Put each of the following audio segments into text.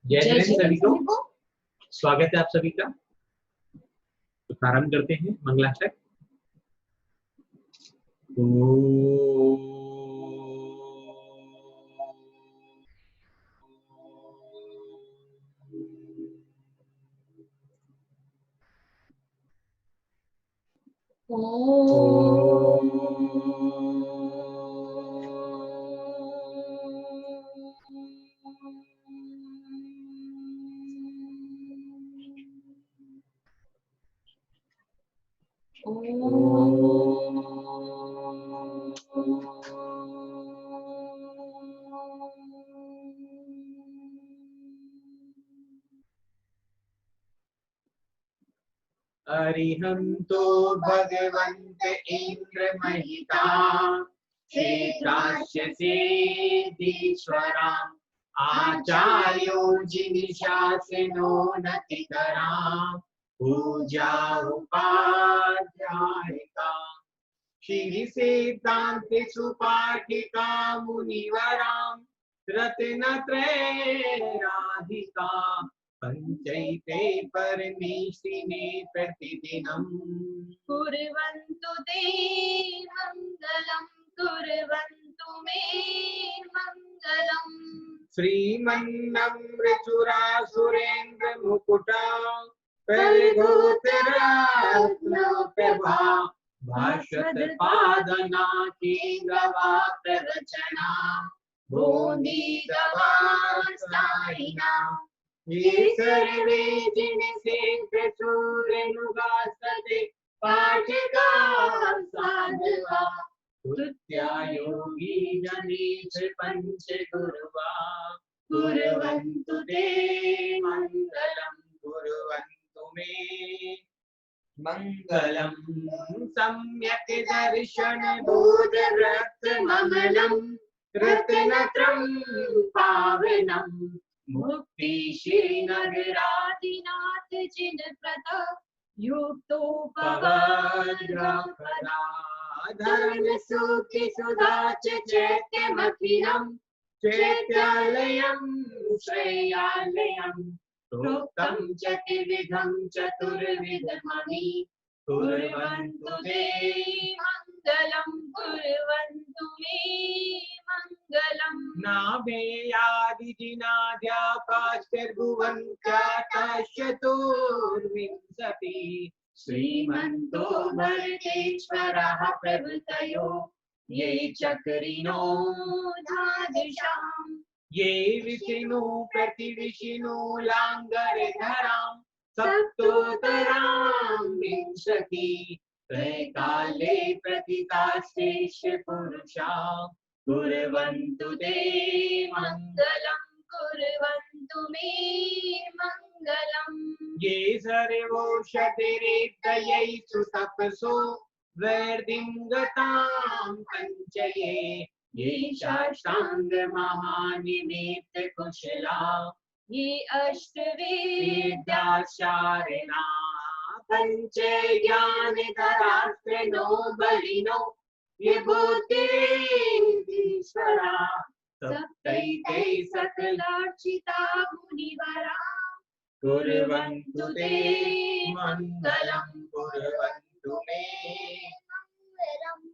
जय जगन्नाथ सभी को। स्वागत है आप सभी का। तो प्रारंभ करते हैं मंगलाचरण। अरिहंतो भगवन्त इंद्र महिता क्षेत्रास्य सिद्धीश्वरा आचार्यो जिनिशासिनो नतिकरा पूजा उपाध्यायिका श्री सिद्धांत सुपाठिका मुनिवरां रत्नत्रय राधिका पंचैते परमेशिने प्रतिदिनं कुर्वन्तु ते मङ्गलं कुर्वन्तु मे मङ्गलम् श्रीमन्नमृचुरासुरेन्द्र मुकुटा परिधूतरत्नप्रभा भाषत पादना की गवा प्रवचना बोधि गवासाइना ये सर्वे जिनसे प्रचुरेनुगासते पाठिका साधवा कृत्या योगी जनीच पंच गुरुवा कुर्वन्तु ते मङ्गलं कुर्वन्तु मे मङ्गलं सम्यक् दर्शन बोध रत्नमलं रत्नत्रं पावनं मुक्ति श्रीनगरादिनाथ जिन प्रत युक्तोपपद्रवपदा धर्म सुखि सुधा चैत्यमखिलं चैत्यालयं श्रेयालयं प्रोक्तं चतुर्विधं चतुर्विधमणि कुर्वन्तु ते मङ्गलं कुर्वन्तु मे मङ्गलम् नाभेयादिजिनाद्याकाश्चर्भुवन्त्यातश्चतुर्विंशति श्रीमन्तो भरतेश्वरः प्रभृतयो ये चक्रिणो धादिशाम् ये विष्णु प्रतिविष्णु लांगरधरां सप्तोतरां विंशति त्रैकाले प्रतिताश्रेष्ठ पुरुषा कुर्वन्तु ते मङ्गलं कुर्वन्तु मे मङ्गलम् ये सर्वोषधिरिक्तयैषु तपसो वैर्दिं गतां पञ्चये ये शास्त्रांग महानिमित्त कुशला ये अष्टवेद्याचारिणा पंच ज्ञान धरास्त्रिनो बलिनो ये बुद्धिरेश्वरा सप्तैते सकलार्चिता मुनिवरा कुर्वन्तु ते मङ्गलं कुर्वन्तु मे मङ्गलम्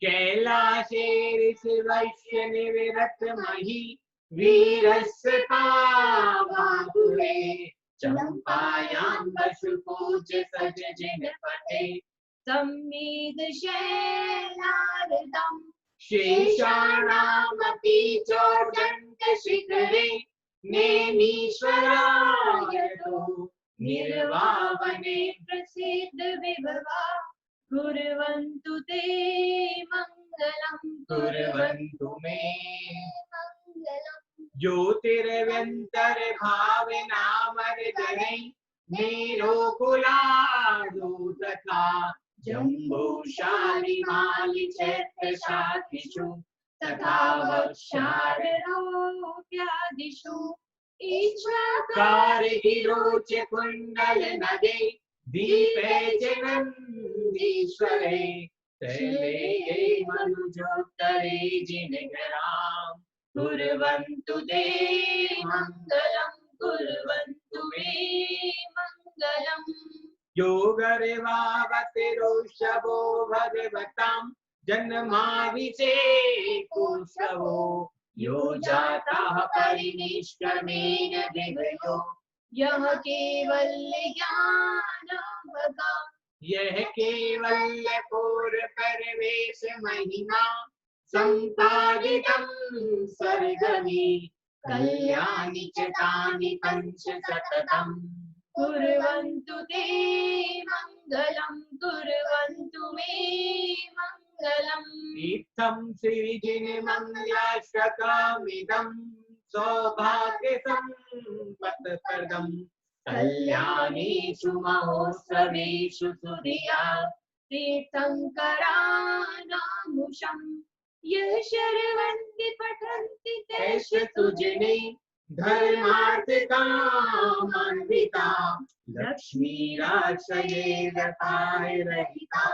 कैलासे ऋषिवैश्य निविरत मही वीरस्य पावापुरे चंपायां पशुपूज्य सज जिनपते संविद शैलार्दम् शेषाणामपि चोर्दण्ड शिखरे नेमीश्वराय तो निर्वावने प्रसिद्ध विभवा कुर्वन्तु ते मङ्गलं कुर्वन्तु मे मङ्गलम् ज्योतिर्व्यंतर भावनामर्दनै नीरोकुलादो तथा जम्बूशालिमालि चैत्रशाखिषु तथा वक्षारोप्यादिषु कारगिरोच कुण्डल नगे दीपे च नन्दीश्वरे तैले मनुजोत्तरे जिनगराम कुर्वन्तु ते मङ्गलं कुर्वन्तु मे मङ्गलम् योगर्वावतिरुषभो भगवतां जन्माभिषेकोत्सवो यो जातः परिनिष्क्रमेण विभयो यः केवल्यज्ञानभगा यह केवल्य पूर्व परवेश महिमा सम्पादितं स्वर्गमि कल्याणि च तानि पंच सततम् कुर्वन्तु ते मङ्गलं कुर्वन्तु मे मङ्गलम् इत्थं श्रीजिनमङ्गलाष्टकमिदं सौभाग्यसम्पत्प्रदम् कल्याणेषु महोत्सवेषु सुधिया तीर्थङ्करानामुषम् यः शर्वन्ति पठन्ति तेषु सुजने धर्मार्थकामान्विता लक्ष्मीराक्षयेरपायरहिता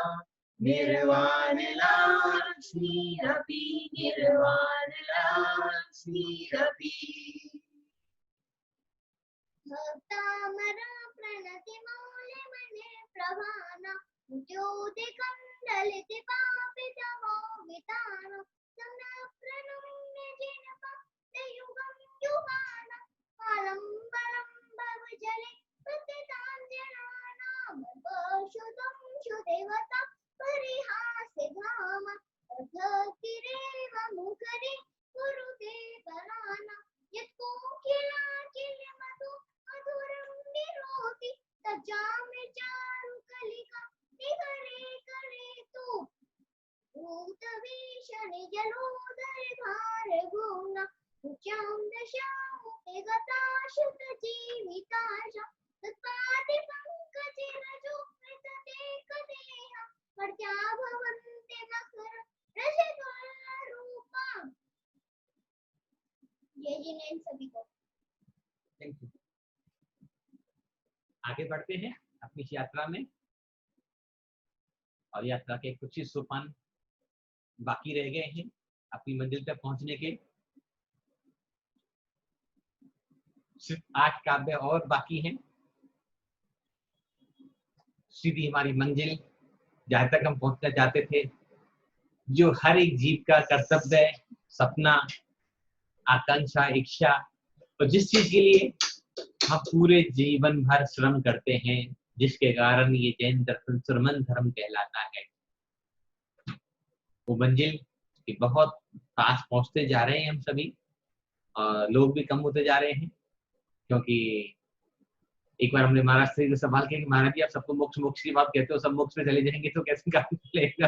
निर्वाणलक्ष्मीरपि निर्वाणलक्ष्मीरपि भक्तामरा प्रणति मौल्य मने प्रभाना ज्योतिकं ललित पापितमो वितान सम्प्रणम्य जिन भक्त युगं युगान कालं बलं भवजले प्रतिताञ्जनानां पशुतं शुदेवता परिहासे धाम तथकिरेव मुखरे कुरुते पराना यत्कोकिला किलमधु मधुरं निरोति तज्जामि चारु कलिका निगरे करे तु भूतभीषणि जलोदर भार गुण उच्चां दशामुखे गता शुत जीविताशा तत्पादि पंकजे रजो कृतते कदेह पर्त्या भवन्ते मकर रजतोल रूपा। जय जिनेन्द्र सभी को। Thank you. आगे बढ़ते हैं अपनी इस यात्रा में और यात्रा के कुछ ही सोपान बाकी रह गए हैं अपनी मंजिल तक पहुंचने के। सिर्फ 8 काव्य और बाकी हैं। सीधी हमारी मंजिल जहां तक हम पहुंचना चाहते थे, जो हर एक जीव का कर्तव्य, सपना, आकांक्षा, इच्छा और जिस चीज के लिए हम पूरे जीवन भर श्रम करते हैं, जिसके कारण ये जैन दर्शन श्रमण धर्म कहलाता है, वो मंजिल के बहुत पास पहुंचते जा रहे हैं हम सभी। और लोग भी कम होते जा रहे हैं, क्योंकि एक बार हमने महाराज से जो सवाल किया कि महाराज जी आप सबको मोक्ष मोक्ष की बात कहते हो, सब मोक्ष में चले जाएंगे तो कैसे काम चलेगा?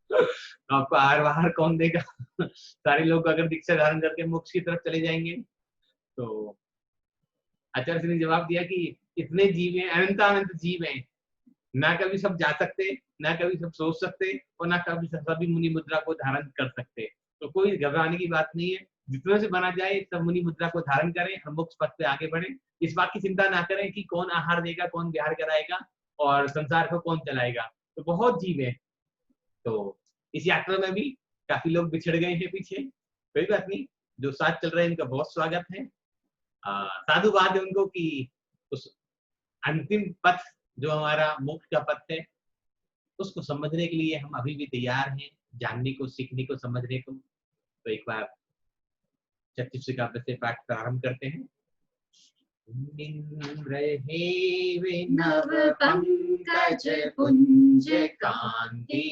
तो आपको आहार वाहार कौन देगा? सारे लोग अगर दीक्षा धारण करके मोक्ष की तरफ चले जाएंगे। तो आचार्य जी ने जवाब दिया कि इतने जीव हैं, अनंत जीव हैं, ना कभी सब जा सकते, ना कभी सब सोच सकते और ना कभी सभी मुनि मुद्रा को धारण कर सकते। तो कोई घबराने की बात नहीं है, जितने से बना जाए सब मुनि मुद्रा को धारण करें और मोक्ष पथ पे आगे बढ़े। इस बात की चिंता ना करें कि कौन आहार देगा, कौन विहार कराएगा और संसार को कौन चलाएगा। तो बहुत जीव है। तो इस यात्रा में भी काफी लोग बिछड़ गए हैं पीछे, कोई बात नहीं, जो साथ चल रहे हैं इनका बहुत स्वागत है। साधुवाद है उनको कि उस अंतिम पथ जो हमारा मोक्ष का पथ है उसको समझने के लिए हम अभी भी तैयार हैं, जानने को, सीखने को, समझने को। तो एक बार 36 काव्य से पाठ प्रारंभ करते हैं। नव पंकज पुंज कांति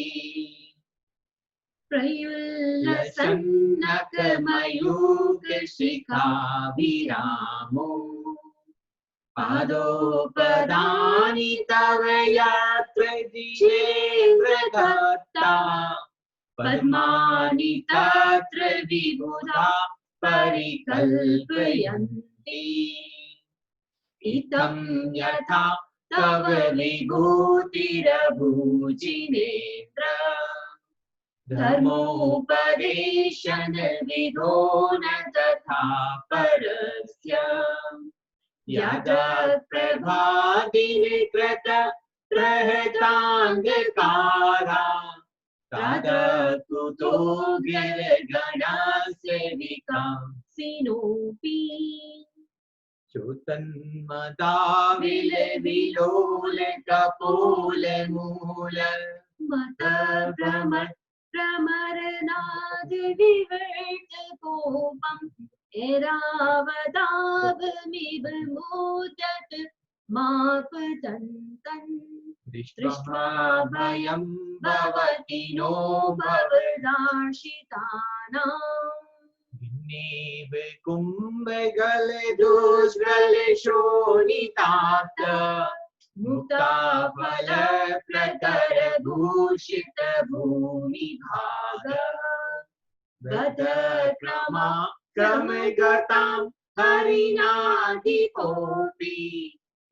प्रयुल्लसन्नक मयूख शिखाभिरामो पादोपदानि तव यात्र जिनेन्द्र दत्ता पद्मानि तत्र विबुधा परिकल्पयन्ति इत्थं यथा तव विभूतिरभूजिनेन्द्र धर्मोपदेशन विधो न तथा परस्य यदप्रभादिनिकृत प्रहताङ्गकारा तदकुतो गिरगणस्य विकासिनोऽपि चोतन्मदाविल विलोल कपोल मूल मत भ्रमरनाद विवर्त कोपम् एरावदावमिव मोदत मापतन्तन् दृष्ट्वा भयं भवति नो भवदार्शितानाम् भिन्नेव कुम्भगल दुष्गल शोणितात् मुक्ता फल प्रकर भूषित भूमि भाग गत क्रमा क्रम गतां हरिनाधिपोऽपि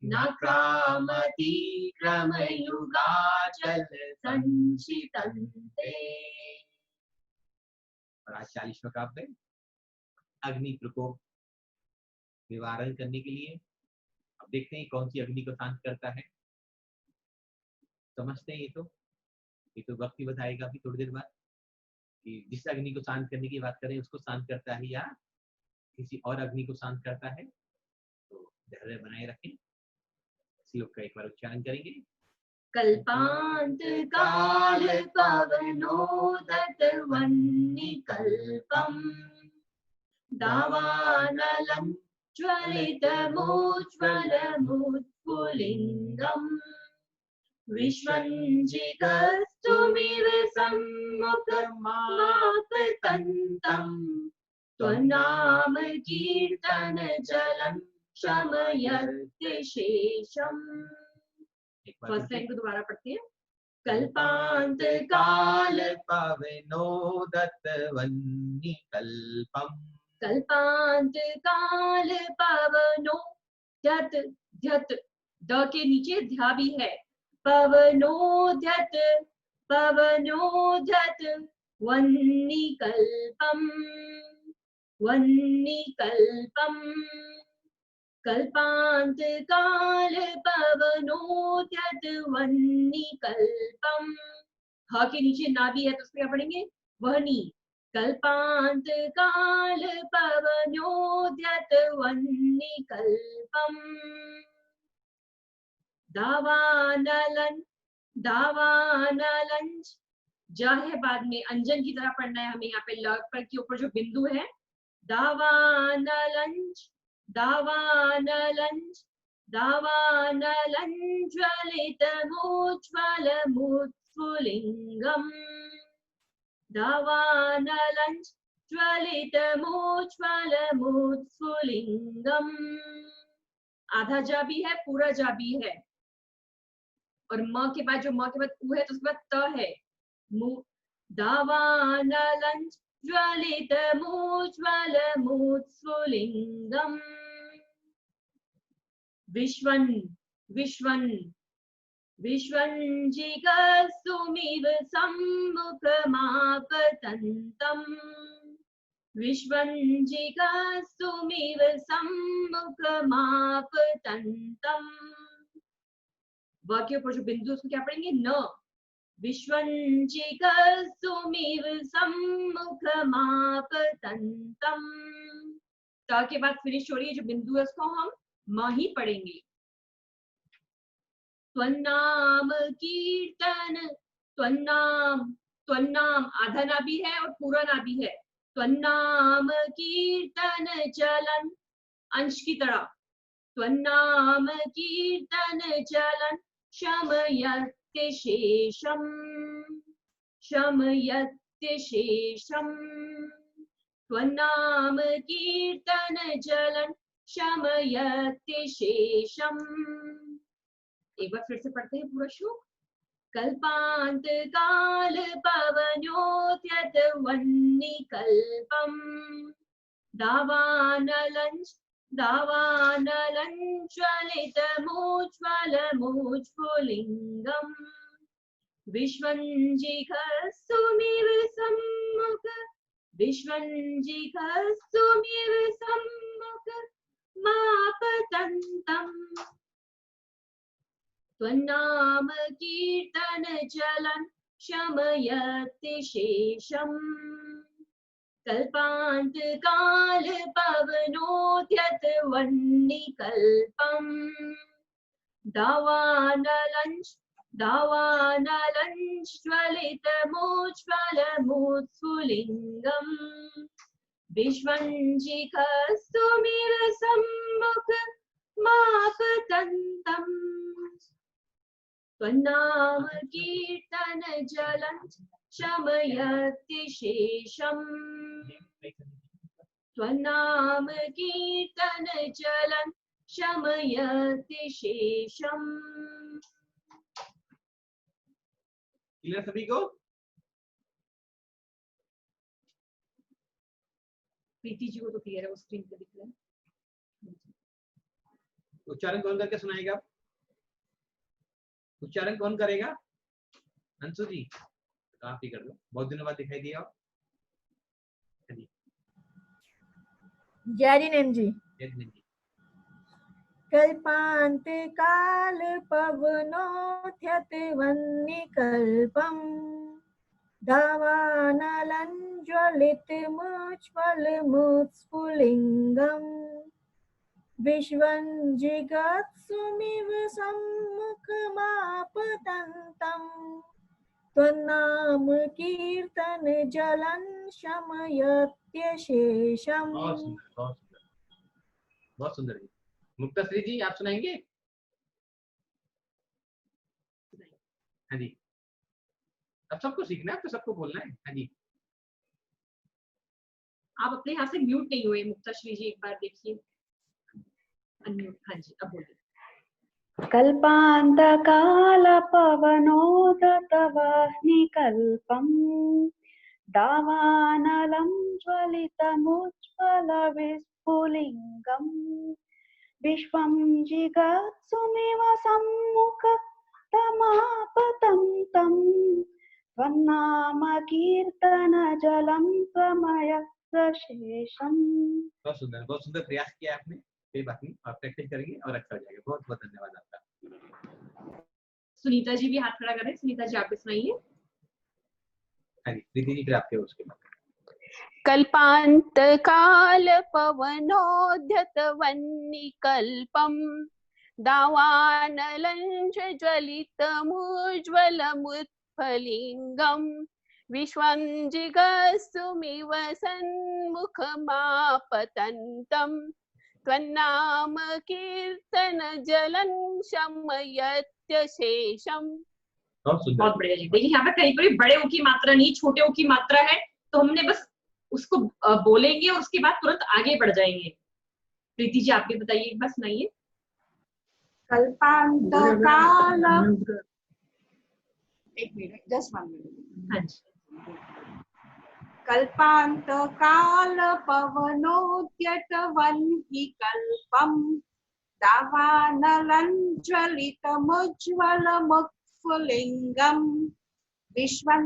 न क्रामति क्रमयुगाचल संचितन्ते। और आज 40वां काव्य अग्नि प्रकोप निवारण करने के लिए अब देखते हैं कौन सी अग्नि को शांत करता है। समझते हैं ये तो वक्त ही बताएगा अभी थोड़ी देर बाद कि जिस अग्नि को शांत करने की बात करें उसको शांत करता है या किसी और अग्नि को शांत करता है। तो धैर्य बनाए रखें। श्लोक का एक बार उच्चारण करेंगे। कल्पांत काल पवनोदत वह्निकल्पम् दावानलं ज्वलितमुज्ज्वलमुत्फुल्लिङ्गम् विश्वञ्जिगस्तुमिव सम्मुखमापतन्तम् त्वन्नाम कीर्तन जलं शमयत्य शेषम्। फर्स्ट लाइन को दोबारा पढ़ते हैं। कल्पांत काल पवनोदत वह्निकल्पम् कल्पांत काल पवनो ध्यत ध्यत द के नीचे ध्या भी है। पवनोध्यत वह्निकल्पम् वह्निकल्पम् कल्पांत काल पवनोद्यत वह्निकल्पम्। ह के नीचे ना भी है तो उसमें क्या पढ़ेंगे? वह्नि। कल्पांत काल पवनोद्यत वह्निकल्पम् दावानलं ज है बाद में अंजन की तरह पढ़ना है हमें। यहाँ पे ल पर के ऊपर जो बिंदु है दावानलं ज्वलितमुज्ज्वलमुत्फुल्लिङ्गम् ज्वलितमुज्ज्वलमुत्फुल्लिङ्गम्। आधा जा भी है, पूरा जा भी है। और म के बाद जो म के बाद उ है तो उसके बाद त है। दावानलं ज्वलितमुज्ज्वलमुत्फुल्लिङ्गम् विश्वञ्जिगस्तुमिव सम्मुखमापतन्तम् विश्वञ्जिगस्तुमिव सम्मुखमापतन्तम्। व के ऊपर जो बिंदु उसको क्या पढ़ेंगे? न। विश्वञ्जिगस्तुमिव सम्मुखमापतन्तम्। त के बाद फिनिश हो रही है जो बिंदु है उसको हम म ही पढ़ेंगे। त्वन्नाम कीर्तन त्वन्नाम आधा ना भी है और पूरा ना भी है। त्वन्नाम कीर्तन चलन अंश की तरह। त्वन्नाम कीर्तन चलन शमयत्य शेषम् त्वन्नाम कीर्तन चलन शमयत्य शेषम्। एक बार फिर से पढ़ते हैं पूरा श्लोक। कल्पांत काल पवनोद्यत वह्निकल्पम् दावानलं ज्वलितमुज्ज्वलमुत्फुल्लिङ्गम् विश्वञ्जिगस्तुमिव सम्मुखमापतन्तम् त्वन्नाम कीर्तन चलन शमयत्य शेषम्। कल्पांत काल पवनोद्यत वह्निकल्पम् दावानलञ्ज्वलितमोज्ज्वलमुत्फुल्लिङ्गम् विश्वञ्जिघस्तुमिव सम्मुखमापतन्तम् त्वन्नाम कीर्तन जलं शमयति शेषम् त्वन्नाम कीर्तन जलं शमयति शेषम्। क्लियर सभी को? प्रीति जी को तो क्लियर है, वो स्क्रीन पे दिख रहा है। उच्चारण कौन करके सुनाएगा? उच्चारण कौन करेगा? अंशु जी आप ही कर दो, बहुत दिनों बाद दिखाई दिया। जयरिनेन जी। कल्पांत काल पवनोद्यत वह्निकल्पम् दावानलञ्ज्वलितमुज्ज्वलमुत्स्फुलिङ्गम् विश्वञ्जिगत्सुमिव सम्मुखमापतन्तम् त्वन्नाम कीर्तन जलं शमयत्यशेषम्। बहुत सुंदर, बहुत सुंदर। मुक्ताश्री जी आप सुनाएंगे? हाँ जी, अब सबको सीखना है, तो सबको बोलना है। हाँ जी, आप अपने यहाँ से म्यूट नहीं हुए मुक्ताश्री जी, एक बार देखिए अनम्यूट। हाँ जी अब बोलिए। कल्पान्तकालपवनोदतवह्निकल्पम् दावानलं ज्वलितमुज्ज्वलविस्फुलिङ्गम् विश्वं जिगत्सुमिव सम्मुखमापतन्तम् त्वन्नाम कीर्तनजलं त्वमयशेषम्। बहुत सुंदर प्रयास किया आपने। कोई बात नहीं, आप प्रैक्टिस करेंगे और अच्छा हो जाएगा। बहुत बहुत धन्यवाद आपका। सुनीता जी भी हाथ खड़ा करें। सुनीता जी आप भी सुनाइए। हाँ जी प्रीति जी फिर आपके उसके बाद। कल्पांत काल पवनोद्यत वह्निकल्पम् दावानलञ्ज्वलितमुज्ज्वलमुत्फुल्लिङ्गम् विश्वं जिगस्तुमिव सन्मुखमापतन्तम् त्वन्नाम कीर्तन जलं शमयत्यशेषम्। बहुत बढ़िया जी। देखिए यहाँ पे कहीं पर बड़े ओ की मात्रा नहीं, छोटे ओ की मात्रा है, तो हमने बस उसको बोलेंगे और उसके बाद तुरंत आगे बढ़ जाएंगे। प्रीति जी आप भी बताइए, एक बार सुनाइए। कल्पांत काल, एक मिनट, जस्ट 1 मिनट। हाँ जी। कल्पांत काल पवनोद्यत वह्निकल्पम् दावानलञ्ज्वलितमुज्ज्वलमुत्फुल्लिङ्गम् विश्वं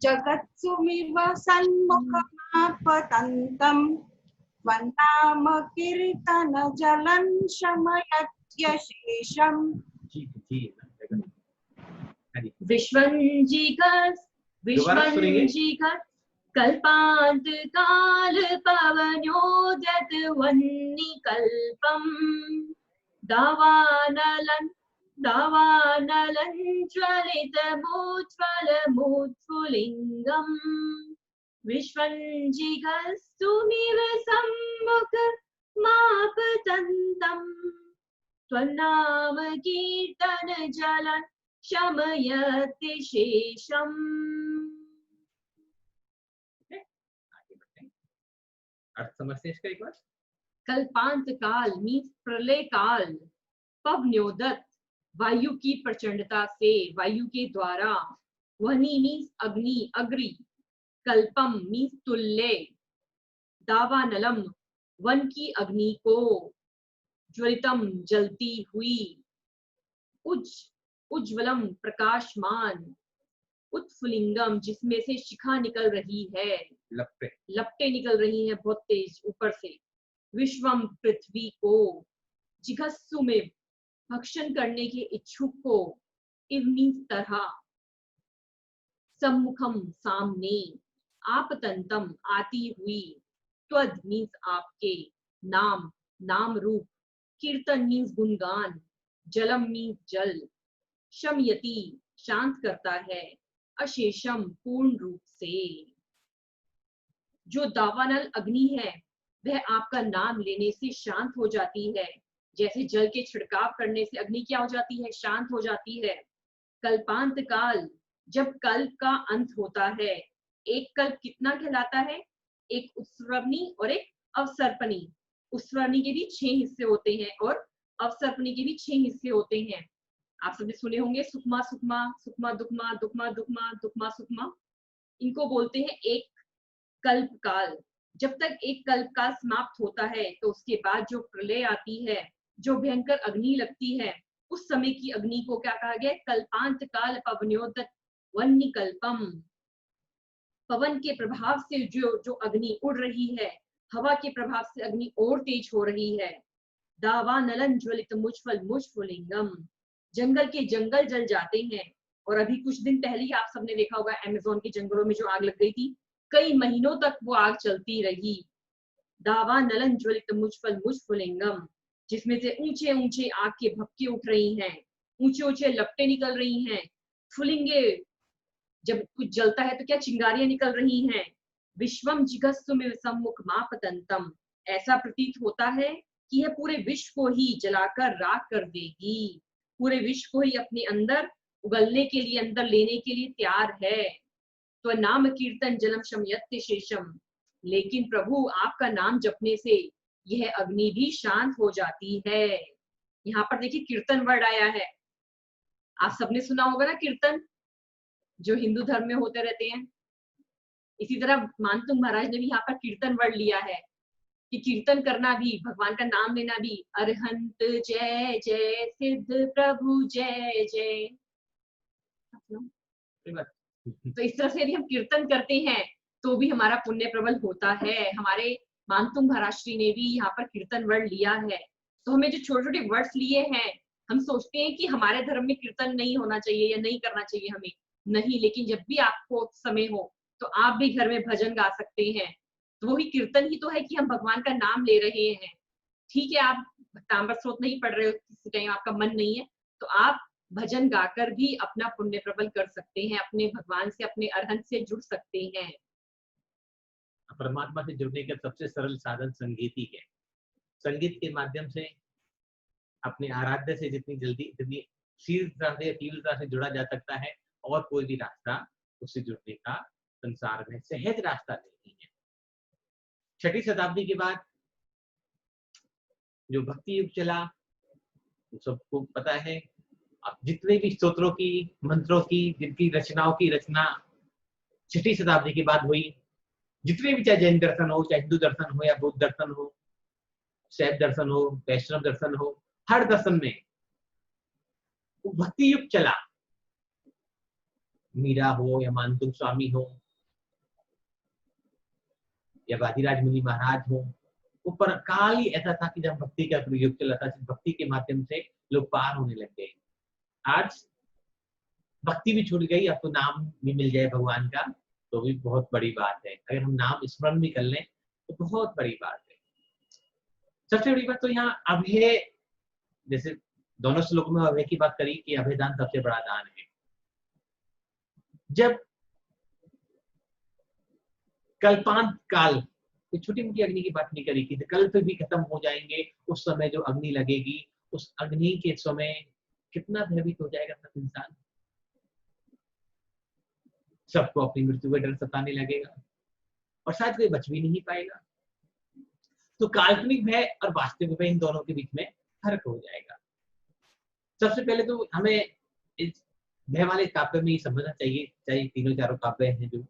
जगत्सुमिव सन्मुखमापतन्तम् त्वन्नाम कीर्तनजलं शमयत्यशेषम्। विश्वञ्जिगत् कल्पांत काल पवनोद्यत वह्निकल्पम् दावानलञ्ज्वलितमुज्ज्वलमुत्फुल्लिङ्गम् विश्वञ्जिगस्तुमिव सम्मुखमापतन्तम् त्वन्नाम कीर्तन जलं शमयति शेषम्। अर्थ समझते हैं इसका एक बार? कल्पांत काल मीन्स प्रलय काल, पवनोदत वायु की प्रचंडता से, वायु के द्वारा, वह्नि मीन्स अग्नि, अग्रि, कल्पम मीन्स तुल्य, दावानलम वन की अग्नि को, ज्वलितम जलती हुई, उज्ज्वलम प्रकाशमान, उत्फुल्लिंगम जिसमें से शिखा निकल रही है, लपटें निकल रही हैं बहुत तेज ऊपर से, विश्वम पृथ्वी को, जिघस्सु में भक्षण करने के इच्छुक को, इव मीन्स तरह, सम्मुखम सामने, आपतंतम आती हुई, त्वद मीन्स आपके, नाम नाम रूप, कीर्तन मीन्स गुणगान, जलम मीन्स जल, शमयति शांत करता है, अशेषम पूर्ण रूप से। जो दावानल अग्नि है वह आपका नाम लेने से शांत हो जाती है, जैसे जल के छिड़काव करने से अग्नि क्या हो जाती है, शांत हो जाती है। कल्पांत काल, जब कल्प का अंत होता है, एक कल्प कितना कहलाता है, एक उत्सर्वणी और एक अवसर्पणी। उत्सर्वणी के भी 6 हिस्से होते हैं और अवसर्पणी के भी 6 हिस्से होते हैं। आप सबने सुने होंगे सुखमा सुखमा, सुखमा दुखमा, दुखमा दुखमा, दुखमा सुखमा। इनको बोलते हैं एक कल्प काल। जब तक एक कल्प काल समाप्त होता है तो उसके बाद जो प्रलय आती है, जो भयंकर अग्नि लगती है, उस समय की अग्नि को क्या कहा गया, कल्पांत काल पवन्योदत वन्य कल्पम। पवन के प्रभाव से जो अग्नि उड़ रही है, हवा के प्रभाव से अग्नि और तेज हो रही है। दावा नलन ज्वलित मुझफल मुझफुलिंगम, जंगल के जंगल जल जाते हैं। और अभी कुछ दिन पहले ही आप सबने देखा होगा अमेज़न के जंगलों में जो आग लग गई थी, कई महीनों तक वो आग चलती रही। दावा नलन ज्वलित मुझफल मुझफुलिंगम, जिसमें से ऊंचे ऊंचे आग के भपके उठ रही हैं, ऊंचे ऊंचे लपटें निकल रही हैं, फुलिंगे, जब कुछ जलता है तो क्या चिंगारियां निकल रही हैं। विश्वम जिगस्सुमिव सम्मुख मापतंतम, ऐसा प्रतीत होता है कि यह पूरे विश्व को ही जलाकर राख कर देगी, पूरे विश्व को ही अपने अंदर उगलने के लिए, अंदर लेने के लिए तैयार है। तो नाम कीर्तन जलम शमयत्य शेषम, लेकिन प्रभु आपका नाम जपने से यह अग्नि भी शांत हो जाती है। यहाँ पर देखिए कीर्तन वर्ड आया है, आप सबने सुना होगा ना कीर्तन, जो हिंदू धर्म में होते रहते हैं। इसी तरह मानतुंग महाराज ने भी यहाँ पर कीर्तन वर्ड लिया है कि कीर्तन करना भी, भगवान का नाम लेना भी, अरहंत जय जय, सिद्ध प्रभु जय जय। तो इस तरह से यदि हम कीर्तन करते हैं तो भी हमारा पुण्य प्रबल होता है। हमारे मानतुंग महाराज श्री ने भी यहाँ पर कीर्तन वर्ड लिया है। तो हमें जो छोटे छोटे वर्ड्स लिए हैं, हम सोचते हैं कि हमारे धर्म में कीर्तन नहीं होना चाहिए या नहीं करना चाहिए हमें, नहीं, लेकिन जब भी आपको समय हो तो आप भी घर में भजन गा सकते हैं। तो वही कीर्तन ही तो है कि हम भगवान का नाम ले रहे हैं। ठीक है, आप ताम्र स्रोत नहीं पढ़ रहे हो, किसी टाइम आपका मन नहीं है, तो आप भजन गाकर भी अपना पुण्य प्रबल कर सकते हैं, अपने भगवान से, अपने अरहंत से जुड़ सकते हैं। परमात्मा से जुड़ने का सबसे सरल साधन संगीत ही है। संगीत के माध्यम से अपने आराध्य से जितनी जल्दी, जितनी शीघ्रता से, तीव्रता से जुड़ा जा सकता है, और कोई भी रास्ता उससे जुड़ने का संसार में सहज रास्ता नहीं है। 6वीं शताब्दी के बाद जो भक्ति युग चला, सबको पता है, अब जितने भी स्तोत्रों की, मंत्रों की, जिनकी रचनाओं की रचना 6वीं शताब्दी के बाद हुई, जितने भी, चाहे जैन दर्शन हो, चाहे हिंदू दर्शन हो, या बौद्ध दर्शन हो, शैव दर्शन हो, वैष्णव दर्शन हो, हर दर्शन में भक्ति युग चला। मीरा हो या मानतुंग स्वामी हो या वादिराज मुनि महाराज हो, वो पर काल ही ऐसा था कि जब भक्ति का युग चला था, भक्ति के माध्यम से लोग पार होने लग गए। आज भक्ति भी छूट गई, अब तो नाम भी मिल जाए भगवान का तो भी बहुत बड़ी बात है। अगर हम नाम स्मरण भी कर लें तो बहुत बड़ी बात है। सबसे बड़ी बात तो यहाँ अभय, जैसे दोनों श्लोकों में अभय की बात करी कि अभय दान सबसे बड़ा दान है। जब कल्पांत काल, छोटी मोटी अग्नि की बात नहीं करी कि कल्प भी खत्म हो जाएंगे, उस समय जो अग्नि लगेगी, उस अग्नि के समय कितना भयभीत हो जाएगा सब इंसान। सबको अपनी मृत्यु का डर सताने लगेगा और शायद कोई बच भी नहीं पाएगा। तो काल्पनिक भय और वास्तविक भय, इन दोनों के बीच में फर्क हो जाएगा। सबसे पहले तो हमें इस भय वाले काव्य में ये समझना चाहिए, चाहे तीनों चारों काव्य हैं जो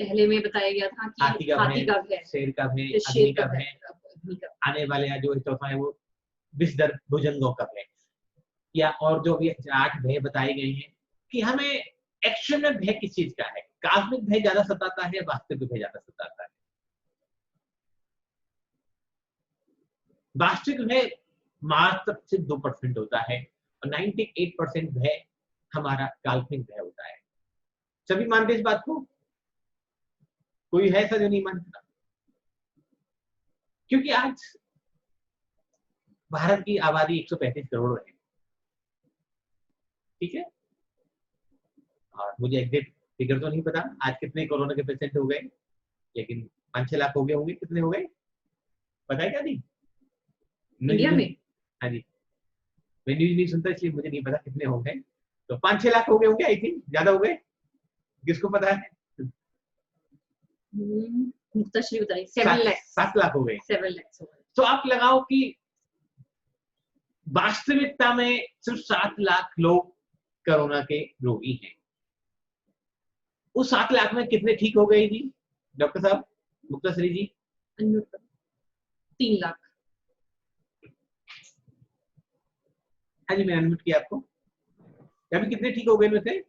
पहले में बताया गया था कि हाथी का भय, शेर का भय, अग्नि का भय, आने वाले जो चौथा है वो विषधर भुजंगों का भय, या और जो भी 8 भय बताए गए हैं कि हमें एक्शन में भय किस चीज का है। काल्पनिक भय ज्यादा सताता है, वास्तविक भय ज्यादा सताता है। वास्तविक भय मात्र सिर्फ 2% होता है और 98% भय हमारा काल्पनिक भय होता है। सभी मानते इस बात को? कोई है ऐसा जो नहीं मानता? क्योंकि आज भारत की आबादी 135 करोड़ है, ठीक है, और मुझे एग्जैक्ट फिगर तो नहीं पता आज कितने कोरोना के पेशेंट हो गए, लेकिन 5-6 लाख हो गए होंगे। कितने हो गए पता है क्या? नहीं इंडिया में हाँ जी, मैं न्यूज नहीं सुनता इसलिए मुझे नहीं पता कितने हो गए, तो 5-6 लाख हो गए होंगे आई थिंक, ज्यादा हो गए, किसको पता है? मुक्ताश्री बताइए। 7 लाख 7 लाख हो गए। 7 लाख। तो आप लगाओ कि वास्तविकता में सिर्फ 7 लाख लोग कोरोना के रोगी हैं। उस 7 लाख में कितने ठीक हो गए जी डॉक्टर साहब, मुक्ताश्री जी? 3 लाख। हाँ जी, मैंने अनम्यूट किया आपको। अभी कितने ठीक हो गए में से?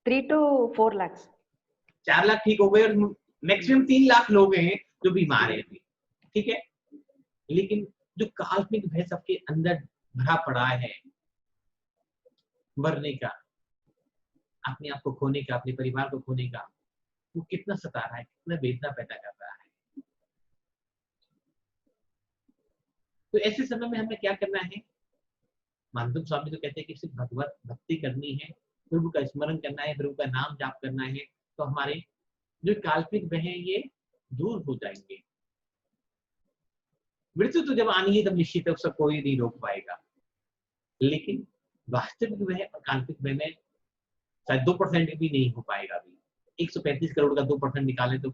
3 to 4 lakhs. 4 लाख ठीक हो गए और मैक्सिमम 3 लाख लोग हैं जो बीमार हैं अभी, ठीक है। लेकिन जो काल्पनिक भय सबके अंदर भरा पड़ा है, मरने का, अपने आप को खोने का, अपने परिवार को खोने का, वो कितना सता रहा है, कितना वेदना पैदा कर रहा है। तो ऐसे समय में हमें क्या करना है? मानव स्वामी तो कहते हैं कि सिर्फ भगवत भक्ति करनी है, प्रभु का स्मरण करना है, प्रभु का नाम जाप करना है, तो हमारे जो काल्पनिक भय है ये दूर हो जाएंगे। मृत्यु तो जब आनी है तब निश्चित है, उसका कोई नहीं रोक पाएगा, लेकिन वास्तविक भय और काल्पनिक भय में शायद 2% भी नहीं हो पाएगा। अभी 135 करोड़ का 2% निकालें तो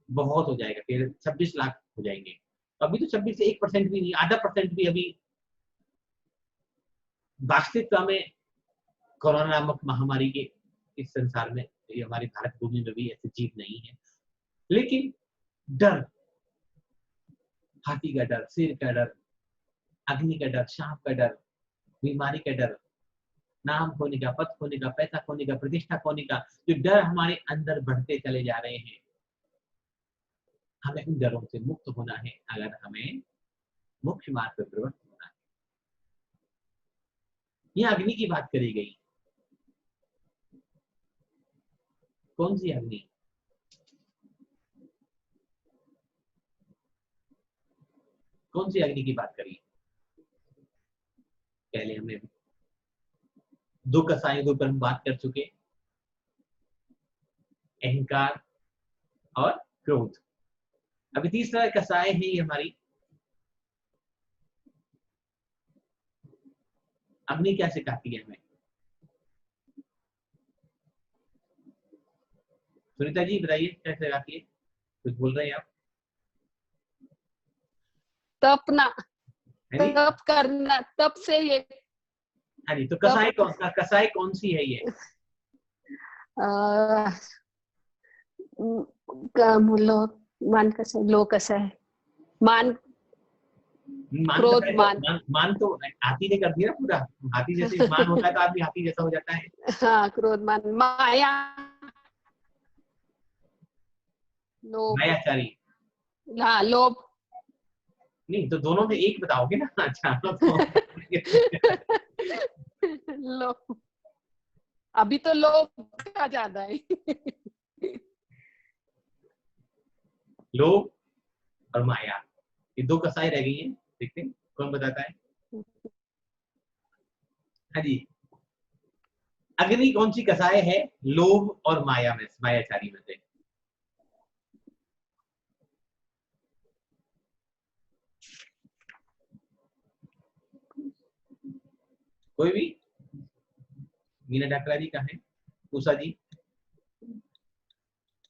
बहुत हो जाएगा, फिर 26 लाख हो जाएंगे। अभी तो 26 से 1% भी नहीं, आधा % भी अभी वास्तविकता में कोरोना नामक महामारी के इस संसार में, ये हमारी भारत भूमि में भी ऐसी चीज नहीं है। लेकिन डर, हाथी का डर, शेर का डर, अग्नि का डर, सांप का डर, बीमारी का डर, नाम खोने का, पद खोने का, पैसा खोने का, प्रतिष्ठा खोने का, जो डर हमारे अंदर बढ़ते चले जा रहे हैं, हमें उन डरों से मुक्त होना है अगर हमें मुख्य मार्ग पर प्रवृत्त होना है। यह अग्नि की बात करी गई। कौन सी अग्नि? कौन सी अग्नि की बात करी? पहले हमने 2 कसायों के ऊपर हम बात कर चुके, अहंकार और क्रोध। अभी तीसरा कसाय है ये हमारी अग्नि। क्या सिखाती है हमें? सुनीता जी बताइए क्या सिखाती है? कुछ बोल रहे हैं आप? तपना, है नी? तप करना, तप से ये हाँ जी, तो कसाई कौन सी है ये? मान कसा, लो कसा है, मान क्रोध, मान तो हाथी ने कर दिया पूरा। हाथी जैसे मान होता है तो आदमी हाथी जैसा हो जाता है। हाँ, क्रोध, मान, माया, लोभ, मायाचारी। हाँ, लोभ। नहीं तो दोनों में एक बताओगे ना? अच्छा तो लोभ, अभी तो लोभ का ज्यादा है। लोभ और माया, ये 2 कसाई रह गई हैं। देखते हैं कौन बताता है। हाँ जी, अग्नि कौन सी कसाय है लोभ और माया में, मायाचारी में से? कोई भी? मीना डाकरा जी कहाँ है? उषा जी?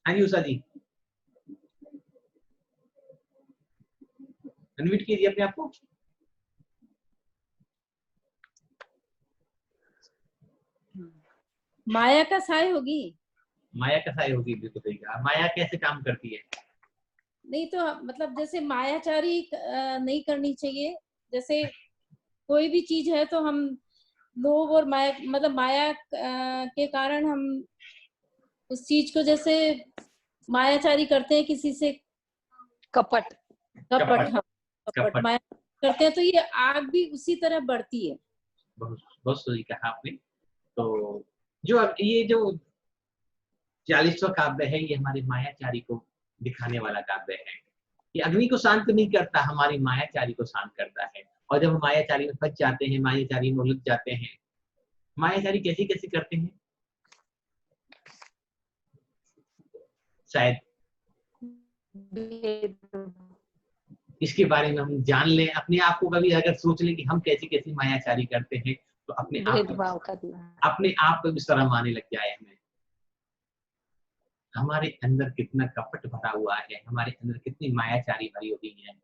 हाँ जी उषा जी, अनम्यूट कीजिए अपने आप को। माया का साय होगी। माया कसाई होगी, बिल्कुल सही कहा। माया कैसे काम करती है? नहीं तो मतलब जैसे मायाचारी नहीं करनी चाहिए। जैसे कोई भी चीज है तो हम लोभ और माया, मतलब माया के कारण हम उस चीज को जैसे मायाचारी करते हैं, किसी से कपट, कपट, हाँ कपट। माया करते हैं, तो ये आग भी उसी तरह बढ़ती है। बहुत बहुत सही कहा आपने। तो जो ये जो 40वां काव्य है, ये हमारे मायाचारी को दिखाने वाला काव्य है। ये अग्नि को शांत नहीं करता, हमारी मायाचारी को शांत करता है। और जब हम मायाचारी में फंस जाते हैं, मायाचारी में उलझ जाते हैं, मायाचारी कैसे कैसे करते हैं, शायद इसके बारे में हम जान लें, अपने आप को कभी अगर सोच लें कि हम कैसी कैसी मायाचारी करते हैं, तो भेदभाव करना। अपने आप को भी शर्म आने लग जाए हमें। हमारे अंदर कितना कपट भरा हुआ है, हमारे अंदर कितनी मायाचारी भरी हुई है,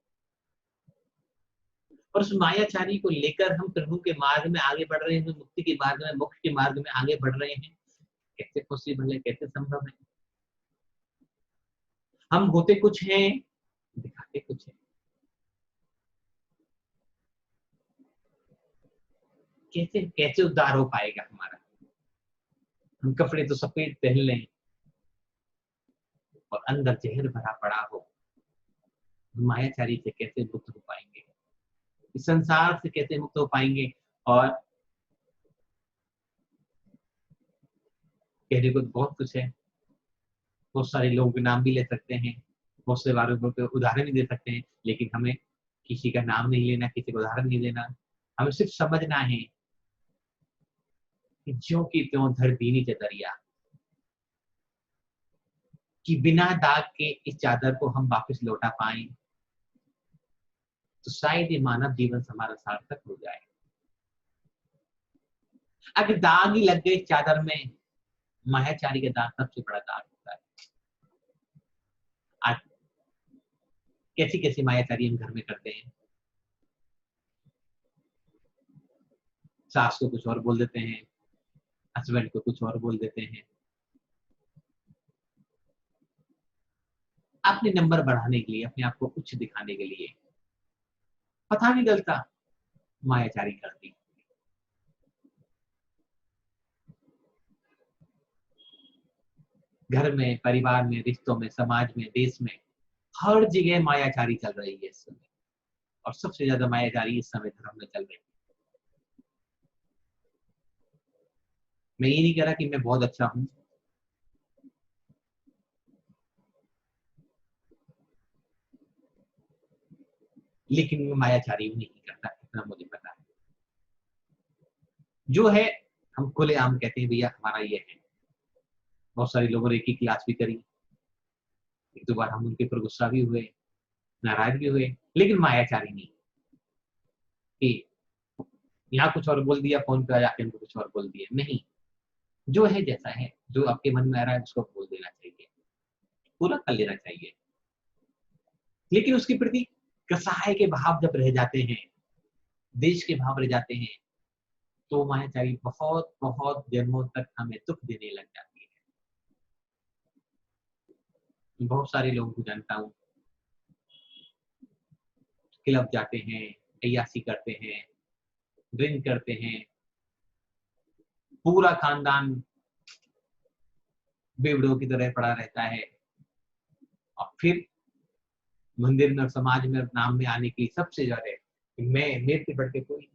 और उस मायाचारी को लेकर हम प्रभु के मार्ग में आगे बढ़ रहे हैं, मुक्ति के मार्ग में, मोक्ष के मार्ग में आगे बढ़ रहे हैं। कैसे पॉसिबल है, कैसे संभव है? हम होते कुछ हैं, दिखाते कुछ है। कैसे कैसे उद्धार हो पाएगा हमारा? हम कपड़े तो सफेद पहन लें और अंदर जहर भरा पड़ा हो, मायाचारी से कैसे मुक्त हो पाएंगे? इस संसार से कैसे मुक्त हो पाएंगे? और कहने को बहुत कुछ है, बहुत सारे लोगों के नाम भी ले सकते हैं, बहुत से बारे में उदाहरण भी दे सकते हैं, लेकिन हमें किसी का नाम नहीं लेना, किसी का उदाहरण नहीं लेना। हमें सिर्फ समझना है कि ज्यों की त्यों धर दीनी चदरिया, कि बिना दाग के इस चादर को हम वापस लौटा पाए तो शायद ये मानव जीवन हमारा सार्थक हो जाए। अगर दाग ही लग गए इस चादर में, मायाचारी का दाग सबसे बड़ा दाग होता है। आज कैसी कैसी मायाचारी हम घर में करते हैं। सास को कुछ और बोल देते हैं, हस्बैंड को कुछ और बोल देते हैं, अपने नंबर बढ़ाने के लिए, अपने आप को उच्च दिखाने के लिए, पता नहीं चलता मायाचारी करती। घर में, परिवार में, रिश्तों में, समाज में, देश में, हर जगह मायाचारी चल रही है इस समय, और सबसे ज्यादा मायाचारी इस समय धर्म में चल रही है। मैं ये नहीं कह रहा कि मैं बहुत अच्छा हूं, लेकिन मैं मायाचारी नहीं करता, इतना मुझे पता है। जो है हम खुलेआम कहते हैं भैया हमारा ये है। बहुत सारे लोगों ने एक ही क्लास भी करी, एक दो बार हम उनके ऊपर गुस्सा भी हुए, नाराज भी हुए, लेकिन मायाचारी नहीं कि यहाँ कुछ और बोल दिया, फोन पे जाके उनको कुछ और बोल दिया। नहीं, जो है जैसा है, जो आपके मन में आ रहा है उसको बोल देना चाहिए, पूरा कर लेना चाहिए। लेकिन उसके प्रति कसाय के भाव जब रह जाते हैं, देश के भाव रह जाते हैं, तो मायाचारी बहुत बहुत जन्मों तक हमें दुख देने लग जाती है। बहुत सारे लोगों को जानता हूँ, क्लब जाते हैं, अय्यासी करते हैं, ड्रिंक करते हैं, पूरा खानदान बेवड़ों की तरह पड़ा रहता है, और फिर मंदिर में, समाज में नाम में आने के लिए सबसे ज्यादा मैं, मेरे से बढ़ के कोई।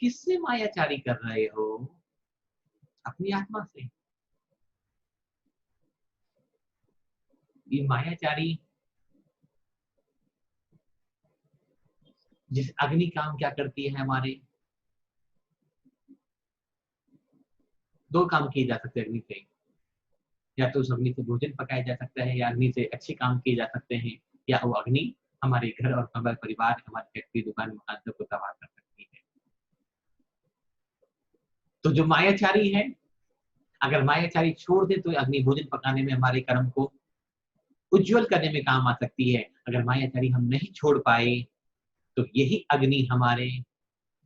किससे मायाचारी कर रहे हो? अपनी आत्मा से। ये मायाचारी, जिस अग्नि काम क्या करती है हमारे, दो काम किए जा सकते हैं अग्नि से। या तो उस अग्नि से भोजन पकाया जा सकता है, या अग्नि से अच्छे काम किए जा सकते हैं, या वो अग्नि हमारे घर और हमारे परिवार, हमारी फैक्ट्री, दुकान, मकान सबको तबाह कर सकती है। तो जो मायाचारी है, अगर मायाचारी छोड़ दे तो अग्नि भोजन पकाने में, हमारे कर्म को उज्जवल करने में काम आ सकती है। अगर मायाचारी हम नहीं छोड़ पाए तो यही अग्नि हमारे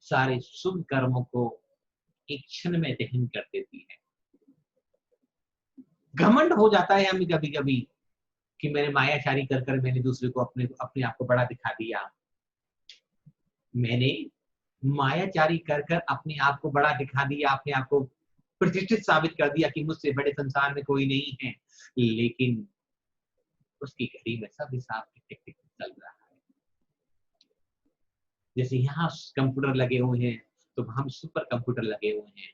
सारे शुभ कर्मों को एक क्षण में दहन कर देती है। घमंड हो जाता है हमें कभी कभी कि मैंने मायाचारी कर कर मैंने दूसरे को, अपने आप को बड़ा दिखा दिया। मैंने मायाचारी कर कर अपने आप को बड़ा दिखा दिया, अपने आप को प्रतिष्ठित साबित कर दिया कि मुझसे बड़े संसार में कोई नहीं है, लेकिन उसकी घड़ी में सब हिसाब टिक टिक चल रहा है। जैसे यहाँ कंप्यूटर लगे हुए हैं, तो हम सुपर कंप्यूटर लगे हुए हैं।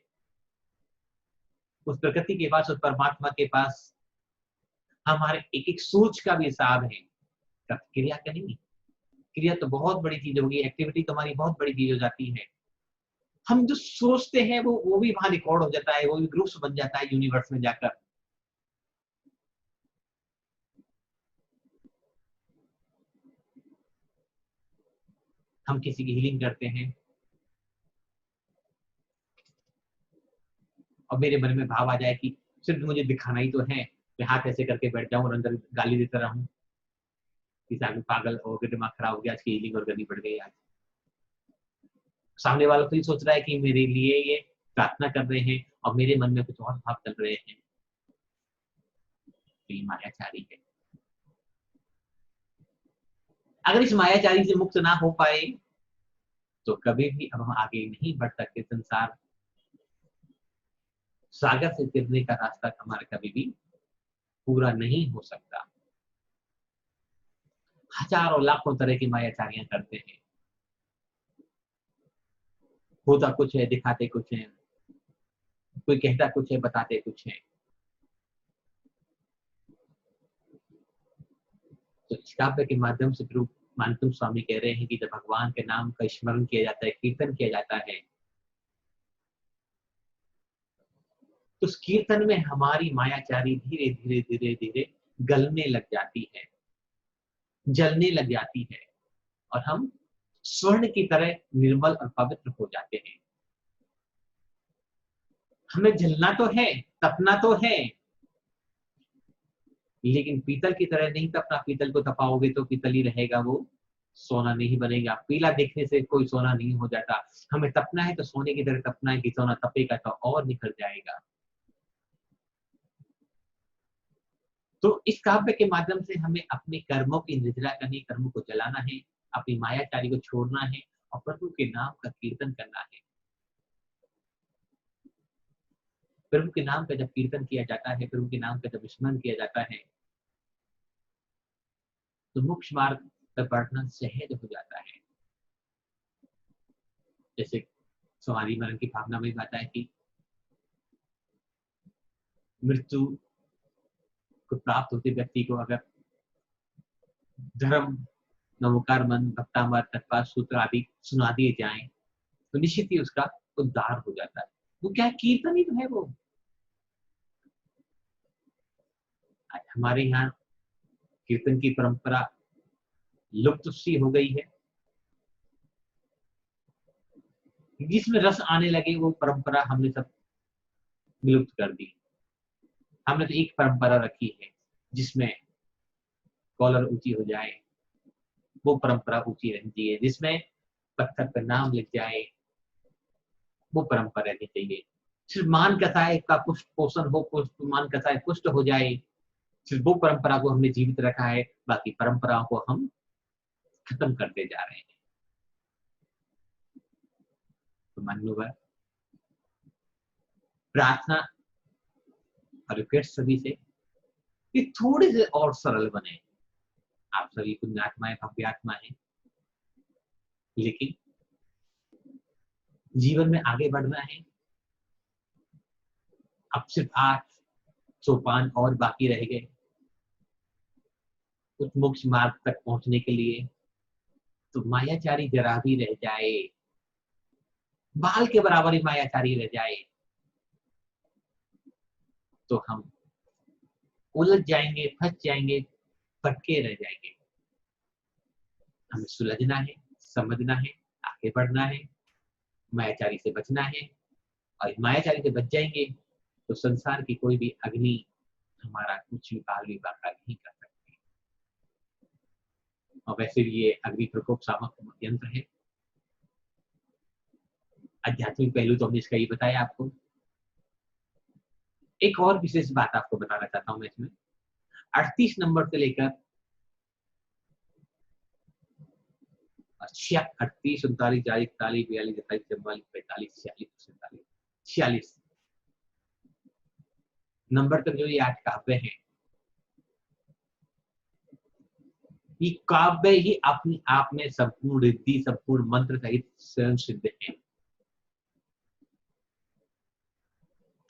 उस प्रकृति के पास, उस परमात्मा के पास हमारे एक एक सोच का भी हिसाब है, तब क्रिया का नहीं। क्रिया तो बहुत बड़ी चीज होगी, एक्टिविटी तो हमारी बहुत बड़ी चीज हो जाती है। हम जो सोचते हैं वो भी वहां रिकॉर्ड हो जाता है, वो भी ग्रुप्स बन जाता है यूनिवर्स में जाकर। हम किसी की हीलिंग करते हैं और मेरे मन में भाव आ जाए कि सिर्फ मुझे दिखाना ही तो है, मैं हाथ ऐसे करके बैठ जाऊं और अंदर गाली देता रहूं कि आदमी पागल हो गया, दिमाग खराब हो गया, आज की हीलिंग और करनी पड़ गई। आज सामने वाला तो ये सोच रहा है कि मेरे लिए ये प्रार्थना कर रहे हैं और मेरे मन में कुछ और भाव चल रहे हैं, तो ये मायाचारी है। अगर इस मायाचारी से मुक्त ना हो पाए तो कभी भी अब हम आगे नहीं बढ़ सकते। संसार सागर से तिरने का रास्ता हमारा कभी भी पूरा नहीं हो सकता। हजारों लाखों तरह की मायाचारियां करते हैं, होता कुछ है, दिखाते कुछ है, कोई कहता कुछ है, बताते कुछ है। तो इस काव्य के माध्यम से प्रभु मानतुम स्वामी कह रहे हैं कि जब भगवान के नाम का स्मरण किया जाता है, कीर्तन किया जाता है, तो उस कीर्तन में हमारी मायाचारी धीरे धीरे धीरे धीरे गलने लग जाती है, जलने लग जाती है और हम स्वर्ण की तरह निर्मल और पवित्र हो जाते हैं। हमें जलना तो है, तपना तो है, लेकिन पीतल की तरह नहीं तपना। पीतल को तपाओगे तो पीतल ही रहेगा, वो सोना नहीं बनेगा। पीला देखने से कोई सोना नहीं हो जाता। हमें तपना है तो सोने की तरह तपना है कि सोना तपेगा तो और निखर जाएगा। तो इस काव्य के माध्यम से हमें अपने कर्मों की निद्रा करनी, कर्मों को जलाना है, अपनी मायाचारी को छोड़ना है और प्रभु के नाम का कीर्तन करना है। प्रभु के नाम का जब कीर्तन किया जाता है, प्रभु के नाम का जब स्मरण किया जाता है, तो मोक्ष मार्ग तक बढ़ना सहज हो जाता है। जैसे समाधि मरण की भावना में आता है कि मृत्यु को प्राप्त होते व्यक्ति को अगर धर्म, नवोकार मन, भक्तामृत, तत्पाद सूत्र आदि सुना दिए जाएं तो निश्चित ही उसका उद्धार हो जाता है। वो क्या कीर्तन ही तो है। वो हमारे यहाँ कीर्तन की परंपरा लुप्त सी हो गई है। जिसमें रस आने लगे वो परंपरा हमने सब विलुप्त कर दी। हमने तो एक परंपरा रखी है जिसमें कॉलर ऊंची हो जाए, वो परंपरा ऊंची रहती है। जिसमें पत्थर पर नाम लिख जाए, वो परंपरा रहनी चाहिए। सिर्फ मान कसाय का पुष्ट पोषण हो, मान कसाय पुष्ट हो जाए, सिर्फ वो परंपरा को हमने जीवित रखा है। बाकी परंपराओं को हम खत्म करते जा रहे हैं। तो मान्यवर, प्रार्थना और रिक्वेस्ट सभी से कि थोड़े से और सरल बने। आप सभी पुण्यात्माएं, भव्यात्मा हैं, लेकिन जीवन में आगे बढ़ना है। अब सिर्फ 8 सोपान और बाकी रह गए उस मोक्ष मार्ग तक पहुंचने के लिए। तो मायाचारी जरा भी रह जाए, बाल के बराबर ही मायाचारी रह जाए, तो हम उलझ जाएंगे, फंस जाएंगे, भटके रह जाएंगे। हमें सुलझना है, समझना है, आगे बढ़ना है, मायाचारी से बचना है। और मायाचारी से बच जाएंगे तो संसार की कोई भी अग्नि हमारा कुछ भी काल भी बाका नहीं कर सकती। और वैसे भी ये अग्नि प्रकोप सामक यंत्र है। आध्यात्मिक पहलू तो हमने इसका ये बताया आपको। एक और विशेष बात आपको बताना चाहता हूं मैं इसमें। 38 नंबर से लेकर 38, 39, 40, 41, 42, 43, 44, 45, 46, 46 नंबर तक जो ये 8 काव्य हैं, ये काव्य ही अपने आप में संपूर्ण रिद्धि, संपूर्ण मंत्र सहित स्वयं सिद्ध है।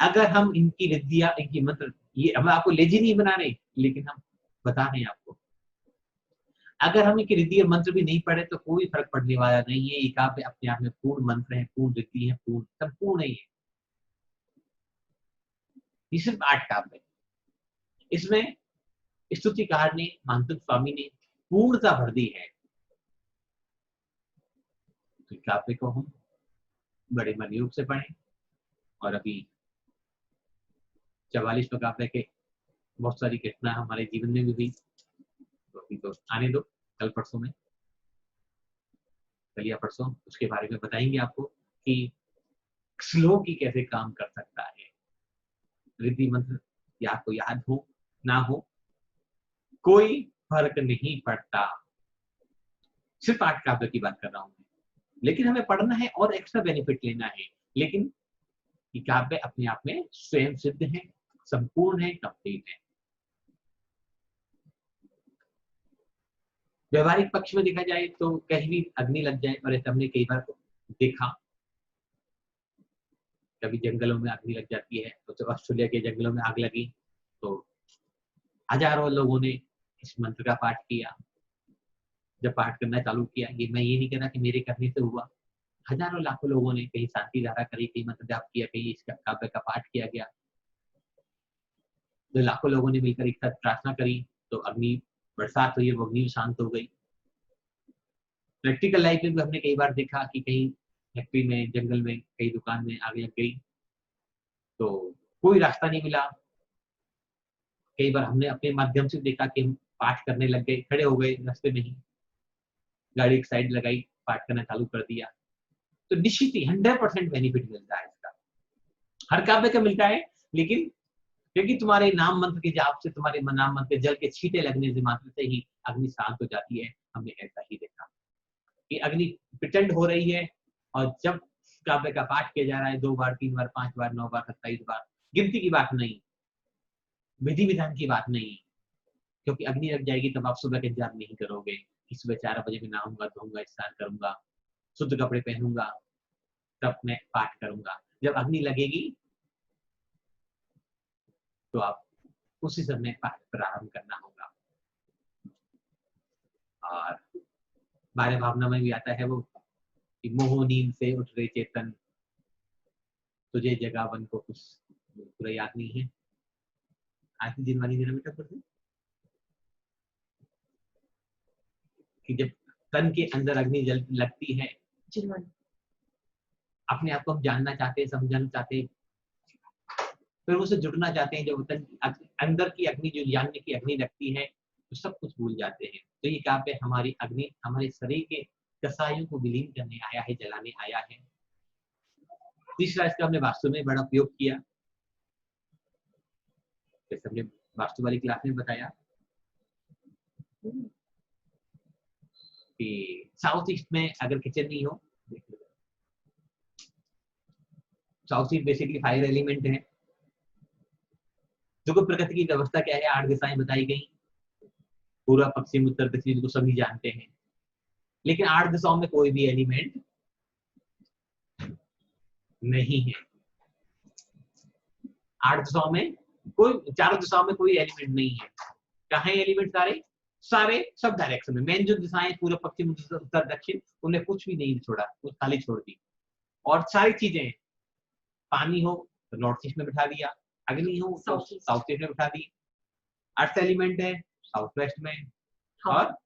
अगर हम इनकी रिद्धियां, इनकी मंत्र, ये हम आपको लेजी नहीं बना रहे, लेकिन हम बता रहे हैं आपको, अगर हम इनकी रिद्धि और मंत्र भी नहीं पढ़े तो कोई फर्क पड़ने वाला नहीं है। ये काव्य अपने आप में पूर्ण मंत्र है, पूर्ण रिद्धि है, पूर्ण संपूर्ण है। ये सिर्फ 8 काव्य है। इसमें स्तुतिकार ने, मानसिक स्वामी ने पूर्णता भर दी है। तो काव्य को हम बड़े मनयोग से पढ़ें। और अभी 44वें काव्य के बहुत सारी घटना हमारे जीवन में भी हुई, तो अभी तो आने दो, कल परसों में, कल या परसों उसके बारे में बताएंगे आपको कि श्लोक ही कैसे काम कर सकता है। रिद्धि मंत्र या आपको याद हो ना हो, कोई फर्क नहीं पड़ता। सिर्फ 8 काव्य की बात कर रहा हूं मैं, लेकिन हमें पढ़ना है और एक्स्ट्रा बेनिफिट लेना है। लेकिन ये काव्य अपने आप में स्वयं सिद्ध है, संपूर्ण है, कंप्लीट है। व्यवहारिक पक्ष में देखा जाए तो कहीं भी अग्नि लग जाए, और ऐसा हमने कई बार देखा, कभी जंगलों में अग्नि लग जाती है। तो ऑस्ट्रेलिया के जंगलों में आग लगी तो हजारों लोगों ने इस मंत्र का पाठ किया। जब पाठ करना चालू किया, ये मैं ये नहीं कह रहा कि मेरे करने से हुआ, हजारों लाखों लोगों ने कहीं शांति धारा करी, कहीं मंत्र जाप किया, कहीं इस काव्य का पाठ किया गया। तो लाखों लोगों ने मिलकर एक साथ प्रार्थना करी तो अग्नि बरसात हुई, वो अग्नि शांत हो गई। प्रैक्टिकल लाइफ में भी हमने कई बार देखा कि कहीं फैक्ट्री में, जंगल में, कई दुकान में आग लग गई तो कोई रास्ता नहीं मिला। कई बार हमने अपने माध्यम से देखा कि हम पाठ करने लग गए, खड़े हो गए रास्ते में ही, गाड़ी एक साइड लगाई, पाठ करना चालू कर दिया। तो निश्चित ही 100% बेनिफिट मिलता है इसका, हर काव्य का मिलता है। लेकिन क्योंकि तुम्हारे नाम मंत्र के जाप से, तुम्हारे नाम मंत्र के जल के छींटे लगने से मात्र से ही अग्नि शांत हो जाती है। हमने ऐसा ही देखा कि अग्नि प्रचंड हो रही है, और जब काव्य का पाठ किया जा रहा है 2 बार, 3 बार, 5 बार, 9 बार, 27 बार, गिनती की बात नहीं, विधि विधान की बात नहीं, क्योंकि अग्नि लग जाएगी तब आप सुबह का इंतजार नहीं करोगे कि सुबह 4 बजे मैं नहाऊंगा, धोऊंगा, स्नान करूंगा, शुद्ध कपड़े पहनूंगा, तब मैं पाठ करूंगा। जब अग्नि लगेगी तो आप उसी समय पाठ प्रारंभ करना होगा। और 12 भावना में भी आता है वो कि मोह नींद से उठ रहे चेतन, तुझे जगावन को कुछ पूरा याद नहीं है। आती दिन वाली दिन में पढ़ते कि जब तन के अंदर अग्नि जल लगती है, अपने आप को हम जानना चाहते हैं, समझना चाहते हैं, फिर उससे जुड़ना चाहते हैं। जब तन अंदर की अग्नि, जो जानने की अग्नि लगती है, तो सब कुछ भूल जाते हैं। तो ये काव्य हमारी अग्नि, हमारे शरीर के कसायों को विलीन करने आया है, जलाने आया है। तीसरा, इसका हमने वास्तु में बड़ा उपयोग किया, जैसे हमने वास्तु वाली क्लास में बताया कि साउथ ईस्ट में अगर किचन नहीं हो, south east basically fire element है। जो प्रकृति की व्यवस्था क्या है, 8 दिशाएं बताई गई, पूर्व, पश्चिम, उत्तर, दक्षिण, को सभी जानते हैं। लेकिन 8 दिशाओं में कोई भी एलिमेंट नहीं है। 8 दिशाओं में कोई, 4 दिशाओं में कोई एलिमेंट नहीं है। कहाँ है एलिमेंट? सारे सब डायरेक्शन में। मेन जो दिशाएं पूर्व, पश्चिम, उत्तर, दक्षिण, उन्हें कुछ भी नहीं छोड़ा, कुछ खाली छोड़ दी। और सारी चीजें, पानी हो तो नॉर्थ ईस्ट में बिठा दिया, अग्नि हो तो साउथ ईस्ट में बिठा दी, अर्थ एलिमेंट है साउथ वेस्ट में, और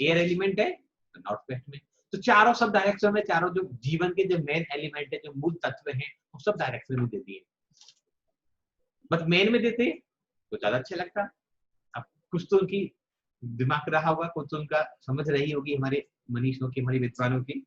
एयर एलिमेंट है तो नॉर्थ वेस्ट में। तो चारों सब डायरेक्शन में, चारों जो जीवन के जो मेन एलिमेंट है, जो मूल तत्व हैं, वो सब डायरेक्शन में दे दिए। बस मेन में देते तो ज्यादा अच्छा लगता। अब कुछ तो उनकी दिमाग रहा होगा, कुछ तो उनका समझ रही होगी, हमारे मनीषों की, हमारे विद्वानों की।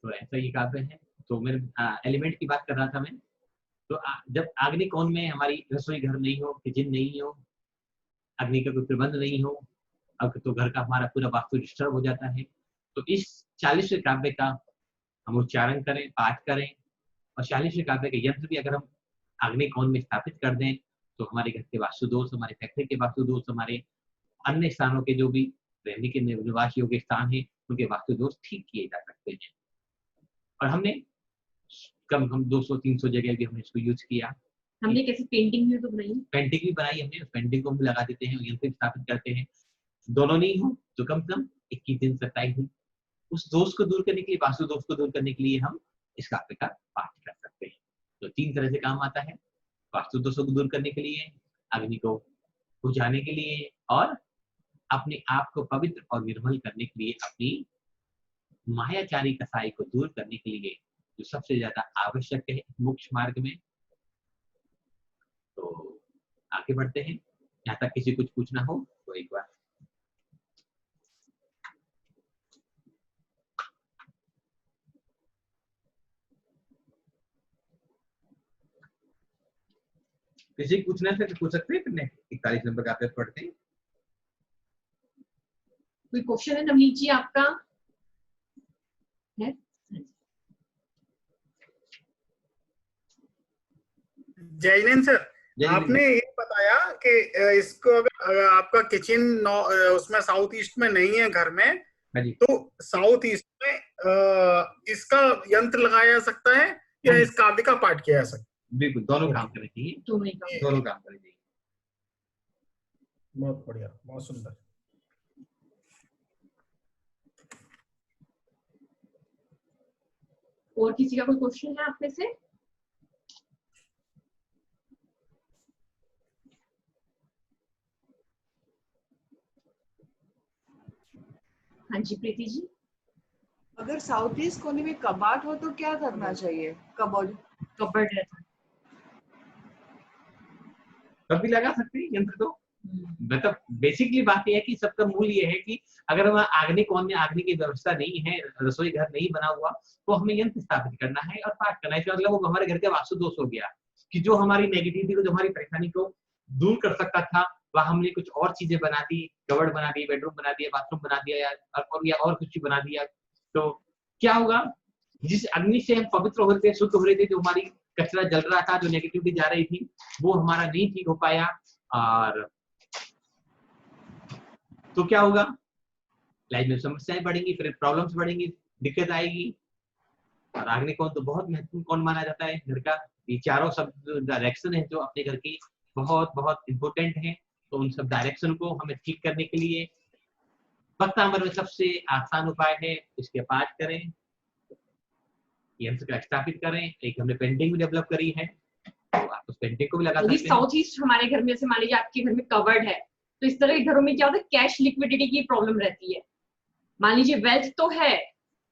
तो ऐसा ये काव्य है। तो मेरे एलिमेंट की बात कर रहा था मैं। तो जब अग्नि कोण में हमारी रसोई घर नहीं हो, किचन नहीं हो, अग्नि का कोई प्रबंध नहीं हो, अब तो घर का हमारा पूरा वास्तु डिस्टर्ब हो जाता है। तो इस 40वें काव्य का हम उच्चारण करें, पाठ करें, और 40वें काव्य के यंत्र भी अगर हम अग्नि कोण में स्थापित कर दें तो हमारे घर के वास्तु दोष, हमारे फैक्ट्री के वास्तु दोष, हमारे अन्य स्थानों के जो भी रहने के निवास योग्य स्थान है उनके वास्तु दोष ठीक किए जा सकते हैं। और हमने कम हम 200-300 जगह भी हमने इसको यूज किया। हमने कैसे पेंटिंग भी तो बनाई, पेंटिंग भी बनाई हमने, उस पेंटिंग को हम लगा देते हैं, यंत्र स्थापित करते हैं। दोनों नहीं हो तो कम से कम 21 दिन 27 दिन उस दोष को दूर करने के लिए, वास्तु दोष को दूर करने के लिए हम इस काव्य का पाठ कर सकते हैं। तो 3 तरह से काम आता है, वास्तु दोषों को दूर करने के लिए, अग्नि को बुझाने के लिए, और अपने आप को पवित्र और निर्मल करने के लिए, अपनी मायाचारी कसाई को दूर करने के लिए, जो सबसे ज्यादा आवश्यक है मोक्ष मार्ग में। तो आगे बढ़ते हैं, यहाँ तक किसी कुछ पूछना हो तो एक बार। किसी को पूछना है तो पूछ सकते हैं। फिर 41 नंबर का पेज पढ़ते हैं। कोई क्वेश्चन है नवनीत जी आपका? है? जैनन सर, आपने ये बताया कि इसको अगर आपका किचन उसमें साउथ ईस्ट में नहीं है घर में, तो साउथ ईस्ट में इसका यंत्र लगाया जा सकता है या इस काव्य का पाठ किया जा सकता है? बिल्कुल, दोनों काम करने चाहिए, दोनों काम करने चाहिए। बहुत बढ़िया, बहुत सुंदर। और किसी का कोई क्वेश्चन है आप में से? हाँ जी प्रीति जी। अगर साउथ ईस्ट कोने में कबाट हो तो क्या करना चाहिए? कबर्ड रहता है, कभी लगा सकते हैं यंत्र तो। मतलब बेसिकली बात यह है कि सबका मूल ये है कि अगर हम अग्नि कोण में अग्नि की व्यवस्था नहीं है, रसोई घर नहीं बना हुआ, तो हमें यंत्र स्थापित करना है और पाठ करना है। मतलब वो हमारे घर के वास्तु दोष हो गया कि जो हमारी नेगेटिविटी को, जो हमारी परेशानी को दूर कर सकता था, वह हमने कुछ और चीजें बना दी, कबर्ड बना दी, बेडरूम बना दिया, बाथरूम बना दिया, या और कुछ बना दिया। तो क्या होगा, जिस अग्नि से हम पवित्र हो रहे थे, शुद्ध हो रहे थे, जो हमारी कचरा जल रहा था, जो नेगेटिविटी जा रही थी, वो हमारा नहीं ठीक हो पाया। और तो क्या होगा, लाइफ में समस्याएं बढ़ेंगी, फिर प्रॉब्लम्स बढ़ेंगी, दिक्कत आएगी। और अग्नि कोण तो बहुत महत्वपूर्ण कोण माना जाता है घर का। ये चारों सब डायरेक्शन है जो अपने घर की बहुत बहुत इंपॉर्टेंट है। तो उन सब डायरेक्शन को हमें ठीक करने के लिए भक्तामर में सबसे आसान उपाय है, इसके पाठ करें, यंत्र का स्थापित करें। एक हमने पेंटिंग भी डेवलप करी है, तो आप उस पेंटिंग को भी लगा सकते हैं। साउथ ईस्ट हमारे घर में, जैसे मान लीजिए आपके घर में कवर्ड है, तो इस तरह के घरों में क्या होता है, कैश लिक्विडिटी की प्रॉब्लम रहती है। मान लीजिए वेल्थ तो है,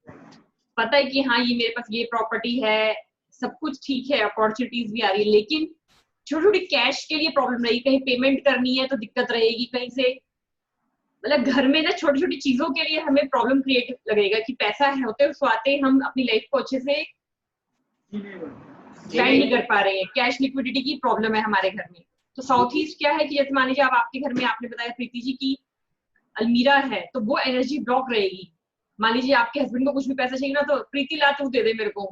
पता है कि हाँ ये मेरे पास ये प्रॉपर्टी है, सब कुछ ठीक है, अपॉर्चुनिटीज भी आ रही है, लेकिन छोटी छोटी कैश के लिए प्रॉब्लम रहेगी। कहीं पेमेंट करनी है तो दिक्कत रहेगी, कहीं से, मतलब घर में ना छोटी छोटी चीजों के लिए हमें प्रॉब्लम क्रिएट लगेगा कि पैसा है होते हुए हम अपनी लाइफ को अच्छे से प्लान नहीं कर पा रहे हैं। कैश लिक्विडिटी की प्रॉब्लम है हमारे घर में। तो साउथ ईस्ट क्या है कि जैसे मान लीजिए आप आपके घर में, आपने बताया प्रीति जी की अलमीरा है, तो वो एनर्जी ब्लॉक रहेगी। मान लीजिए आपके हस्बैंड को कुछ भी पैसा चाहिए ना, तो प्रीति ला तू दे दे मेरे को,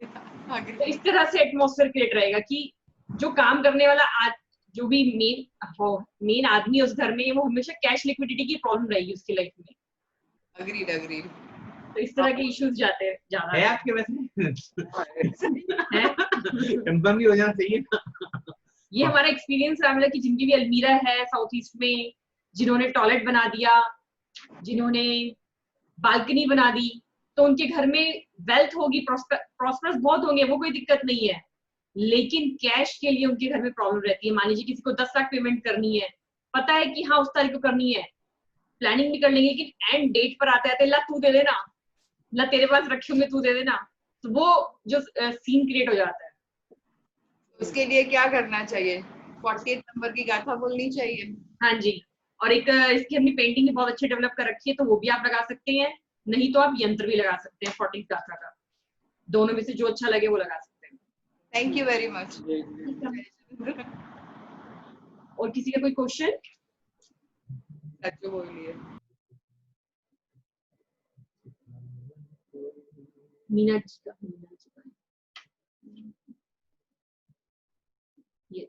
तो इस तरह से एटमॉस्फेयर क्रिएट रहेगा कि जो काम करने वाला जो भी मेन आदमी उस घर में, वो हमेशा कैश लिक्विडिटी की प्रॉब्लम रहेगी उसकी लाइफ में। अग्रीड। तो इस तरह के इश्यूज जाते हैं ज्यादा। है आपके वैसे कंफर्म भी हो जाना चाहिए। ये हमारा एक्सपीरियंस है, मतलब कि जिनकी भी अलमीरा है साउथ ईस्ट में, जिन्होंने टॉयलेट बना दिया, जिन्होंने बालकनी बना दी, तो उनके घर में वेल्थ होगी, प्रॉस्परस बहुत होंगे, वो कोई दिक्कत नहीं है। लेकिन कैश के लिए उनके घर में प्रॉब्लम रहती है। मान लीजिए किसी को 10 लाख पेमेंट करनी है, पता है कि हाँ उस तारीख को करनी है, प्लानिंग भी कर लेंगे, लेकिन एंड डेट पर आते आते ला तू दे देना, ला तेरे पास रखे होंगे तू दे देना, तो वो जो सीन क्रिएट हो जाता है। उसके लिए क्या करना चाहिए? 48 नंबर की गाथा बोलनी चाहिए। हाँ जी, और एक इसकी हमने पेंटिंग भी बहुत अच्छी डेवलप कर रखी है, तो वो भी आप लगा सकते हैं, नहीं तो आप यंत्र भी लगा सकते हैं 40 गाथा का। दोनों में से जो अच्छा लगे वो लगा सकते हैं। Thank you very much. और किसी का कोई क्वेश्चन? सच्चू बोलिए। मीना जी का ये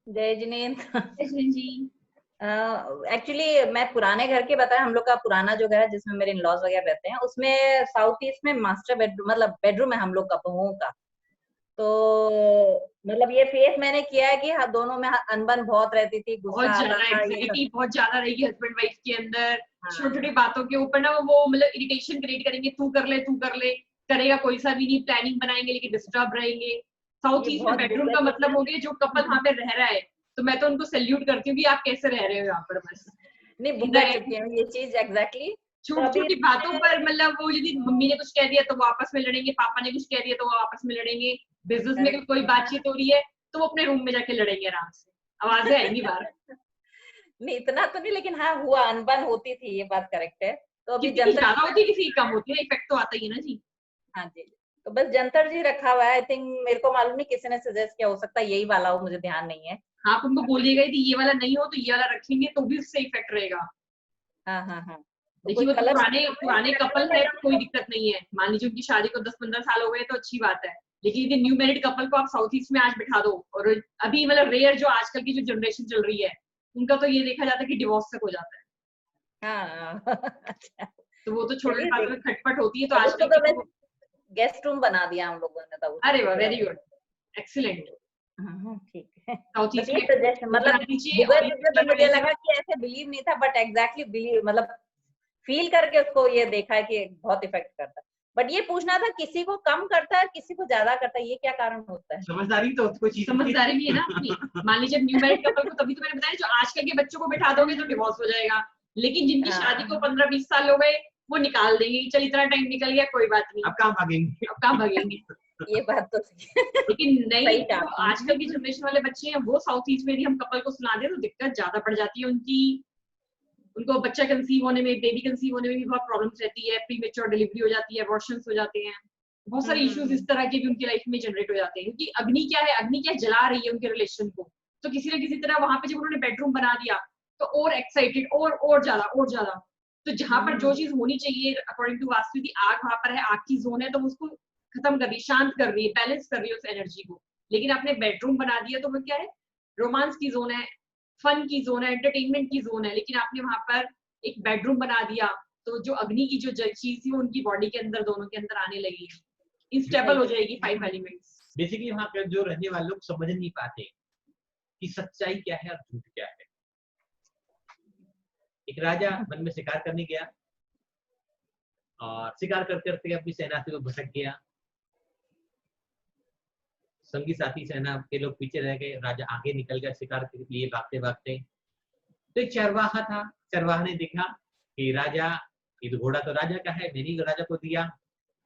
जय जिनेन्द्र जी। एक्चुअली मैं पुराने घर के बताया, हम लोग का पुराना जो घर है जिसमें मेरे इन-लॉज वगैरह रहते हैं, उसमें साउथ ईस्ट में मास्टर बेडरूम मतलब बेडरूम है हम लोग का बहुओं का। तो मतलब ये फेस मैंने किया है कि दोनों में अनबन बहुत रहती थी, बहुत गुस्सा ज्यादा आता था, ये सब। एंग्जाइटी बहुत ज्यादा रहेगी हस्बैंड वाइफ के अंदर। हाँ। छोटी छोटी बातों के ऊपर ना वो मतलब इरिटेशन क्रिएट करेंगे, तू कर ले, करेगा कोई सा भी नहीं, प्लानिंग बनाएंगे लेकिन डिस्टर्ब रहेंगे। साउथ ये ईस्ट में बहुत बेडरूम दिक्कत का होती मतलब है। हो गया जो कपल वहां पे रह रहा है, तो मैं तो उनको सैल्यूट करती हूँ कि आप कैसे रह रहे हो यहाँ पर। बस नहीं भुगत चुकी है ये चीज एग्जैक्टली। छोटी छोटी बातों पर मतलब वो यदि मम्मी ने कुछ कह दिया तो वो आपस में लड़ेंगे, पापा ने कुछ कह दिया तो वो आपस में लड़ेंगे, बिजनेस में अगर कोई बातचीत हो रही है तो वो अपने रूम में जाके लड़ेंगे आराम से, आवाजें आएंगी बाहर। नहीं इतना तो नहीं, लेकिन हाँ हुआ, अनबन होती थी, ये बात करेक्ट है। तो अभी किसी की ज्यादा होती है किसी की कम होती है, इफेक्ट तो आता ही है ना जी। हाँ जी, तो बस जंतर जी रखा हुआ है। आई थिंक मेरे को मालूम नहीं किसी ने सजेस्ट किया, हो सकता है यही वाला हो, मुझे ध्यान नहीं है। आप उनको बोलिएगा यदि ये वाला नहीं हो तो ये वाला रखेंगे तो भी उससे इफेक्ट रहेगा। हाँ हाँ हाँ। देखिए वो तो पुराने कपल है तो कोई दिक्कत नहीं है, मान लीजिए उनकी शादी को 10-15 साल हो गए तो अच्छी बात है। लेकिन यदि न्यू मैरिड कपल को आप साउथ ईस्ट में आज बिठा दो, और अभी मतलब रेयर जो आजकल की जो जनरेशन चल रही है उनका तो ये देखा जाता है कि डिवोर्स तक हो जाता है। हाँ अच्छा। तो वो तो छोटे बातों में खटपट होती है। तो उसको आजकल तो गेस्ट रूम बना दिया हम लोगों ने तब। अरे वाह, वेरी गुड, एक्सीलेंट। ठीक है। साउथ ईस्ट ये सजेशन मतलब तो मुझे लगा कि ऐसे बिलीव नहीं था, बट एग्जैक्टली बिलीव मतलब फील करके उसको ये देखा है कि बहुत इफेक्ट करता है। बट ये पूछना था किसी को कम करता है किसी को ज्यादा करता है, ये क्या कारण होता है? समझदारी तो कोई चीज, समझदारी भी है ना अपनी। मान लीजिए न्यू मैरिड कपल को, तभी तो मैंने बताया जो आजकल के बच्चों को बिठा दोगे तो डिवोर्स हो जाएगा, लेकिन जिनकी शादी को 15-20 साल हो गए वो निकाल देंगे, चल इतना टाइम निकल गया कोई बात नहीं, अब कहाँ भागेंगे। ये बात तो लेकिन नहीं, तो आजकल की जनरेशन वाले बच्चे हैं वो साउथ ईस्ट में भी हम कपल को सुना दे तो दिक्कत ज्यादा पड़ जाती है उनकी। उनको बच्चा कंसीव होने में, बेबी कंसीव होने में भी बहुत प्रॉब्लम्स रहती है, प्रीमेच्योर डिलीवरी हो जाती है, अबॉर्शंस हो जाते हैं, बहुत सारे इश्यूज इस तरह के भी उनकी लाइफ में जनरेट हो जाते हैं। क्योंकि अग्नि क्या जला रही है उनके रिलेशन को, तो किसी न किसी तरह वहां पे जब उन्होंने बेडरूम बना दिया तो और एक्साइटेड और ज्यादा। तो जहां पर जो चीज होनी चाहिए अकॉर्डिंग टू वास्तु की आग वहां पर है, आग की जोन है, तो उसको खत्म कर रही है, शांत कर रही है, बैलेंस कर रही है उस एनर्जी को। लेकिन आपने बेडरूम बना दिया तो वो क्या है, रोमांस की जोन है, फन की जोन है, एंटरटेनमेंट की जोन है, लेकिन आपने वहां पर एक बेडरूम बना दिया तो जो अग्नि की जो चीज थी वो उनकी बॉडी के अंदर, दोनों के अंदर आने लगी, इंस्टेबल हो जाएगी 5 एलिमेंट्स। बेसिकली वहां पर जो रहने वाले लोग समझ नहीं पाते कि सच्चाई क्या है और झूठ क्या है। एक राजा वन में शिकार करने गया और शिकार करते करते अपनी सेना से वो भटक गया, संगी साथी सेना के लोग पीछे रह गए, राजा आगे निकल गया शिकार के लिए भागते भागते। तो एक चरवाहा था, चरवाहा ने देखा कि राजा, ये तो घोड़ा तो राजा का है, मैंने राजा को दिया,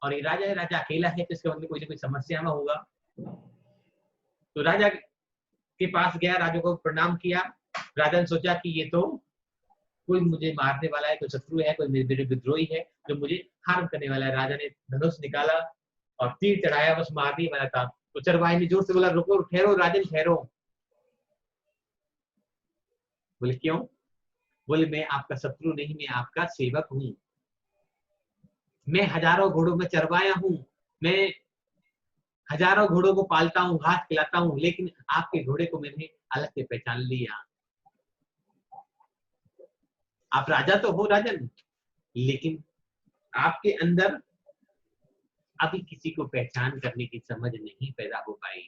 और ये राजा अकेला है तो इसके मतलब कोई ना कोई समस्या में होगा। तो राजा के पास गया, राजा को प्रणाम किया। राजा ने सोचा कि ये तो कोई मुझे मारने वाला है, कोई शत्रु है, कोई मेरे विद्रोही है जो मुझे हार्म करने वाला है। राजा ने धनुष निकाला और तीर चढ़ाया, बस मारने वाला था। तो चरवाहे ने जोर से बोला, रुको, ठहरो राजन, ठहरो। बोले क्यों? बोले मैं आपका शत्रु नहीं, मैं आपका सेवक हूँ, मैं हजारों घोड़ों में चरवाया हूँ, मैं हजारों घोड़ों को पालता हूँ, घास खिलाता हूँ, लेकिन आपके घोड़े को मैंने अलग से पहचान लिया। आप राजा तो हो राजन, लेकिन आपके अंदर अभी किसी को पहचान करने की समझ नहीं पैदा हो पाई।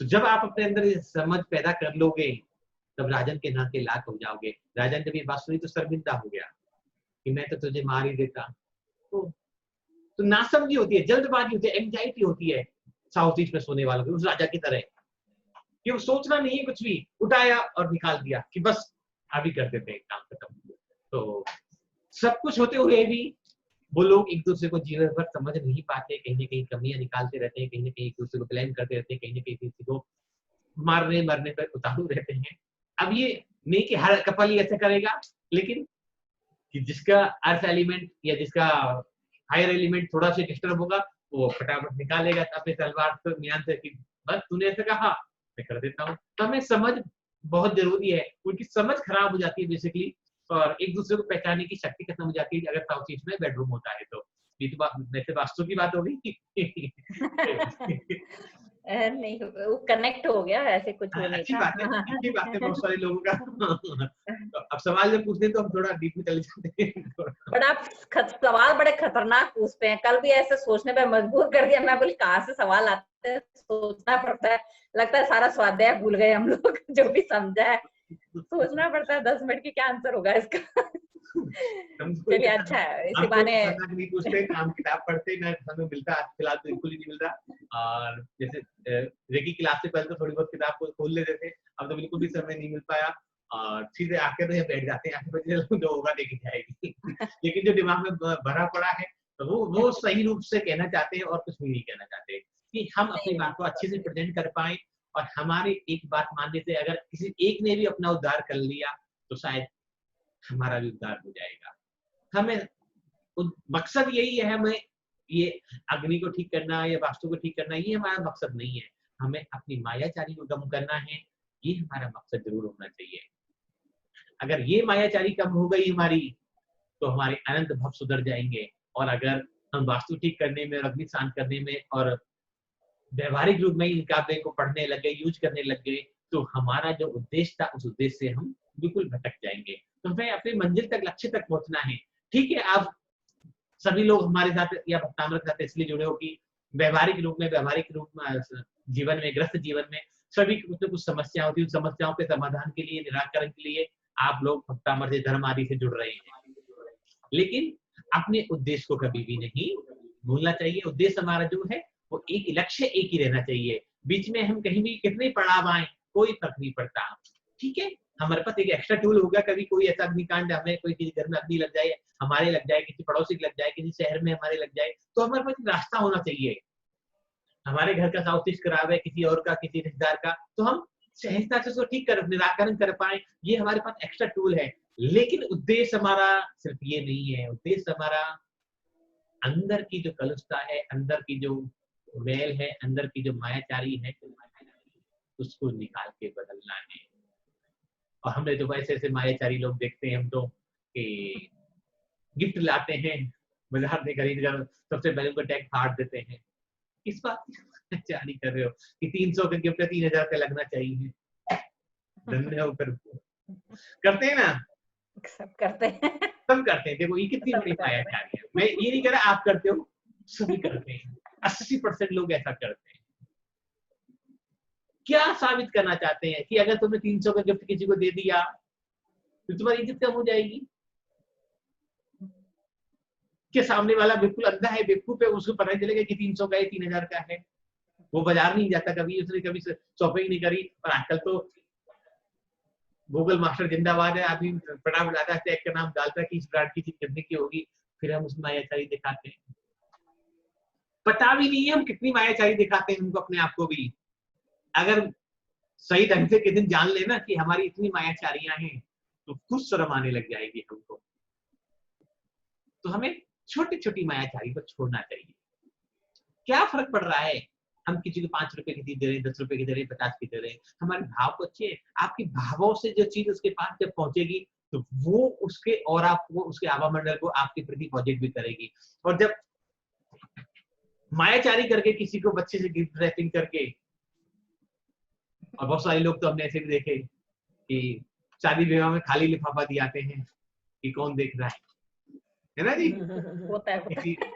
तो जब आप अपने अंदर ये समझ पैदा कर लोगे तब राजन के नाते लाख हो जाओगे। राजन जब ये बात सुनी तो शर्मिंदा हो गया कि मैं तो तुझे मार ही देता। तो नासमझी होती है, जल्दबाजी होती है, एंजाइटी होती है साउथ ईस्ट में सोने वालों की, उस राजा की तरह कि वो सोचना नहीं कुछ भी, उठाया और निकाल दिया कि बस अभी कर देते हैं काम खत्म। तो सब कुछ होते हुए भी वो लोग एक दूसरे को जीवन भर समझ नहीं पाते, कहीं ना कहीं कमियां निकालते रहते हैं, कहीं ना कहीं एक दूसरे को ब्लेम करते रहते हैं, कहीं ना कहीं किसी को मारने मरने पर उतारू रहते हैं। अब ये नहीं कि हर कपल ही ऐसा करेगा, लेकिन कि जिसका अर्थ एलिमेंट या जिसका हायर एलिमेंट थोड़ा सा डिस्टर्ब होगा, वो फटाफट निकालेगा अपने तलवार से म्यान से कि बस तूने ऐसा कहा, मैं कर देता हूँ। तो हमें समझ बहुत जरूरी है, उनकी समझ खराब हो जाती है बेसिकली, और एक दूसरे को पहचानने की शक्ति खत्म हो जाती है अगर साउथ ईस्ट में बेडरूम होता है तो। ये तो वैसे वास्तु की बात हो गई। नहीं, वो कनेक्ट हो गया, ऐसे कुछ वो नहीं अच्छी था। बात है, अच्छी बात है बहुत सारे लोगों का। तो अब सवाल जब पूछते हैं तो हम थोड़ा डीप में चले जाते हैं। बट आप सवाल बड़े खतरनाक पूछते हैं, कल भी ऐसे सोचने पे मजबूर कर दिया। मैं बोली कहाँ से सवाल आते हैं, सोचना पड़ता है, लगता है सारा स्वाध्याय भूल गए हम लोग, जो भी समझा है सोचना पड़ता है 10 मिनट की क्या आंसर होगा इसका। चलिए अच्छा है, इसी बहाने नहीं पूछते, हम किताब पढ़ते ना, हमें मिलता है फिलहाल तो बिल्कुल ही नहीं मिल रहा। और जैसे रेकी क्लास से पहले तो थोड़ी बहुत किताब को खोल लेते थे, अब तो बिल्कुल भी समय नहीं मिल पाया, और सीधे आके तो बैठ जाते हैं, 8 बजे जो होगा देखी जाएगी। लेकिन जो दिमाग में भरा पड़ा है तो वो सही रूप से कहना चाहते हैं और कुछ भी नहीं कहना चाहते, कि हम अपनी बात को अच्छे से प्रेजेंट कर पाए। और हमारी एक बात मानने से अगर किसी एक ने भी अपना उद्धार कर लिया तो शायद हमारा भी उद्धार हो जाएगा। हमें मकसद यही है, हमें ये अग्नि को ठीक करना या वास्तु को ठीक करना ये हमारा मकसद नहीं है, हमें अपनी मायाचारी को कम करना है, ये हमारा मकसद जरूर होना चाहिए। अगर ये मायाचारी कम हो गई हमारी तो हमारे अनंत भव सुधर जाएंगे। और अगर हम वास्तु ठीक करने में और अग्नि शांत करने में और व्यवहारिक रूप में इन काव्य को पढ़ने लग गए, यूज करने लग गए, तो हमारा जो उद्देश्य था उस उद्देश्य से हम बिल्कुल भटक जाएंगे। तो हमें अपने मंजिल तक, लक्ष्य तक पहुंचना है। ठीक है, आप सभी लोग हमारे साथ या भक्तामृत के साथ इसलिए जुड़े हो कि व्यवहारिक रूप में जीवन में, ग्रस्त जीवन में सभी कुछ न कुछ समस्या होती है, उन समस्याओं के समाधान के लिए, निराकरण के लिए आप लोग भक्तामृत धर्म आदि से जुड़ रहे हैं। लेकिन अपने उद्देश्य को कभी भी नहीं भूलना चाहिए। उद्देश्य हमारा जो है वो एक लक्ष्य एक ही रहना चाहिए। बीच में हम कहीं भी कितने पड़ाव आए कोई फर्क नहीं पड़ता। ठीक है, हमारे पास एक एक्स्ट्रा टूल होगा, कभी कोई ऐसा अग्निकांड, हमें कोई किसी घर में अग्नि लग जाए, हमारे लग जाए, किसी पड़ोसी लग जाए, किसी शहर में हमारे लग जाए, तो हमारे पास एक रास्ता होना चाहिए। हमारे घर का साउथ ईस्ट खराब है, किसी और का, किसी रिश्तेदार का, तो हम सहजता से उसको ठीक कर, निराकरण कर पाए, ये हमारे पास एक्स्ट्रा टूल है। लेकिन उद्देश्य हमारा सिर्फ ये नहीं है। उद्देश्य हमारा अंदर की जो कलुषता है, अंदर की जो मैल है, अंदर की जो मायाचारी है, उसको निकाल के बदलना है। और हमने तो वैसे ऐसे मायाचारी लोग देखते हैं हम तो कि गिफ्ट लाते हैं, बाजार से खरीद कर सबसे पहले उनको टैग फाड़ देते हैं। किस बात की मायाचारी कर रहे हो कि 300 का गिफ्ट 3000 का लगना चाहिए? धन्य होकर करते हैं ना, सब करते हैं, सब करते हैं। देखो ये कितनी बड़ी मायाचारी है। मैं ये नहीं कह रहा आप करते हो, सभी करते हैं। 80% लोग ऐसा करते हैं। क्या साबित करना चाहते हैं कि अगर तुमने 300 का गिफ्ट किसी को दे दिया तो तुम्हारी इज्जत कम हो जाएगी? कि सामने वाला बिल्कुल अंधा है, बेवकूफ है, उसको पता नहीं चलेगा कि 300 का है, 3000 का है। वो बाजार नहीं जाता कभी, उसने कभी शॉपिंग नहीं करी। और आजकल तो गूगल मास्टर जिंदाबाद है, आदमी फटाफट आता है, टैग का नाम डालता है कि इस ब्रांड की चीज कितने की होगी, फिर हम उसमें मायाचारी दिखाते हैं। पता भी नहीं है हम कितनी मायाचारी दिखाते हैं हमको, अपने आप को भी। अगर सही ढंग से किसी दिन जान लेना कि हमारी इतनी मायाचारियां हैं तो कुछ शर्म आने लग जाएगी हमको। तो हमें छोटी छोटी मायाचारी को छोड़ना चाहिए। क्या फर्क पड़ रहा है हम किसी को 5 रुपए की चीज दे रहे हैं, 10 रुपए की दे रहे हैं, 50 की दे रहे हैं? हमारे भाव को अच्छे, आपके भावों से जो चीज उसके पास जब पहुंचेगी तो वो उसके और आपको, उसके आभा मंडल को आपके प्रति पॉजिटिव भी करेगी। और जब मायाचारी करके किसी को बच्चे से गिफ्ट रैपिंग करके, और बहुत सारे लोग तो हमने ऐसे भी देखे कि शादी विवाह में खाली लिफाफा दियाते हैं कि कौन देख रहा है ना जी? होता है।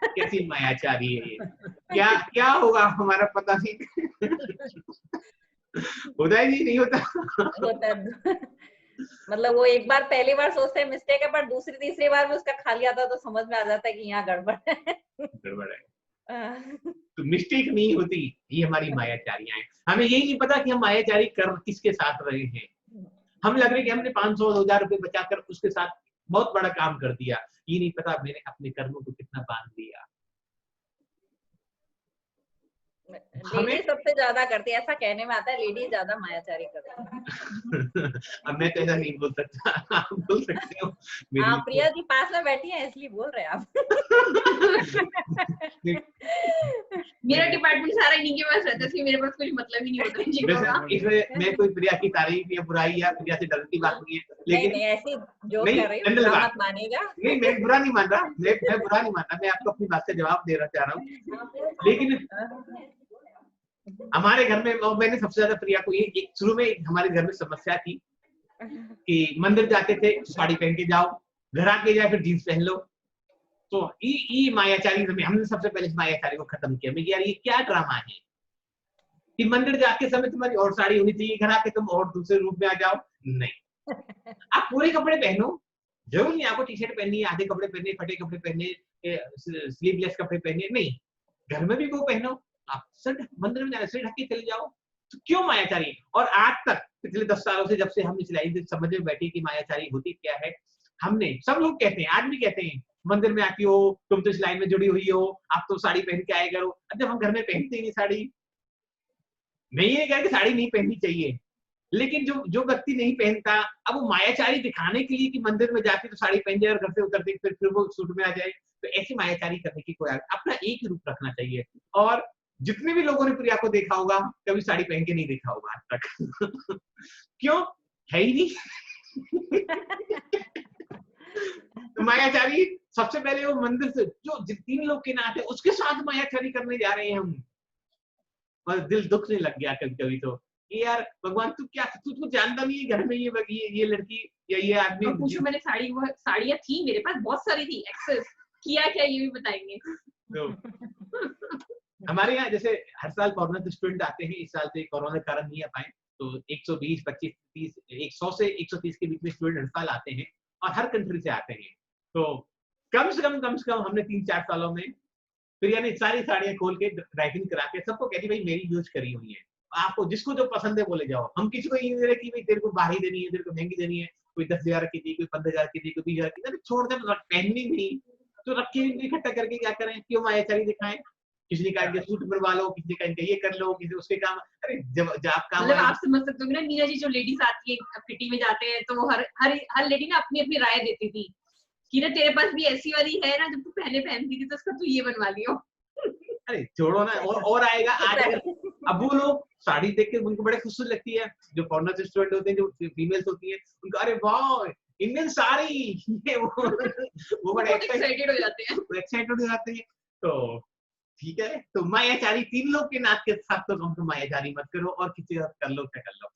कैसी मायाचारी है ये? क्या होगा हमारा पता नहीं। होता है जी, नहीं होता? होता है। मतलब वो एक बार, पहली बार सोचते हैं मिस्टेक है, पर दूसरी तीसरी बार में उसका खाली आता तो समझ में आ जाता है कि यहाँ गड़बड़ है। गड़बड़ है। तो मिस्टेक नहीं होती, ये हमारी मायाचारियां हैं। हमें यही नहीं पता कि हम मायाचारी कर किसके साथ रहे हैं। हम लग रहे कि हमने 500-2000 रुपए बचाकर उसके साथ बहुत बड़ा काम कर दिया, ये नहीं पता मैंने अपने कर्मों को कितना बांध दिया। लेडीज सबसे ज्यादा करती है, ऐसा कहने में आता है लेडीज ज्यादा मायाचारी करती अब मैं तो ऐसा नहीं बोल सकता, आप बोल सकते हो। हाँ, प्रिया जी पास में बैठी हैं इसलिए बोल रहे हैं आप। मेरा डिपार्टमेंट सारा इन्हीं के पास रहता है, इसलिए मेरे पास कुछ मतलब ही नहीं होता इन चीजों का। इसमें मैं कोई प्रिया की तारीफ या बुराई या प्रिया से डर की बात नहीं है, नहीं लेकिन नहीं ऐसी जोक नहीं, कर रही हूँ, जनरल बुरा बात। मत मानिएगा। नहीं, मैं बुरा नहीं मान रहा, मैं बुरा नहीं मान रहा, मैं आपको अपनी बात से जवाब देना चाह रहा हूँ। लेकिन हमारे घर में मैंने सबसे ज्यादा प्रिया को ये शुरू में हमारे घर में समस्या थी कि मंदिर जाते थे साड़ी पहन के जाओ, घर आके जाए फिर जीन्स पहन लो। तो ये मायाचारी हमने सबसे पहले इस मायाचारी को खत्म किया। मैं यार ये क्या ड्रामा है कि मंदिर जाके समय तुम्हारी और साड़ी होनी चाहिए, घर आके तुम और दूसरे रूप में आ जाओ। नहीं, आप पूरे कपड़े पहनो, जरूर नहीं आपको टी शर्ट पहननी है, आधे कपड़े पहने, फटे कपड़े पहने, स्लीवलेस कपड़े पहने, नहीं, घर में भी वो पहनो। आप सिर मंदिर में जाने से ढक के चले जाओ। तो क्यों मायाचारी? और आज तक पिछले 10 सालों से जब से हम इस लाइन समझ में बैठे कि मायाचारी होती क्या है, हमने सब लोग कहते हैं, आज भी कहते हैं, मंदिर में आती हो तुम तो इस लाइन में जुड़ी हुई हो, आप तो साड़ी पहन के आए करो। अब जब हम घर में पहनते ही नहीं साड़ी, मैं ये कह कि साड़ी नहीं पहननी चाहिए, लेकिन जो व्यक्ति नहीं पहनता, अब वो मायाचारी दिखाने के लिए कि मंदिर में जाती तो साड़ी पहन जाए और घर से उतरती फिर वो सूट में आ जाए, तो ऐसी मायाचारी करने की कोई अपना एक ही रूप रखना चाहिए। और जितने भी लोगों ने प्रिया को देखा होगा कभी साड़ी पहन के नहीं देखा होगा आज तक। क्यों? है ही नहीं। तो मायाचारी सबसे पहले वो मंदिर से जो 3 लोग के नाते उसके साथ मायाचारी करने जा रहे हैं हम, और दिल दुखने लग गया कभी कभी तो यार भगवान तू क्या, तू जानता नहीं है घर में ये लड़की या ये आदमी। पूछो, मैंने साड़ियाँ थी मेरे पास, बहुत सारी थी, एक्सेस किया क्या ये भी बताएंगे। तो हमारे यहाँ जैसे हर साल फॉरेनर स्टूडेंट आते हैं, इस साल से कोरोना के कारण नहीं आ पाए, तो 120, 25, 30, 100 से 130 के बीच में स्टूडेंट हर साल आते हैं और हर कंट्री से आते हैं। तो कम से कम हमने 3-4 सालों में प्रिया ने सारी साड़ियां खोल के ड्राइविंग करा के सबको कहती भाई मेरी यूज करी हुई है, आपको जिसको जो पसंद है बोले जाओ। हम किसी को ये नहीं दे रहे कि भाई तेरे को बाहरी देनी है, तेरे को महंगी देनी है, कोई 10,000 की दी, कोई 15,000 की दी, कोई 20,000 की दी, छोड़ दे, पहननी नहीं तो रख के इकट्ठा करके क्या करें, क्यों मायाचारी दिखाएं। किसी ने कहा सूट बनवा लो, किसी ने कहा ये कर लो, किसी उसके काम। अरे जब आप काम मतलब आप समझ सकते हो ना मीना जी, जो लेडीज आती है किटी में जाते हैं तो हर लेडी ना अपनी अपनी राय देती थी कि ना तेरे पास भी ऐसी वाली है ना, जब तू पहले पहनती थी तो उसका तू ये बनवा लियो। अरे छोड़ो ना, और आएगा आज। अब वो लोग साड़ी देख के उनको बड़े खुशी लगती है, जो फॉरेनर स्टूडेंट होते हैं, जो फीमेल्स होती है, उनको अरे वाह इंडियन साड़ी, वो बड़े एक्साइटेड हो जाते हैं। तो ठीक है, तो मायाचारी 3 लोग के नाथ के साथ तो तुम मायाचारी मत करो, और किसी का कर लो क्या कर लो।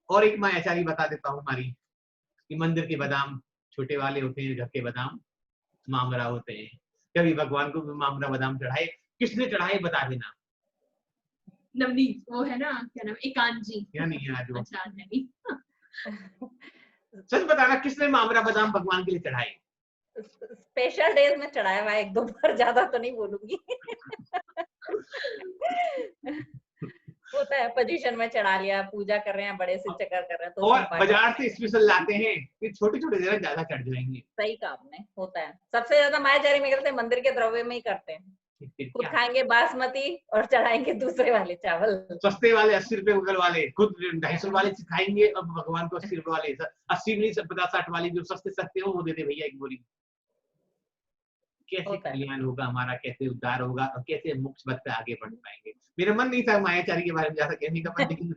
और एक मायाचारी बता देता हूँ हमारी, कि मंदिर के बादाम छोटे वाले होते हैं, घर के बादाम मामरा होते हैं। कभी भगवान को भी मामरा बादाम चढ़ाए, किसने चढ़ाए बता देना। नवनीत वो है ना, क्या नाम, एकांजी या नहीं है आज वो? अच्छा नहीं। सच बताना, किसने मामरा बादाम भगवान के लिए चढ़ाए? स्पेशल डेज में चढ़ाया हुआ 1-2 बार, ज्यादा तो नहीं बोलूंगी। होता है पोजीशन में चढ़ा लिया, पूजा कर रहे हैं, बड़े से चक्कर कर रहे हैं तो। और बाजार से स्पेशल लाते हैं, फिर छोटे-छोटे जरा ज्यादा चढ़ जाएंगे। सही कहा आपने, होता है। सबसे ज्यादा मायाचारी में करते हैं मंदिर के द्रव्य में ही करते हैं। खुद खाएंगे बासमती और चढ़ाएंगे दूसरे वाले चावल, सस्ते वाले 80 रुपए उगल वाले, खुद 250 वाले खाएंगे और भगवान को 80 रुपए वाले, 80 नहीं 50-60 वाली जो सस्ते हो वो दे दे भैया एक बोरी। कैसे कल्याण होगा हमारा, कैसे उद्धार होगा, और कैसे मोक्ष पथ पे आगे बढ़ पाएंगे। मेरा मन नहीं था मायाचारी के बारे में ज्यादा कहने का, पर लेकिन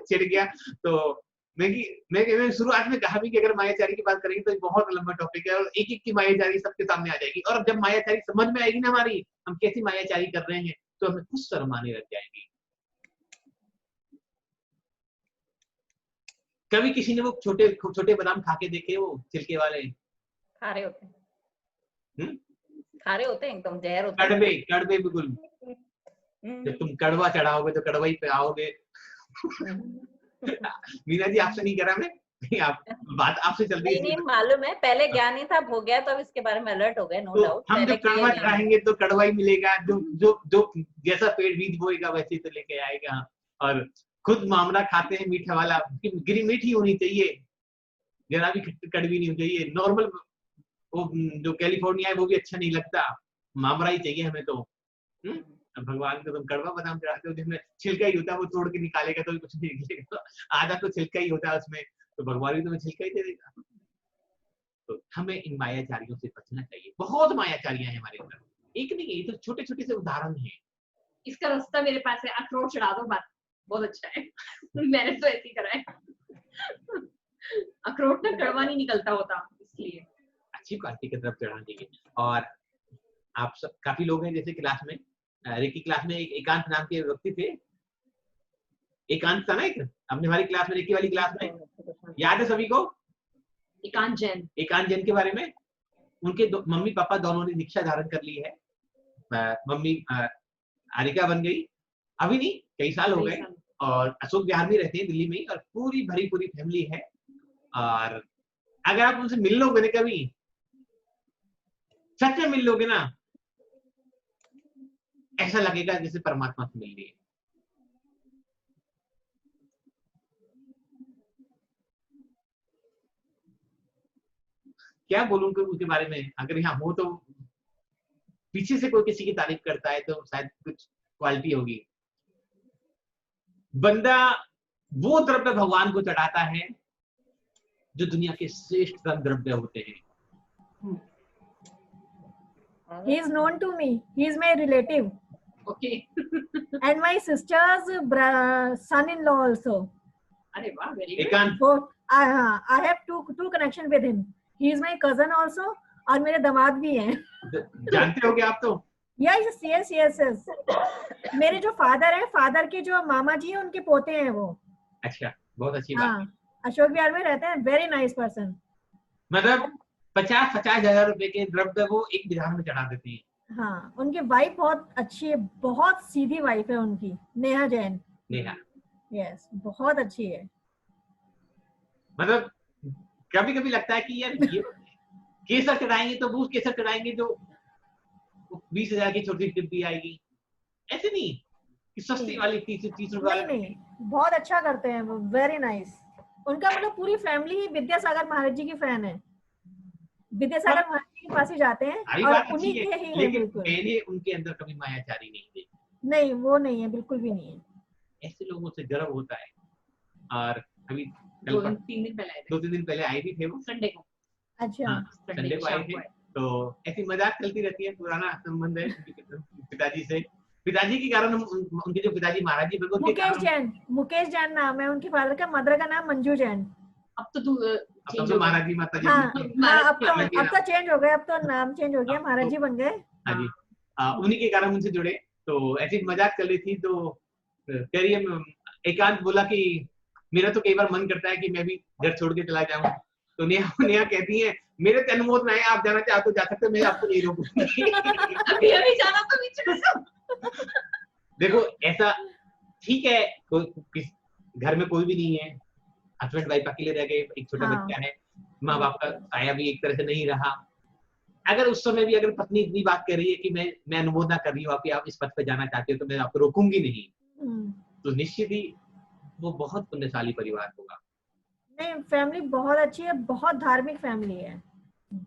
चिढ़ गया। तो मैं शुरुआत में कहा भी कि अगर मायाचारी की बात करेंगे तो बहुत लंबा टॉपिक है, और एक की मायाचारी सबके सामने आ जाएगी। और जब मायाचारी समझ में आएगी ना हमारी, हम कैसी मायाचारी कर रहे हैं, तो हमें खुद शर्म आने लग जाएगी। कभी किसी ने वो छोटे बादाम खा के देखे, वो छिलके वाले? खारे होते हैं, खारे होते हैं एकदम, जहर होता है। कड़वे बिल्कुल। जब तुम कड़वा चढ़ाओगे तो कड़वा ही पे आओगे। मीना जी आपसे नहीं करा मैं, आप बात आपसे चल रही है। नहीं मालूम है, पहले ज्ञान नहीं था, हो गया तो अब इसके बारे में अलर्ट हो गए, नो डाउट। हम जब कड़वा चढ़ाएंगे तो कड़वा ही मिलेगा, जो जैसा पेड़ बीज बोएगा वैसे ही तो लेके आएगा। और खुद मामला खाते हैं मीठा वाला, गिरी मीठी होनी चाहिए, जरा भी कड़वी नहीं होनी चाहिए। नॉर्मल वो जो कैलिफोर्निया है वो भी अच्छा नहीं लगता, मामरा ही चाहिए हमें तो। भगवान को तुम कड़वा बादाम चढ़ाते हो जिसमें छिलका ही होता है, वो तोड़ के निकालेगा तो भी कुछ नहीं निकलेगा, आधा तो छिलका ही होता है उसमें, तो भगवान भी तुम्हें छिलका ही दे देगा। तो हमें इन मायाचारियों से बचना चाहिए। बहुत मायाचारियां हैं हमारे अंदर, एक नहीं है, ये तो छोटे छोटे से उदाहरण हैं। इसका रास्ता मेरे पास है, अखरोट चढ़ा दो, बात बहुत अच्छा है। मैंने तो ऐसे ही करा है। अखरोट ना कड़वा नहीं निकलता होता, इसलिए अच्छी क्वालिटी की तरफ चढ़ाने की। और आप सब काफी लोग हैं, जैसे क्लास में रेकी क्लास में एक एकांत नाम के व्यक्ति थे, एकांत था ना एक अपने हमारी क्लास में, रेकी वाली क्लास में, याद है सभी को? एकांत जैन। एकांत जैन के बारे में, उनके मम्मी पापा दोनों ने दीक्षा धारण कर ली है। मम्मी आरिका बन गई, अभी नहीं कई साल हो गए, और अशोक विहार में रहते हैं दिल्ली में, और पूरी भरी पूरी फैमिली है। और अगर आप उनसे मिल लोगे ना कभी, सच में मिल लोगे ना, ऐसा लगेगा जैसे परमात्मा से मिल रही है। क्या बोलूं उनके बारे में, अगर यहाँ हो तो पीछे से कोई किसी की तारीफ करता है तो शायद कुछ क्वालिटी होगी। बंदा वो द्रव्य भगवान को चढ़ाता है जो दुनिया के श्रेष्ठ द्रव्य होते हैं। He is known to me. He is my relative. Okay. And my sister's son-in-law also. अरे वाह, very good. एकांत, So I have two connection with him. He is my cousin also. और मेरे दामाद भी हैं। जानते होगे आप तो? Yes. मेरे जो फादर है, फादर के जो मामा जी हैं, उनके पोते हैं वो। अच्छा, बहुत अच्छी बात। हाँ, अशोक विहार में रहते हैं। Very nice person. मतलब 50-50 हजार रुपए के द्रव्य वो एक विधान में चढ़ा देते हैं। हाँ, उनकी वाइफ बहुत अच्छी है, बहुत सीधी वाइफ है उनकी, नेहा जैन। नेहा, यस, बहुत अच्छी है। मतलब कभी कभी लगता है कि यार ये केसर चढ़ाएंगे तो वो केसर चढ़ाएंगे जो 20,000 की छोटी डिब्बी आएगी, ऐसे नहीं कि सस्ती वाली 30 रुपए। नहीं, बहुत अच्छा करते हैं वो, वेरी नाइस। उनका मतलब पूरी फैमिली ही विद्यासागर महाराज जी की फैन है, विद्यासागर महाराज जी के पास ही जाते हैं, और उन्हीं के ही है। बिल्कुल, मैंने उनके अंदर कभी मायाचारी नहीं देखी। नहीं, वो नहीं है, बिल्कुल भी नहीं है। ऐसे लोगों से गर्व होता है। और अभी 2-3 दिन पहले आए थे, 2-3 दिन पहले आए भी थे वो, संडे को। अच्छा, संडे को आए थे। तो ऐसी मजाक चलती रहती है, पुराना संबंध है पिताजी से। पिताजी के कारण उनके जो पिताजी महाराज जी, मुकेश जैन नाम है उनके फादर का, मदर का नाम मंजू जैन। अब तो महाराज जी माता जी, अब तो चेंज हो गए, अब तो नाम चेंज हो गया, महाराज जी बन गए। हाँ जी, उन्हीं के कारण उनसे जुड़े। तो ऐसी मजाक चल रही थी, तो कह रही है, एकांत बोला कि मेरा तो कई बार मन करता है कि मैं भी घर छोड़ के चला जाऊं। तो नेहा कहती है, मेरे तो अनुमोदन है, आप जाना चाहते हो जा सकते हो, मैं आपको नहीं रोकूंगी। अभी जाना तो बीच। देखो ऐसा ठीक है, घर में कोई भी नहीं है, हस्बैंड वाइफ अकेले रह गए, एक छोटा बच्चा है, माँ बाप का साया भी एक तरह से नहीं रहा। अगर उस समय भी अगर पत्नी इतनी बात कर रही है कि मैं अनुमोदन कर रही हूँ आप इस पथ पे जाना चाहते हो, तो मैं आपको रोकूंगी नहीं, तो निश्चित ही वो बहुत पुण्यशाली परिवार होगा। नहीं, फैमिली बहुत अच्छी है, बहुत धार्मिक फैमिली है,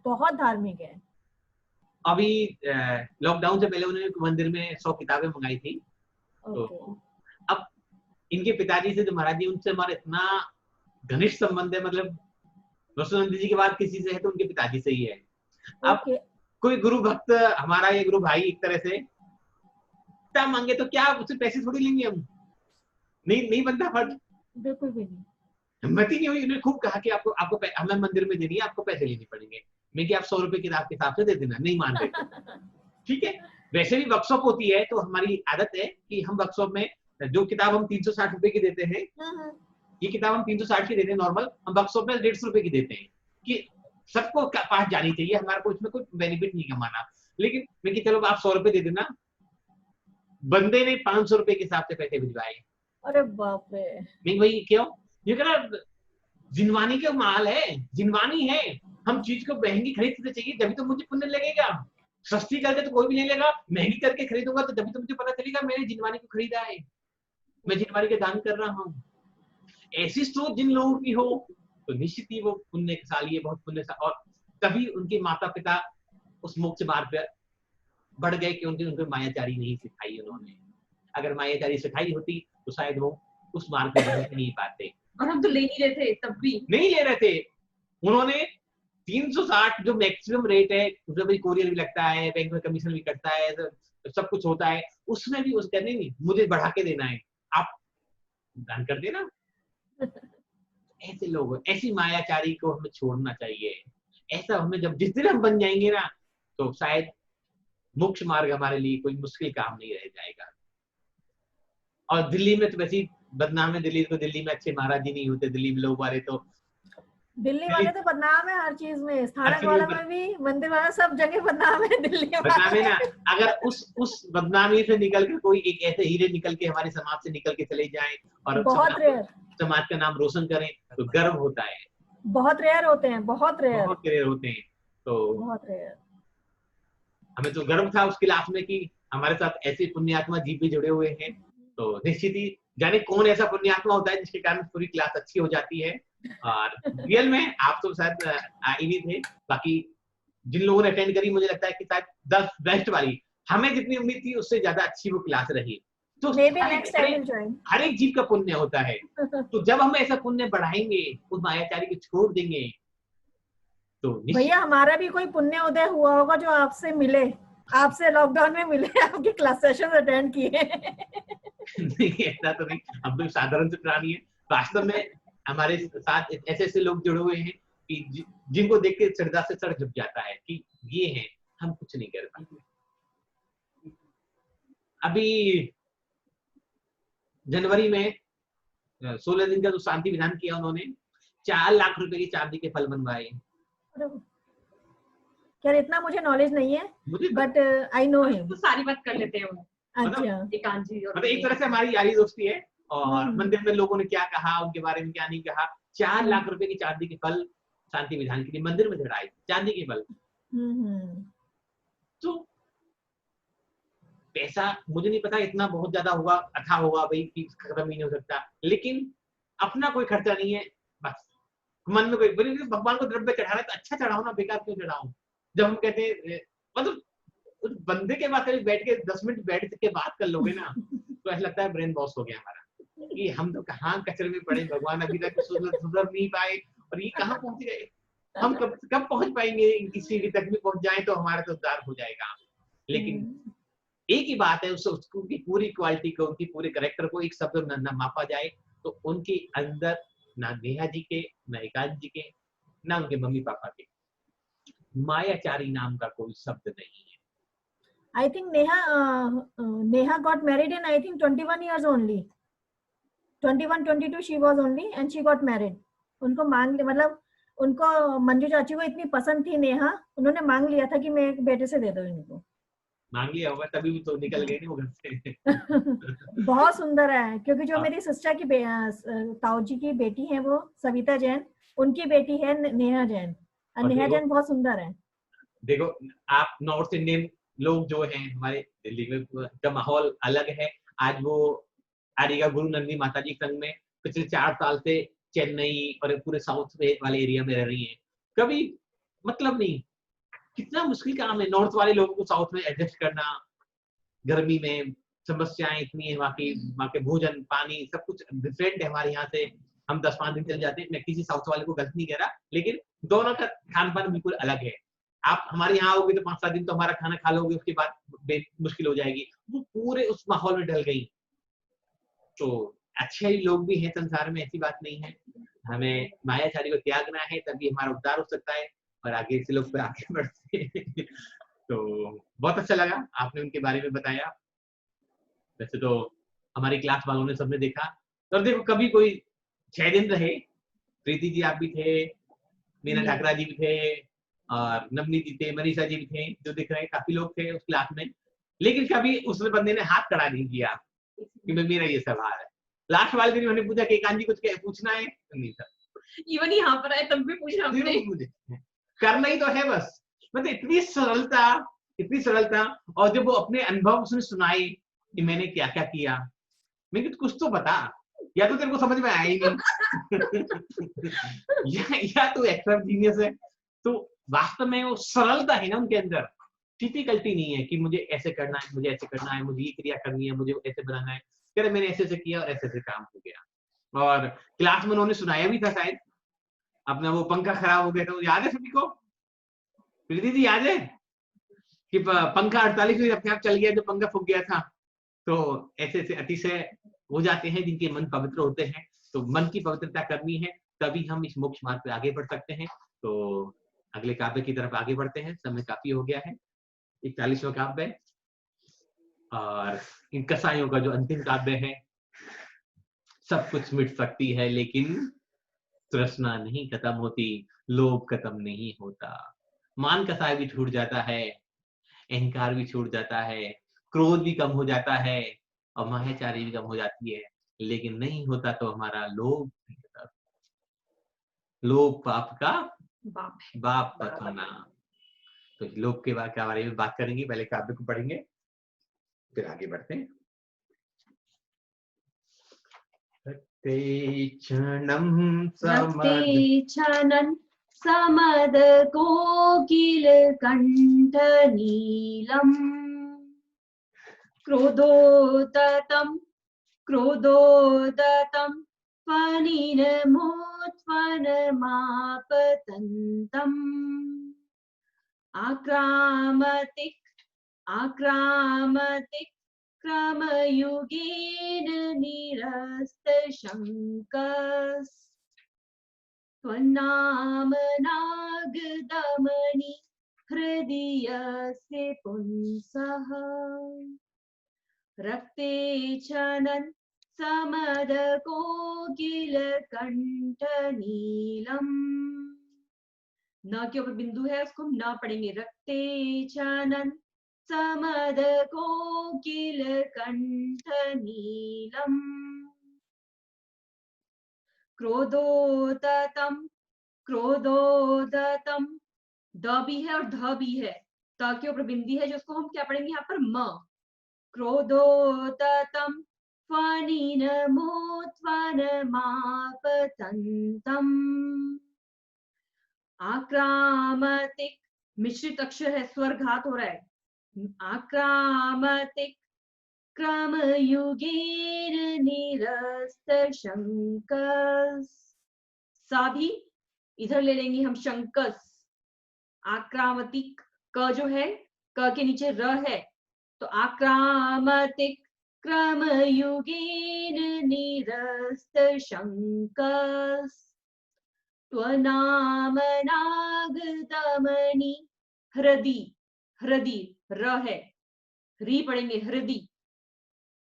बहुत धार्मिक है। अभी लॉकडाउन से पहले उन्होंने मंदिर में 100 किताबें मंगाई थी। तो अब इनके पिताजी से जो महाराज जी, उनसे हमारा इतना घनिष्ठ संबंध है, मतलब वसुनंद जी के बाद किसी से है तो उनके पिताजी से ही है। अब कोई गुरु भक्त हमारा, ये गुरु भाई एक तरह से क्या मांगे तो क्या उससे पैसे थोड़ी लेंगे हम, नहीं बनता फर्ज, बिल्कुल भी नहीं, हिम्मत ही नहीं हुई। उन्होंने खूब कहा कि आपको हमें मंदिर में देनी है, आपको पैसे लेने पड़ेंगे। मैं कि आप 100 रुपए किताब के हिसाब से दे देना, नहीं मान रहे ठीक है। वैसे भी वर्कशॉप होती है तो हमारी आदत है कि हम वर्कशॉप में जो किताब हम 360 रुपए की देते हैं, ये किताब हम 360 की देते हैं नॉर्मल, हम वर्कशॉप में 150 रुपए की देते हैं कि सबको पास जानी चाहिए, हमारा को इसमें कोई बेनिफिट नहीं कमाना। लेकिन मैं कि चलो आप 100 रुपए दे देना, बंदे ने 500 रुपए के हिसाब से पैसे भिजवाए। अरे बाप रे, नहीं भाई क्यों, ये कह रहा जिनवानी का माल है, जिनवानी है, हम चीज को महंगी खरीदते चाहिए जब तो मुझे पुण्य लगेगा। सस्ती करके तो कोई भी नहीं लेगा, महंगी करके खरीदूंगा तो जब तो मुझे पता चलेगा मैंने जिनवानी को खरीदा है, मैं जिनवानी का दान कर रहा हूँ। ऐसी सोच जिन लोगों की हो तो निश्चित ही वो पुण्यशाली है, बहुत पुण्यशाली। और तभी उनके माता पिता उस मोक्ष मार्ग पर बढ़ गए क्योंकि उनको मायाचारी नहीं सिखाई उन्होंने। अगर मायाचारी सिखाई होती तो शायद वो उस मार्ग पे बढ़ नहीं पाते। और हम तो ले नहीं रहे थे, तब भी नहीं ले रहे थे। उन्होंने 360 जो मैक्सिमम रेट है, उसमें भी कोरियर भी लगता है, बैंक में कमीशन भी कटता है, सब कुछ होता है, उसमें भी उस कहते नहीं मुझे बढ़ा के देना है, आप दान कर देना। ऐसे लोग, ऐसी मायाचारी को हमें छोड़ना चाहिए। ऐसा हमें जब जिस दिन हम बन जाएंगे ना, तो शायद मोक्ष मार्ग हमारे लिए कोई मुश्किल काम नहीं रह जाएगा। और दिल्ली में तो वैसे बदनाम है, दिल्ली में अच्छे महाराज जी नहीं होते, दिल्ली में लोग वाले तो दिल्ली वाले तो बदनाम है हर चीज में, स्थानक वाला में भी, मंदिर वाला, सब जगह बदनाम है दिल्ली बदनाम है ना। अगर उस बदनामी से निकल के कोई एक ऐसे हीरे निकल के हमारे समाज से निकल के चले जाएं और समाज का नाम रोशन करें तो गर्व होता है। बहुत रेयर होते हैं, बहुत रेयर होते हैं। तो बहुत रेयर। हमें तो गर्व था उस क्लास में कि हमारे साथ ऐसे पुण्यात्मा जीव भी जुड़े हुए हैं। तो निश्चित ही जाने कौन ऐसा पुण्यात्मा होता है जिसके कारण पूरी क्लास अच्छी हो जाती है। और रियल में आप तो शायद आई भी थे, बाकी जिन लोगों ने अटेंड करी मुझे लगता है कि शायद 10 बेस्ट वाली, हमें जितनी उम्मीद थी उससे ज्यादा अच्छी वो क्लास रही। तो हर एक जीव का पुण्य होता है। तो जब हम ऐसा पुण्य बढ़ाएंगे, उस मायाचारी को छोड़ देंगे, तो भैया हमारा भी कोई पुण्य उदय हुआ होगा जो आपसे मिले, आपसे लॉकडाउन में मिले, आपकी क्लास सेशन अटेंड किए। नहीं ऐसा तो नहीं, हम तो साधारण से प्राणी है। वास्तव में हमारे साथ ऐसे ऐसे लोग जुड़े हुए हैं कि जिनको देख के श्रद्धा से सर झुक जाता है कि ये हैं, हम कुछ नहीं कर पाते। अभी जनवरी में 16 दिन का जो शांति विधान किया उन्होंने, 4 लाख रुपए की चांदी के फल बनवाए। क्या इतना मुझे नॉलेज नहीं है, बट आई नो हिम। तो सारी बात कर लेते हैं। अच्छा, मतलब एक तरह से हमारी यारी दोस्ती है। और मंदिर में लोगों ने क्या कहा, उनके बारे में क्या नहीं कहा। 4 लाख रुपए की चांदी के फल शांति विधान के लिए मंदिर में चढ़ाए, चांदी के फल। तो पैसा मुझे नहीं पता इतना बहुत ज्यादा होगा, अच्छा होगा भाई कि खत्म ही नहीं हो सकता, लेकिन अपना कोई खर्चा नहीं है। बस मन में कोई भगवान को द्रव्य चढ़ाना तो अच्छा चढ़ाओ ना, बेकार क्यों चढ़ाओ। जब हम कहते हैं मतलब उस बंदे के पास बैठ के 10 मिनट बैठ के बात कर लोगे ना, तो ऐसा लगता है ब्रेन वॉश हो गया हमारा कि हम तो कहाँ कचरे में पड़े, भगवान अभी तक सुधर नहीं पाए और ये कहाँ पहुंच गए। हम कब पहुंच पाएंगे, किसी भी तक भी पहुंच जाए तो हमारा तो उद्धार हो जाएगा। लेकिन एक ही बात है, उसकी पूरी क्वालिटी को, उनकी पूरे कैरेक्टर को एक शब्द न मापा जाए तो उनके अंदर ना नेहा जी के, ना एकांत जी के, ना उनके मम्मी पापा के मायाचारी नाम का कोई शब्द नहीं है। I think Neha got married in I think 21 years only. 21, 22 she was only and she got married. उनको मांग मतलब उनको मंजू चाची को इतनी पसंद थी नेहा, उन्होंने मांग लिया था कि मैं एक बेटे से दे दो इनको। मांग लिया होगा तभी भी तो निकल गए नहीं वो घर से। बहुत सुंदर है, क्योंकि जो मेरी सिस्टर की ताऊ जी की बेटी है वो सविता जैन, उनकी बेटी है नेहा जैन, और नेहा जैन बहुत सुंदर है। देखो आप नॉर्थ इंडियन लोग जो हैं हमारे दिल्ली में का माहौल अलग है। आज वो आरिगा गुरु नंदी माता जी संघ में पिछले 4 साल से चेन्नई और पूरे साउथ वाले एरिया में रह रही हैं। कभी मतलब नहीं, कितना मुश्किल काम है नॉर्थ वाले लोगों को साउथ में एडजस्ट करना। गर्मी में समस्याएं इतनी है, वहाँ के भोजन पानी सब कुछ डिफरेंट है हमारे यहाँ से। हम 10-5 दिन चल जाते हैं, मैं किसी साउथ वाले को गलत नहीं कह रहा, लेकिन दोनों का खान पान बिल्कुल अलग है। आप हमारे यहाँ आओगे तो 5-7 दिन तो हमारा खाना खा लोगे, उसके बाद मुश्किल हो जाएगी। वो पूरे उस माहौल में ढल गई। तो अच्छे लोग भी हैं संसार में, ऐसी बात नहीं है। हमें मायाचारी को त्यागना है, तभी हमारा उद्धार हो सकता है और आगे से लोग फिर आगे बढ़ते हैं। तो बहुत अच्छा लगा आपने उनके बारे में बताया। वैसे तो हमारी क्लास वालों ने सबने देखा। तो देखो कभी कोई 6 दिन रहे, प्रीति जी आप भी थे, मीना ठाकरा जी भी थे और नवनीत जी थे, मनीषा जी भी थे, जो दिख रहे काफी लोग थे उस क्लास में। लेकिन कभी उस बंदे ने हाथ खड़ा नहीं किया कि मेरा ये सवाल है। लास्ट वाले दिन मैंने पूछा कि एकांत जी कुछ पूछना है, नहीं सर इवन यहाँ पर आए तब भी पूछा हमने। करना ही तो है बस। मतलब इतनी सरलता और जब वो अपने अनुभव उसने सुनाए कि मैंने क्या क्या किया, मैं कुछ तो बता, या तो तेरे को समझ में आया ही नहीं या तो एक्स्ट्रा जीनियस है। तो वास्तव में वो सरलता है ना उनके अंदर, डिफिकल्टी नहीं है कि मुझे ऐसे करना है, मुझे ऐसे करना है, मुझे ये क्रिया करनी है, मुझे ऐसे बनाना है। कह रहे मैंने ऐसे ऐसे किया और ऐसे ऐसे काम हो गया। और क्लास में उन्होंने सुनाया भी था शायद, अपना वो पंखा खराब हो गया था, याद है सभी को? प्रीति जी याद है कि पंखा 48 मिनट अपने आप चल गया, जो पंखा फूक गया था। तो ऐसे ऐसे अतिशय हो जाते हैं जिनके मन पवित्र होते हैं। तो मन की पवित्रता करनी है, तभी हम इस मोक्ष मार्ग पे आगे बढ़ सकते हैं। तो अगले काव्य की तरफ आगे बढ़ते हैं, समय काफी हो गया है, 41वां काव्य। और इन कसाईयों का जो अंतिम काव्य है, सब कुछ मिट सकती है लेकिन तृष्णा नहीं खत्म होती, लोभ खत्म नहीं होता। मान कसाय भी छूट जाता है, अहंकार भी छूट जाता है, क्रोध भी कम हो जाता है और मायाचारी भी कम हो जाती है, लेकिन नहीं होता तो हमारा लोभ। लोभ पाप का बाप पथना। तो लोभ के बारे में बात करेंगे, पहले काव्य को पढ़ेंगे फिर आगे बढ़ते हैं। क्षणं समद कोकिल कंठ नीलम क्रोधोदतं फनिनमोत्फनमापतन्तम् आक्रामतिक क्रमयुगेन निरस्तशङ्कस् त्वन्नामनागदमनि हृदयस्य पुंसः रक्ते छनन् समदकोकिलकण्ठनीलम्। न के ऊपर बिंदु है, उसको हम न पढ़ेंगे। रक्ते छनन् समदकोकिलकण्ठनीलम् क्रोधोदतं द भी है और ध भी है, त के ऊपर बिंदी है, जो उसको हम क्या पढ़ेंगे यहाँ पर? म। क्रोधोदतं फनिनमोत्फनमापतन्तम् आक्रामतिक मिश्रित अक्षर है, स्वर घात हो रहा है। आक्रामतिक क्रमयुगेन निरस्तशङ्कस्। सा भी इधर ले लेंगे हम, शंकस। आक्रामतिक क जो है, क के नीचे र है, तो आक्रामतिक क्रमयुगेन निरस्तशङ्कस् त्वनामनागतमनि हृदि, हृदि र है, री पढ़ेंगे, हृदि।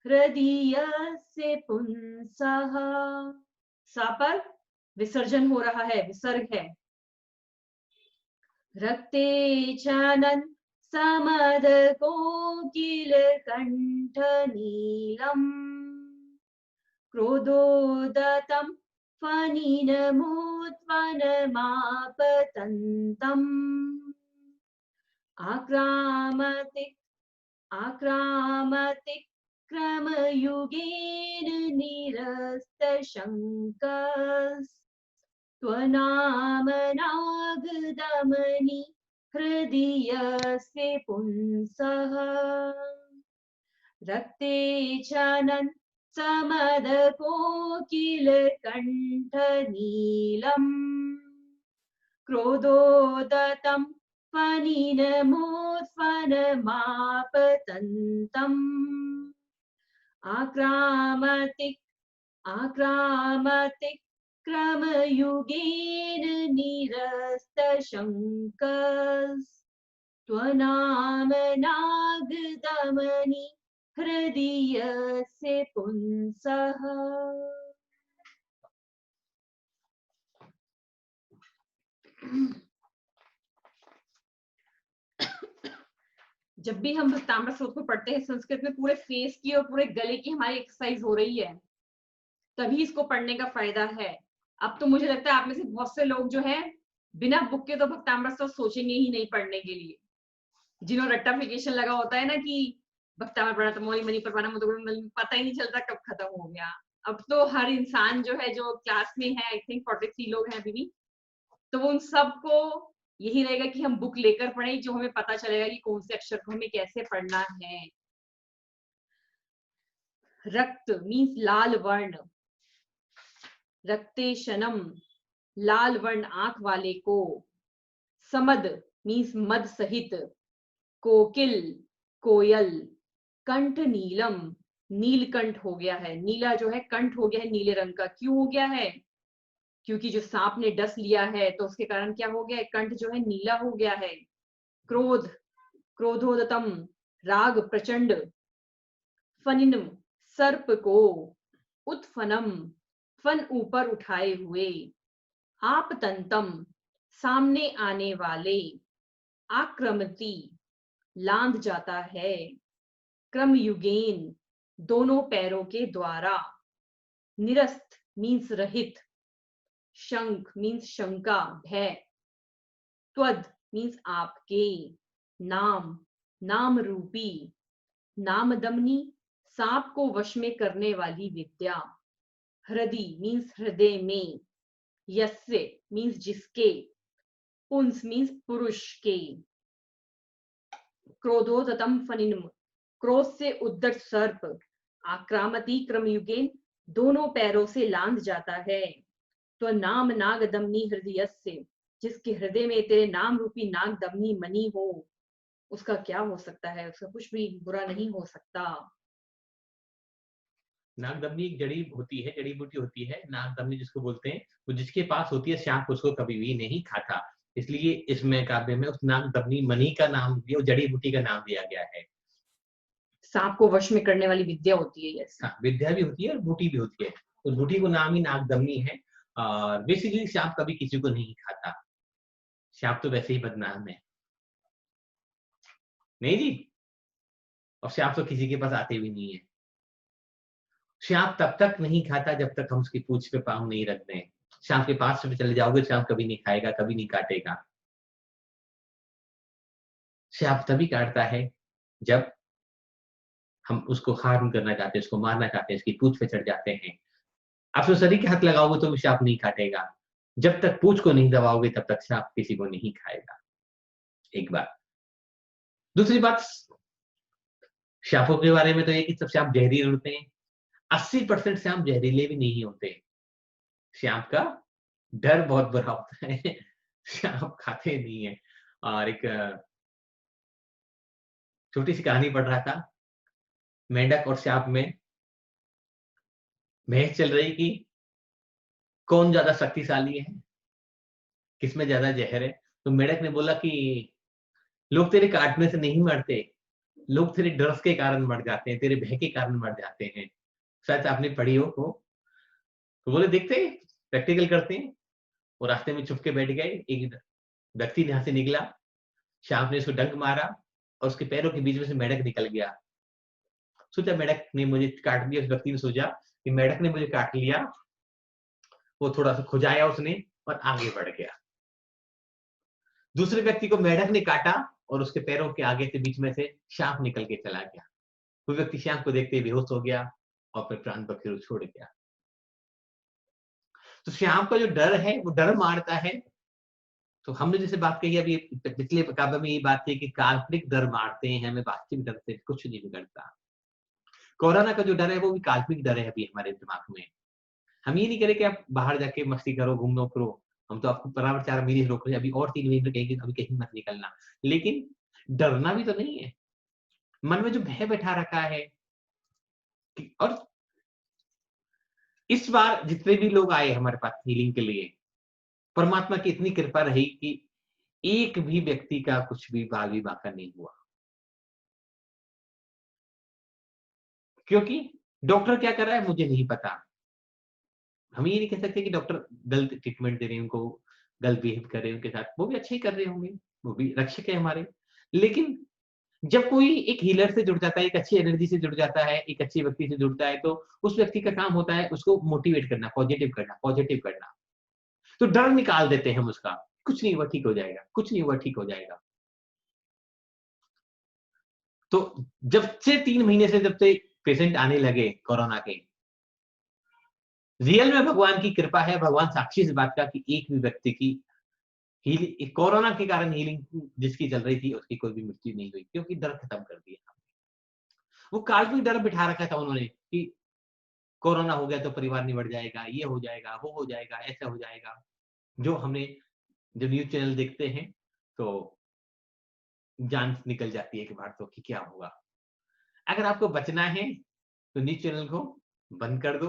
हृदयस्य पुंसः, सा पर विसर्जन हो रहा है, विसर्ग है। रक्ते छनन् समदकोकिलकण्ठनीलम् क्रोधोदतं फनिनमोत्फनमापतन्तम् आक्रामतिक क्रमयुगेन निरस्तशङ्कस् त्वनामनागदमनि हृदयस्य पुंसः रक्ते छनन् समदकोकिलकण्ठनीलम् क्रोधोदतं फनिनमोत्फनमापतन्तम् आक्रामतिक क्रमयुगेन निरस्तशङ्कस् त्वनामनागदमनि हृदयस्य पुंसः। जब भी हम भक्तामृत स्तोत्र को पढ़ते हैं संस्कृत में, पूरे फेस की और पूरे गले की हमारी एक्सरसाइज हो रही है, तभी इसको पढ़ने का फायदा है। अब तो मुझे लगता है आप में से बहुत से लोग जो है बिना बुक के तो भक्तामृत स्तोत्र सोचेंगे ही नहीं पढ़ने के लिए। जिन्हों रट्टाफिकेशन लगा होता है ना कि भक्तामृत पढ़ा तो मौली मनी पर पता ही नहीं चलता कब खत्म हो गया। अब तो हर इंसान जो है, जो क्लास में है, आई थिंक 43 लोग हैं अभी भी, तो वो उन सबको यही रहेगा कि हम बुक लेकर पढ़ें, जो हमें पता चलेगा कि कौन से अक्षर को हमें कैसे पढ़ना है। रक्त मीन्स लाल वर्ण, रक्तेशनम लाल वर्ण आंख वाले को। समद मीन्स मद सहित। कोकिल कोयल। कंठ नीलम नीलकंठ हो गया है, नीला जो है कंठ हो गया है नीले रंग का। क्यों हो गया है? क्योंकि जो सांप ने डस लिया है तो उसके कारण क्या हो गया है, कंठ जो है नीला हो गया है। क्रोध क्रोधोदतम राग प्रचंड। फनिनम सर्प को। उत्फनम फन ऊपर उठाए हुए। आपतंतम सामने आने वाले। आक्रमति लांद जाता है। क्रमयुगेन दोनों पैरों के द्वारा। निरस्त मीन्स रहित। शंख मीन्स शंका भय। त्वद मीन्स आपके। नाम नाम रूपी। नामदमनी सांप को वश में करने वाली विद्या। हृदय मीन्स हृदय में। यस्य मीन्स जिसके। पुंस मीन्स पुरुष के। क्रोधोदतम फनिनम क्रोध से उद्धत सर्प। आक्रामती क्रमयुगेन दोनों पैरों से लांद जाता है। तो नाम नाग दमनी हृदयस्य जिसके हृदय में तेरे नाम रूपी नाग दमनी मनी हो, उसका क्या हो सकता है? उसका कुछ भी बुरा नहीं हो सकता। नागदमनी एक जड़ी होती है, जड़ी बूटी होती है नागदमनी जिसको बोलते हैं, वो जिसके पास होती है सांप उसको कभी भी नहीं खाता, इसलिए इसमें काव्य में उस नागदमनी मणि का नाम दिया, जड़ी बूटी का नाम दिया गया है। सांप को वश में करने वाली विद्या होती है। यस, हाँ, विद्या भी होती है और बूटी भी होती है। उस बूटी को नाम ही नागदमनी है। और बेसिकली सांप कभी किसी को नहीं खाता, सांप तो वैसे ही बदनाम है, नहीं जी। और सांप तो किसी के पास आते भी नहीं है। सांप तब तक नहीं खाता जब तक हम उसकी पूंछ पे पाँव नहीं रखते हैं। सांप के पास में चले जाओगे, सांप कभी नहीं खाएगा, कभी नहीं काटेगा। सांप तभी काटता है जब हम उसको हार्म करना चाहते हैं, उसको मारना चाहते हैं, उसकी पूंछ पे चढ़ जाते हैं। आप तो शरीर के हाथ लगाओगे तो भी सांप नहीं काटेगा। जब तक पूंछ को नहीं दबाओगे तब तक सांप किसी को नहीं खाएगा। एक बात। दूसरी बात, सांपों के बारे में तो ये कि सब सांप जहरीले होते हैं। 80% सांप जहरीले भी नहीं होते। सांप का डर बहुत बुरा होता है, सांप खाते नहीं है। और एक छोटी सी कहानी पढ़ रहा था, मेंढक और सांप में बहस चल रही कि कौन ज्यादा शक्तिशाली है, किसमें ज्यादा जहर है। तो मेंढक ने बोला कि लोग तेरे काटने से नहीं मरते, लोग तेरे डर के कारण मर जाते हैं, तेरे भय के कारण मर जाते हैं। शायद आपने पढ़ी हो तो बोले देखते हैं, प्रैक्टिकल करते हैं। वो रास्ते में छुप के बैठ गए, एक व्यक्ति यहाँ से निकला, सांप ने उसको डंक मारा और उसके पैरों के बीच में से मेंढक निकल गया। सोचा मेंढक ने मुझे काट दिया, उस व्यक्ति ने सोचा कि मेंढक ने मुझे काट लिया। वो थोड़ा सा खुजाया उसने और आगे बढ़ गया। दूसरे व्यक्ति को मेंढक ने काटा और उसके पैरों के आगे से बीच में से सांप निकल के चला गया। वो व्यक्ति सांप को देखते ही बेहोश हो गया और फिर प्राण पखेरु छोड़ गया। तो सांप का जो डर है वो डर मारता है। तो हमने जैसे बात कही अभी पिछले काव्य में ये बात थी कि काल्पनिक डर मारते हैं, हमें वास्तविक डर से कुछ नहीं बिगड़ता। कोरोना का जो डर है वो भी काल्पनिक डर है अभी हमारे दिमाग में। हम ये नहीं करें कि आप बाहर जाके मस्ती करो, घूमो करो, हम तो आपको बराबर 4 महीने रोक रहे हैं, अभी और 3 महीने कहेंगे अभी कहीं मत निकलना। लेकिन डरना भी तो नहीं है, मन में जो भय बैठा रखा है। और इस बार जितने भी लोग आए हमारे पास हीलिंग के लिए, परमात्मा की इतनी कृपा रही कि एक भी व्यक्ति का कुछ भी बाल विवाह का नहीं हुआ। क्योंकि डॉक्टर क्या कर रहा है मुझे नहीं पता। हम ये नहीं कह सकते कि डॉक्टर गलत ट्रीटमेंट दे रहे हैं, उनको गलत बिहेव कर रहे हैं उनके साथ, वो भी अच्छे ही कर रहे होंगे, वो भी रक्षक है हमारे। लेकिन जब कोई एक हीलर से जुड़ जाता है, एक अच्छी एनर्जी से जुड़ जाता है, एक अच्छे व्यक्ति से जुड़ता है, तो उस व्यक्ति का काम होता है उसको मोटिवेट करना, पॉजिटिव करना। तो डर निकाल देते हैं हम उसका, कुछ नहीं हुआ ठीक हो जाएगा, कुछ नहीं हुआ ठीक हो जाएगा। तो जब से 3 महीने से जब से पेशेंट आने लगे कोरोना के, रियल में भगवान की कृपा है, भगवान साक्षी इस बात का कि एक भी व्यक्ति की कोरोना के कारण हीलिंग जिसकी चल रही थी उसकी कोई भी मृत्यु नहीं हुई, क्योंकि डर खत्म कर दिया। वो काल्पनिक डर बिठा रखा था उन्होंने कि कोरोना हो गया तो परिवार निबट जाएगा, ये हो जाएगा, वो हो जाएगा, ऐसा हो जाएगा। जो न्यूज चैनल देखते हैं तो जान निकल जाती है कि बात तो कि क्या होगा। अगर आपको बचना है तो न्यूज चैनल को बंद कर दो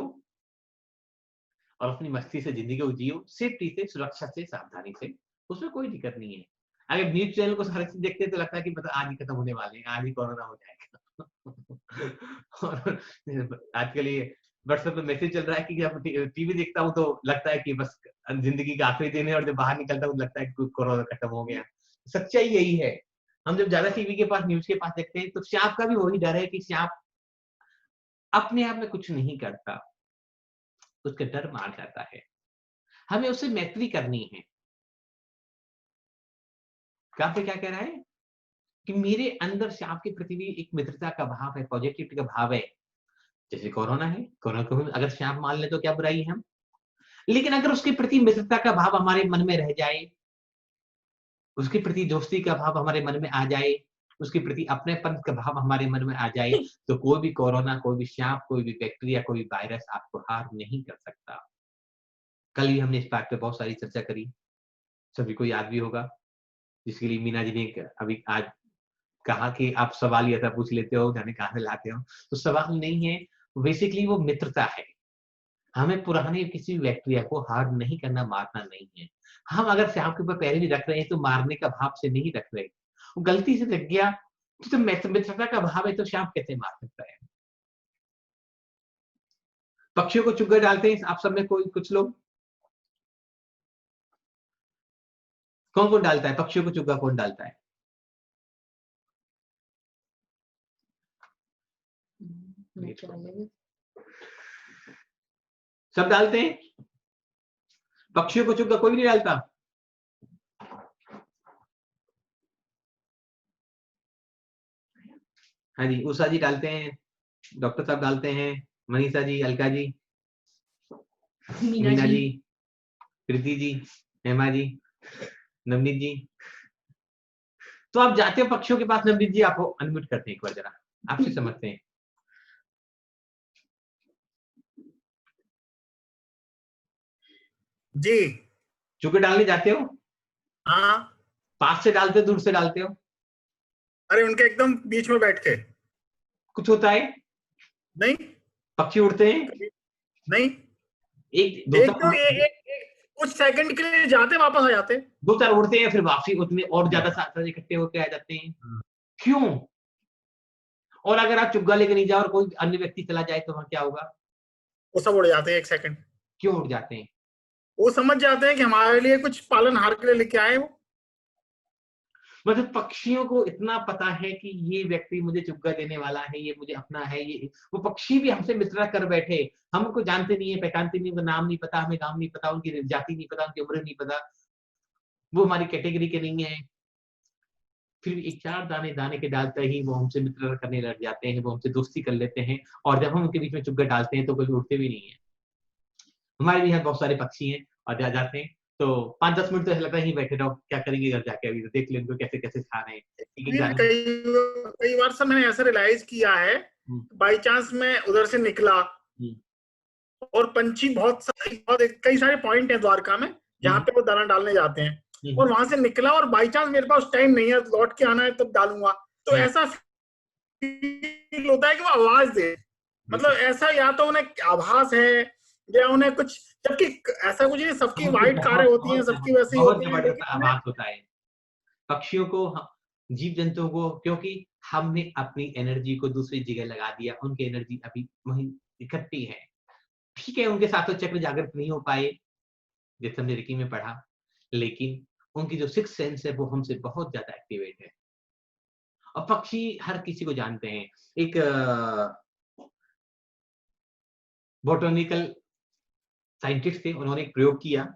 और अपनी मस्ती से जिंदगी को जियो, सेफ्टी से, सुरक्षा से, सावधानी से, उसमें कोई दिक्कत नहीं है। अगर न्यूज चैनल को हर चीज देखते हैं तो लगता है कि मतलब आज ही खत्म होने वाले हैं, आज ही कोरोना हो जाएगा। और आजकल ये व्हाट्सएप पे मैसेज चल रहा है कि जब टीवी देखता हूँ तो लगता है कि बस जिंदगी का आखिरी दिन है, और जब बाहर निकलता हूँ लगता है कि कोरोना खत्म हो गया। सच्चाई यही है। हम जब ज्यादा टीवी के पास, न्यूज के पास देखते हैं तो सांप का भी वही डर है कि सांप अपने आप में कुछ नहीं करता, उसका डर मार जाता है। हमें उससे मैत्री करनी है। काफी क्या कह रहा है कि मेरे अंदर सांप के प्रति भी एक मित्रता का भाव है, पॉजिटिविटी का भाव है। जैसे कोरोना है, कोरोना को अगर सांप मान ले तो क्या बुराई है हम, लेकिन अगर उसके प्रति मित्रता का भाव हमारे मन में रह जाए, उसके प्रति दोस्ती का भाव हमारे मन में आ जाए, उसके प्रति अपनेपन का भाव हमारे मन में आ जाए, तो कोई भी कोरोना, कोई भी सांप, कोई भी बैक्टीरिया, कोई भी वायरस आपको हार नहीं कर सकता। कल ही हमने इस बात पे बहुत सारी चर्चा करी, सभी को याद भी होगा, जिसके लिए मीना जी ने अभी आज कहा कि आप सवाल ही ऐसा पूछ लेते हो, जाने कहां से लाते हो। तो सवाल नहीं है, बेसिकली वो मित्रता है। हमें पुराने किसी बैक्टीरिया को हार नहीं करना, मारना नहीं है। हम अगर सांप के ऊपर पैर भी रख रहे हैं तो मारने का भाव से नहीं रख रहे, वो गलती से लग गया तो मित्रता का भाव है, तो सांप कैसे मार सकता है। पक्षियों को चुग्गा डालते हैं आप सब में कोई कुछ लोग, कौन कौन डालता है पक्षियों को चुग्गा, कौन डालता है? सब डालते हैं, पक्षियों को चुग्गा कोई नहीं डालता। हाँ जी, उषा जी डालते हैं, डॉक्टर साहब डालते हैं, मनीषा जी, अलका जी, मीना जी, कृति जी, हेमा जी, नवनीत जी। तो आप जाते हो पक्षियों के पास, नवनीत जी आपको अनम्यूट करते हैं एक बार, जरा आपसे समझते हैं। जी, चुके डालने जाते हो? हाँ। पास से डालते हो, दूर से डालते हो? अरे उनके एकदम बीच में बैठ के। कुछ होता है? नहीं। पक्षी उड़ते हैं? नहीं। एक कुछ सेकंड के लिए जाते, वापस आ जाते। 2-4 उड़ते हैं, फिर वापसी उतने और ज्यादा साथ इकट्ठे होते आ जाते हैं। क्यों? और अगर आप चुग्गा लेके नहीं जाओ और कोई अन्य व्यक्ति चला जाए तो वहां क्या होगा? वो सब उड़ जाते हैं 1 सेकंड। क्यों उड़ जाते हैं? वो समझ जाते हैं कि हमारे लिए कुछ पालनहार के लिए लेके आए वो। मतलब पक्षियों को इतना पता है कि ये व्यक्ति मुझे चुग्गा देने वाला है, ये मुझे अपना है, ये वो पक्षी भी हमसे मित्रता कर बैठे। हम उनको जानते नहीं है, पहचानते नहीं, उनका नाम नहीं पता, हमें नाम नहीं पता, उनकी जाति नहीं पता, उनकी उम्र नहीं पता, वो हमारी कैटेगरी के नहीं है, फिर एक 4 दाने दाने के डालते ही वो हमसे मित्रता करने लग जाते हैं, वो हमसे दोस्ती कर लेते हैं। और जब हम उनके बीच में चुग्गा डालते हैं तो कभी उड़ते भी नहीं है। हमारे भी यहाँ बहुत सारे पक्षी हैं और जा जाते हैं तो 5-10 मिनट तो ऐसा लगता है ही बैठे रहो, क्या करेंगे घर जाके, अभी तो देख लें उनको कैसे कैसे खा रहे हैं। कई बार से मैंने ऐसा रियलाइज किया है, बाई चांस मैं उधर से निकला और पंछी बहुत कई सारे पॉइंट है द्वारका में जहाँ पे वो दाना डालने जाते हैं, और वहां से निकला और बाई चांस मेरे पास टाइम नहीं है, लौट के आना है तब डालूंगा, तो ऐसा फील होता है कि वो आवाज दे, मतलब ऐसा या तो उन्हें आभास है या उन्हें कुछ, जबकि ऐसा कुछ नहीं, सबकी वाइट कारें होती हैं, सबकी वैसी होती है, आवाज होता है पक्षियों को, जीव जंतुओं को, क्योंकि हमने अपनी एनर्जी को दूसरी जगह लगा दिया, उनकी एनर्जी अभी वहीं इकट्ठी है। ठीक है, उनके सातों चक्र जागृत नहीं हो पाए जैसे हमने रिकी में पढ़ा, लेकिन उनकी जो 6th सेंस है वो हमसे बहुत ज्यादा एक्टिवेट है। और पक्षी हर किसी को जानते हैं। एक बोटैनिकल साइंटिस्ट थे, उन्होंने एक प्रयोग किया,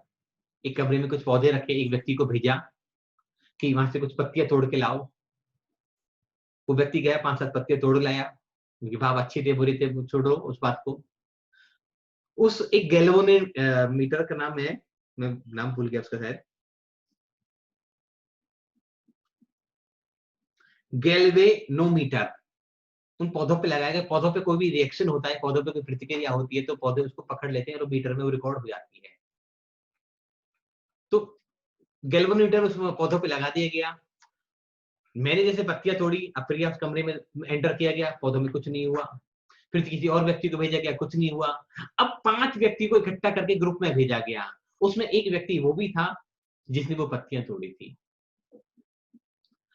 एक कमरे में कुछ पौधे रखे, एक व्यक्ति को भेजा कि वहां से कुछ पत्तियां तोड़ के लाओ। वो व्यक्ति गया, 5-7 पत्तियां तोड़ लाया, उनके भाव अच्छे थे बुरे थे छोड़ो उस बात को। उस एक गैल्वेनोमीटर का नाम है, मैं नाम भूल गया उसका शायद, गैल्वेनोमीटर उन पौधों पे लगाया गया। पौधों पे कोई भी रिएक्शन होता है, पौधों पे कोई प्रतिक्रिया होती है, तो पौधे उसको पकड़ लेते हैं और मीटर में वो रिकॉर्ड हो जाती है। तो गैल्वेनोमीटर उस पौधों पे लगा दिया गया। मैंने जैसे पत्तियां तोड़ी, अप्रिया उस कमरे में एंटर किया गया, पौधों में कुछ नहीं हुआ। फिर किसी और व्यक्ति को भेजा गया, कुछ नहीं हुआ। अब 5 व्यक्ति को इकट्ठा करके ग्रुप में भेजा गया। उसमें एक व्यक्ति वो भी था जिसने वो पत्तियां तोड़ी थी।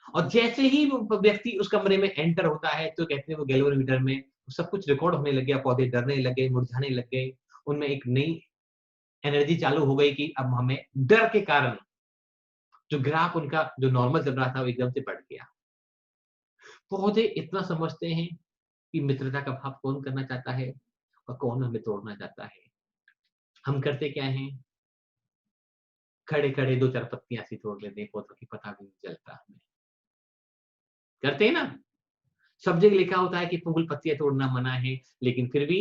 और जैसे ही वो व्यक्ति उस कमरे में एंटर होता है तो कहते हैं वो गैल्वेनोमीटर में सब कुछ रिकॉर्ड होने लग गया। पौधे डरने लगे, मुरझाने लग गए, उनमें एक नई एनर्जी चालू हो गई कि अब हमें डर के कारण जो ग्राफ उनका जो नॉर्मल चल रहा था वो एकदम से बढ़ गया। पौधे इतना समझते हैं कि मित्रता का भाव कौन करना चाहता है और कौन हमें तोड़ना चाहता है। हम करते क्या हैं, खड़े खड़े 2-4 पत्तियां ऐसी तोड़ लेते हैं, पौधों की पता भी नहीं चलता हमें। करते हैं ना, सब जगह लिखा होता है कि फूल पत्तियां तोड़ना मना है, लेकिन फिर भी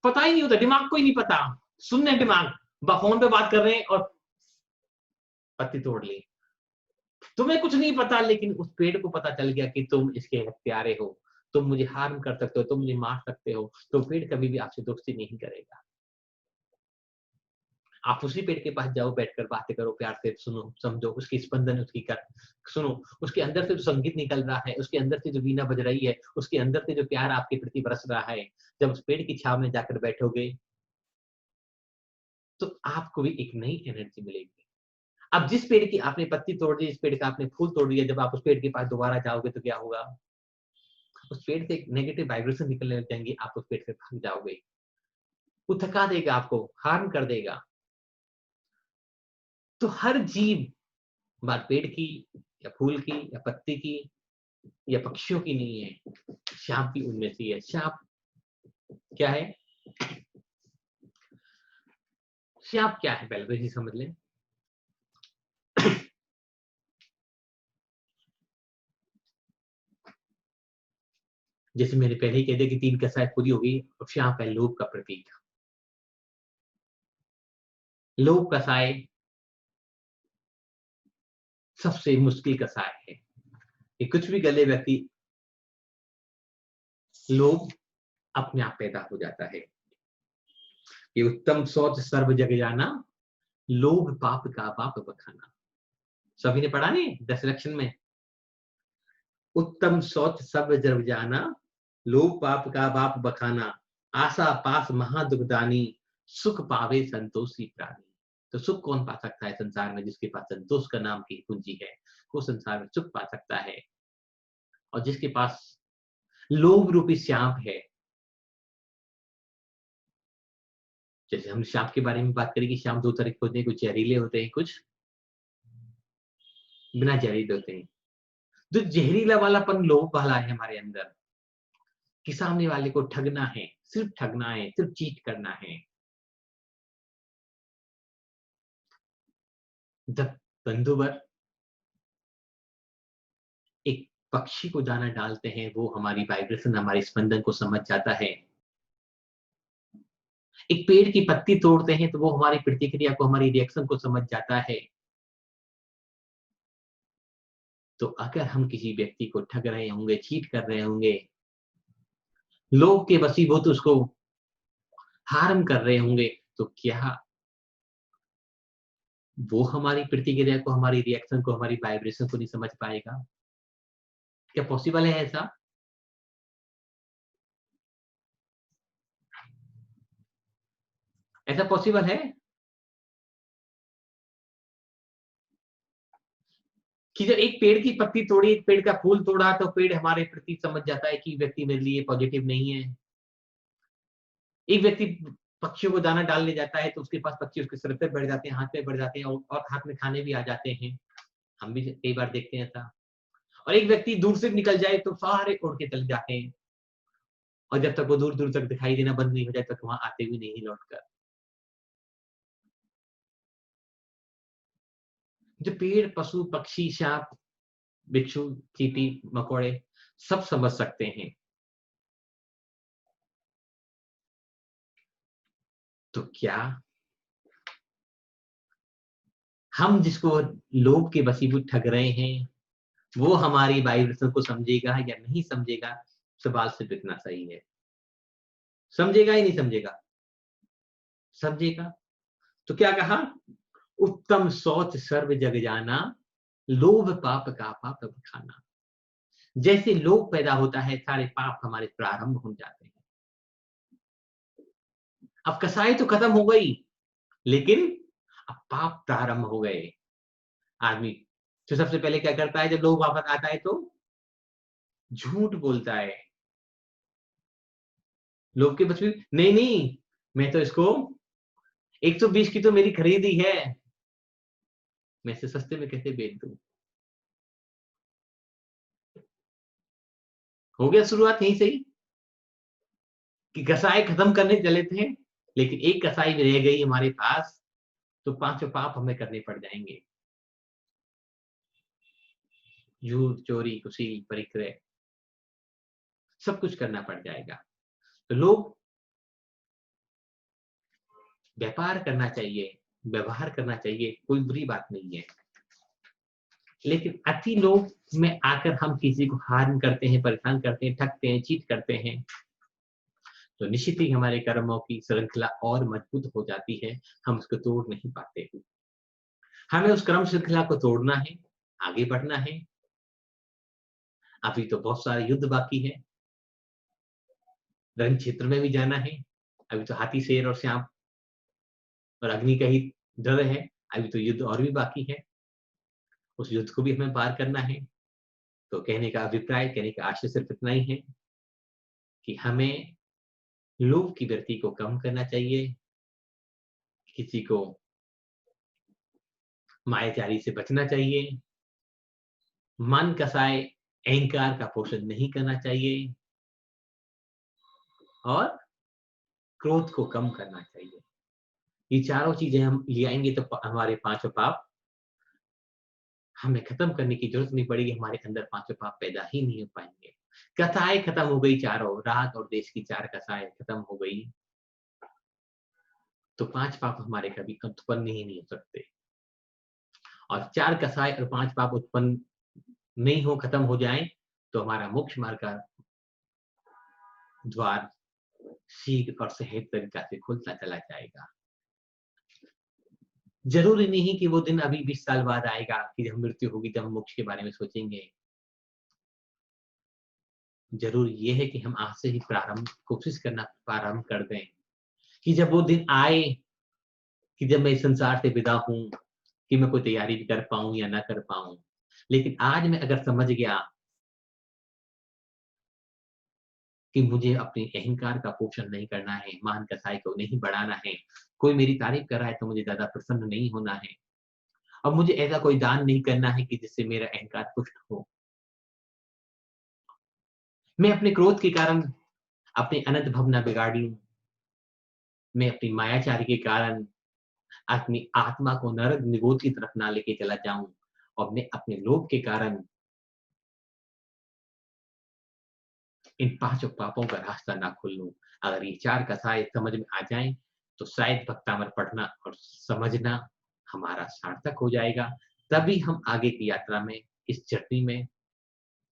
पता ही नहीं होता, दिमाग को ही नहीं पता। सुनने दिमाग फोन पे बात कर रहे हैं और पत्ती तोड़ ली। तुम्हें कुछ नहीं पता, लेकिन उस पेड़ को पता चल गया कि तुम इसके हत्यारे हो, तुम मुझे हार्म कर सकते हो, तुम मुझे मार सकते हो। तो पेड़ कभी भी आपसे दोस्ती नहीं करेगा। आप उसी पेड़ के पास जाओ, बैठकर बातें करो, प्यार से सुनो, समझो उसकी स्पंदन, उसकी कर सुनो, उसके अंदर से जो संगीत निकल रहा है, उसके अंदर से जो वीणा बज रही है, उसके अंदर से जो प्यार आपके प्रति बरस रहा है। जब उस पेड़ की छाव में जाकर बैठोगे तो आपको भी एक नई एनर्जी मिलेगी। अब जिस पेड़ की आपने पत्ती तोड़ दी, जिस पेड़ का आपने फूल तोड़ दिया, जब आप उस पेड़ के पास दोबारा जाओगे तो क्या होगा, उस पेड़ से एक नेगेटिव वाइब्रेशन निकलने लग जाएंगी, आप उस पेड़ से भाग जाओगे। वो थका देगा, आपको हार्म कर देगा। तो हर जीव, बात पेड़ की या फूल की या पत्ती की या पक्षियों की नहीं है, सांप भी उनमें से है। सांप क्या है, सांप क्या है पहले तो इसे समझ लें। जैसे मैंने पहले ही कह दिया कि 3 कसाय पूरी हो गई, और सांप है लोभ का प्रतीक। लोभ कसाय सबसे मुश्किल कसाय है कि कुछ भी गले व्यक्ति लोभ अपने आप पैदा हो जाता है। ये उत्तम सोच सर्व जग जाना, लोभ पाप का बाप बखाना। सभी ने पढ़ा नहीं 10 लक्षण में, उत्तम सोच सर्व जग जाना, लोभ पाप का बाप बखाना, आशा पास महादुखदानी, सुख पावे संतोषी प्राणी। तो सुख कौन पा सकता है संसार में, जिसके पास संतोष का नाम की कुंजी है, वो संसार में सुख पा सकता है। और जिसके पास लोभ रूपी सांप है, जैसे हम सांप के बारे में बात करें कि सांप 2 तरह के होते हैं, कुछ जहरीले होते हैं, कुछ बिना जहरीले होते हैं। जो जहरीला वालापन लोभ वाला है हमारे अंदर, कि सामने वाले को ठगना है, सिर्फ ठगना है, सिर्फ चीट करना है। जब बंधुवर एक पक्षी को दाना डालते हैं, वो हमारी वाइब्रेशन, हमारी स्पंदन को समझ जाता है। एक पेड़ की पत्ती तोड़ते हैं तो वो हमारी प्रतिक्रिया को, हमारी रिएक्शन को समझ जाता है। तो अगर हम किसी व्यक्ति को ठग रहे होंगे, चीट कर रहे होंगे, लोभ के वशीभूत उसको हार्म कर रहे होंगे, तो क्या वो हमारी प्रतिक्रिया को, हमारी रिएक्शन को, हमारी वाइब्रेशन को नहीं समझ पाएगा? क्या पॉसिबल है ऐसा? ऐसा पॉसिबल है कि जब एक पेड़ की पत्ती तोड़ी, एक पेड़ का फूल तोड़ा, तो पेड़ हमारे प्रति समझ जाता है कि व्यक्ति मेरे लिए पॉजिटिव नहीं है। एक व्यक्ति पक्षियों को दाना डालने जाता है तो उसके पास पक्षी उसके सर पे बढ़ जाते हैं, हाथ पे बढ़ जाते हैं, और हाथ में खाने भी आ जाते हैं। हम भी कई बार देखते हैं ऐसा। और एक व्यक्ति दूर से निकल जाए तो सारे उड़ के चले जाते हैं, और जब तक वो दूर दूर तक दिखाई देना बंद नहीं हो जाए तक वहां आते भी नहीं लौटकर। जो पेड़, पशु, पक्षी, सांप, बिच्छू, चींटी, मकोड़े सब समझ सकते हैं। तो क्या हम जिसको लोभ के वशीभूत ठग रहे हैं, वो हमारी वाइब्रेशन को समझेगा या नहीं समझेगा, सवाल सिर्फ इतना सही है। समझेगा ही नहीं समझेगा? समझेगा। तो क्या कहा? उत्तम सोच सर्व जग जाना, लोभ पाप का पाप खाना। जैसे लोभ पैदा होता है, सारे पाप हमारे प्रारंभ हो जाते हैं। अब कसाई तो खत्म हो गई, लेकिन अब पाप प्रारंभ हो गए। आदमी तो सबसे पहले क्या करता है जब लोभ वापस आता है? तो झूठ बोलता है। लोभ के बचपन नहीं नहीं, मैं तो इसको 120 की तो मेरी खरीदी है, मैं इसे सस्ते में कैसे बेच दूं? हो गया शुरुआत यहीं से ही कि कसाई खत्म करने चले थे, लेकिन एक कसाई रह गई हमारे पास, तो पांचों पाप हमें करने पड़ जाएंगे। झूठ, चोरी, कुशील, परिक्रय, सब कुछ करना पड़ जाएगा। तो लोग व्यापार करना चाहिए, व्यवहार करना चाहिए, कोई बुरी बात नहीं है, लेकिन अति लोभ में आकर हम किसी को हार्म करते हैं, परेशान करते हैं, ठगते हैं, चीट करते हैं, तो निश्चित ही हमारे कर्मों की श्रृंखला और मजबूत हो जाती है, हम उसको तोड़ नहीं पाते। हमें उस कर्म श्रृंखला को तोड़ना है, आगे बढ़ना है। अभी तो बहुत सारे युद्ध बाकी है, रण क्षेत्र में भी जाना है। अभी तो हाथी, शेर और सांप और अग्नि का ही डर है, अभी तो युद्ध और भी बाकी है, उस युद्ध को भी हमें पार करना है। तो कहने का अभिप्राय, कहने का आशय सिर्फ इतना ही है कि हमें लोभ की वृत्ति को कम करना चाहिए, किसी को मायाचारी से बचना चाहिए, मन कसाए अहंकार का पोषण नहीं करना चाहिए और क्रोध को कम करना चाहिए। ये चारों चीजें हम ले आएंगे तो हमारे पांचों पाप हमें खत्म करने की जरूरत नहीं पड़ेगी, हमारे अंदर पांचों पाप पैदा ही नहीं हो पाएंगे। कथाएं खत्म हो गई, चारों रात और देश की 4 कथाएं खत्म हो गई, तो 5 पाप हमारे कभी उत्पन्न ही नहीं हो सकते। और 4 कसाय और 5 पाप उत्पन्न नहीं हो, खत्म हो जाए, तो हमारा मोक्ष मार्ग का द्वार शीघ्र और सहज तरीका से खुलता चला जाएगा। जरूरी नहीं कि वो दिन अभी 20 साल बाद आएगा कि जब मृत्यु होगी तब हम मोक्ष के बारे में सोचेंगे। जरूर ये है कि हम आज से ही कोशिश करना प्रारंभ कर दें कि जब वो दिन आए कि जब मैं इस संसार से विदा हूं, कि मैं कोई तैयारी भी कर पाऊं या ना कर पाऊं, लेकिन आज मैं अगर समझ गया कि मुझे अपने अहंकार का पोषण नहीं करना है, मान कसाई को नहीं बढ़ाना है, कोई मेरी तारीफ कर रहा है तो मुझे ज्यादा प्रसन्न नहीं होना है, अब मुझे ऐसा कोई दान नहीं करना है कि जिससे मेरा अहंकार पुष्ट हो। मैं अपने क्रोध के कारण अपने अनंत भवना बिगाड़ी, मैं अपनी मायाचारी के कारण अपनी आत्मा को नरक निगोद की तरफ ना लेके चला जाऊं, और मैं अपने लोभ के कारण इन 5 पापों का रास्ता ना खोल लूं। अगर ये 4 कसाय समझ में आ जाएं तो शायद भक्तामर पढ़ना और समझना हमारा सार्थक हो जाएगा। तभी हम आगे की यात्रा में, इस जर्नी में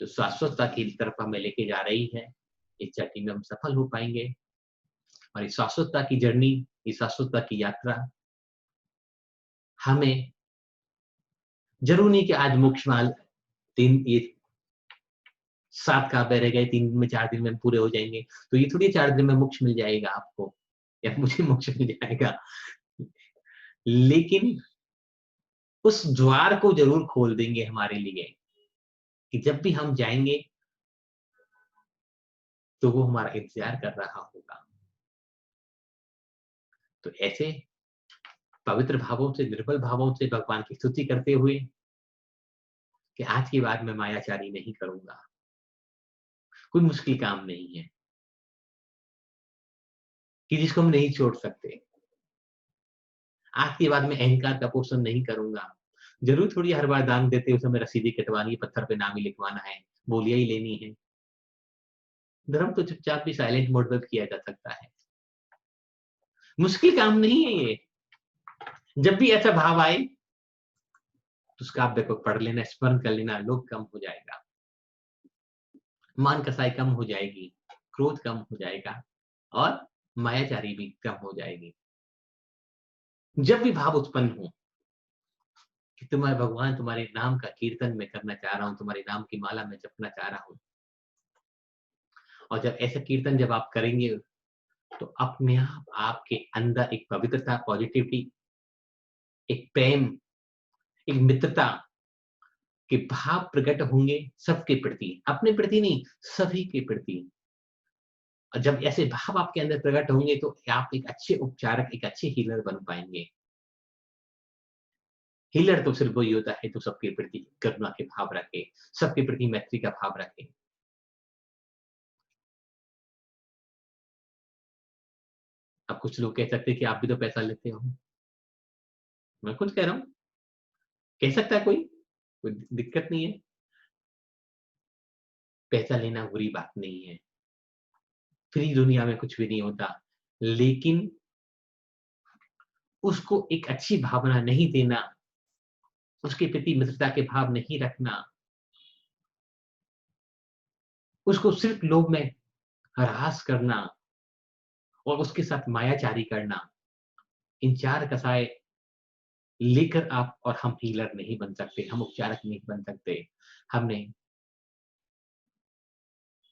जो शाश्वतता की तरफ हमें लेके जा रही है, इस जर्नी में हम सफल हो पाएंगे। और इस शाश्वतता की जर्नी, इस शाश्वतता की यात्रा हमें जरूर नहीं कि आज मोक्ष माल 7 काव्य रह गए, 3 दिन में 4 दिन में पूरे हो जाएंगे, तो ये थोड़ी 4 दिन में मोक्ष मिल जाएगा आपको या मुझे मोक्ष मिल जाएगा। लेकिन उस द्वार को जरूर खोल देंगे हमारे लिए कि जब भी हम जाएंगे तो वो हमारा इंतजार कर रहा होगा। तो ऐसे पवित्र भावों से, निर्बल भावों से भगवान की स्तुति करते हुए कि आज के बाद मैं मायाचारी नहीं करूंगा, कोई मुश्किल काम नहीं है कि जिसको हम नहीं छोड़ सकते। आज के बाद मैं अहंकार का पोषण नहीं करूंगा। जरूर थोड़ी हर बार दान देते हुए समय रसीदी कटवानी, पत्थर पे नाम ही लिखवाना है, बोलियां ही लेनी है। धर्म तो चुपचाप भी साइलेंट मोड में किया जा सकता है, मुश्किल काम नहीं है ये। जब भी ऐसा भाव आए तो उसका आप देखो पढ़ लेना, स्मरण कर लेना, लोभ कम हो जाएगा, मान कसाई कम हो जाएगी, क्रोध कम हो जाएगा और मायाचारी भी कम हो जाएगी। जब भी भाव उत्पन्न हो कि तुम्हारे भगवान तुम्हारे नाम का कीर्तन मैं करना चाह रहा हूं, तुम्हारे नाम की माला मैं जपना चाह रहा हूं, और जब ऐसा कीर्तन जब आप करेंगे तो अपने आप आपके अंदर एक पवित्रता, पॉजिटिविटी, एक प्रेम, एक मित्रता के भाव प्रकट होंगे सबके प्रति, अपने प्रति नहीं, सभी के प्रति। और जब ऐसे भाव आपके अंदर प्रकट होंगे तो आप एक अच्छे उपचारक, एक अच्छे हीलर बन पाएंगे। हीलर तो सिर्फ वही होता है तो सबके प्रति करुणा के भाव रखे, सबके प्रति मैत्री का भाव रखे। अब कुछ लोग कह सकते हैं कि आप भी तो पैसा लेते हो, मैं कुछ कह रहा हूं, कह सकता है कोई दिक्कत नहीं है, पैसा लेना बुरी बात नहीं है, फ्री दुनिया में कुछ भी नहीं होता, लेकिन उसको एक अच्छी भावना नहीं देना, उसके प्रति मित्रता के भाव नहीं रखना, उसको सिर्फ लोभ में हरास करना और उसके साथ मायाचारी करना, इन चार कसाए लेकर आप और हम हीलर नहीं बन सकते, हम उपचारक नहीं बन सकते। हमने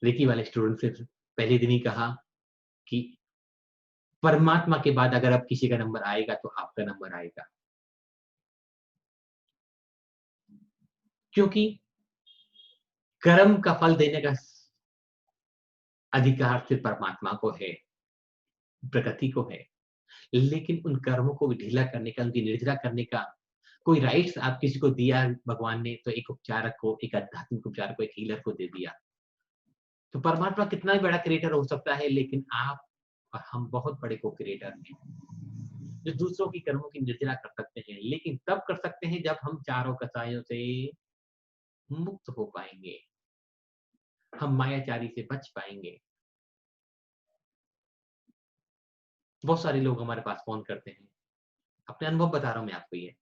रेकी वाले स्टूडेंट से पहले दिन ही कहा कि परमात्मा के बाद अगर अब किसी का नंबर आएगा तो आपका नंबर आएगा, क्योंकि कर्म का फल देने का अधिकार सिर्फ परमात्मा को है, प्रकृति को है, लेकिन उन कर्मों को ढीला करने का, उनकी निर्जरा करने का कोई राइट्स आप किसी को दिया भगवान ने, तो एक उपचारक को, एक आध्यात्मिक उपचारक को, एक हीलर को दे दिया। तो परमात्मा कितना भी बड़ा क्रिएटर हो सकता है, लेकिन आप और हम बहुत बड़े को क्रिएटर हैं, जो दूसरों की कर्मों की निर्जरा कर सकते हैं, लेकिन तब कर सकते हैं जब हम चारों कसायों से मुक्त हो पाएंगे, हम मायाचारी से बच पाएंगे। बहुत सारे लोग हमारे पास फोन करते हैं, अपने अनुभव बता रहा हूं मैं आपको, ये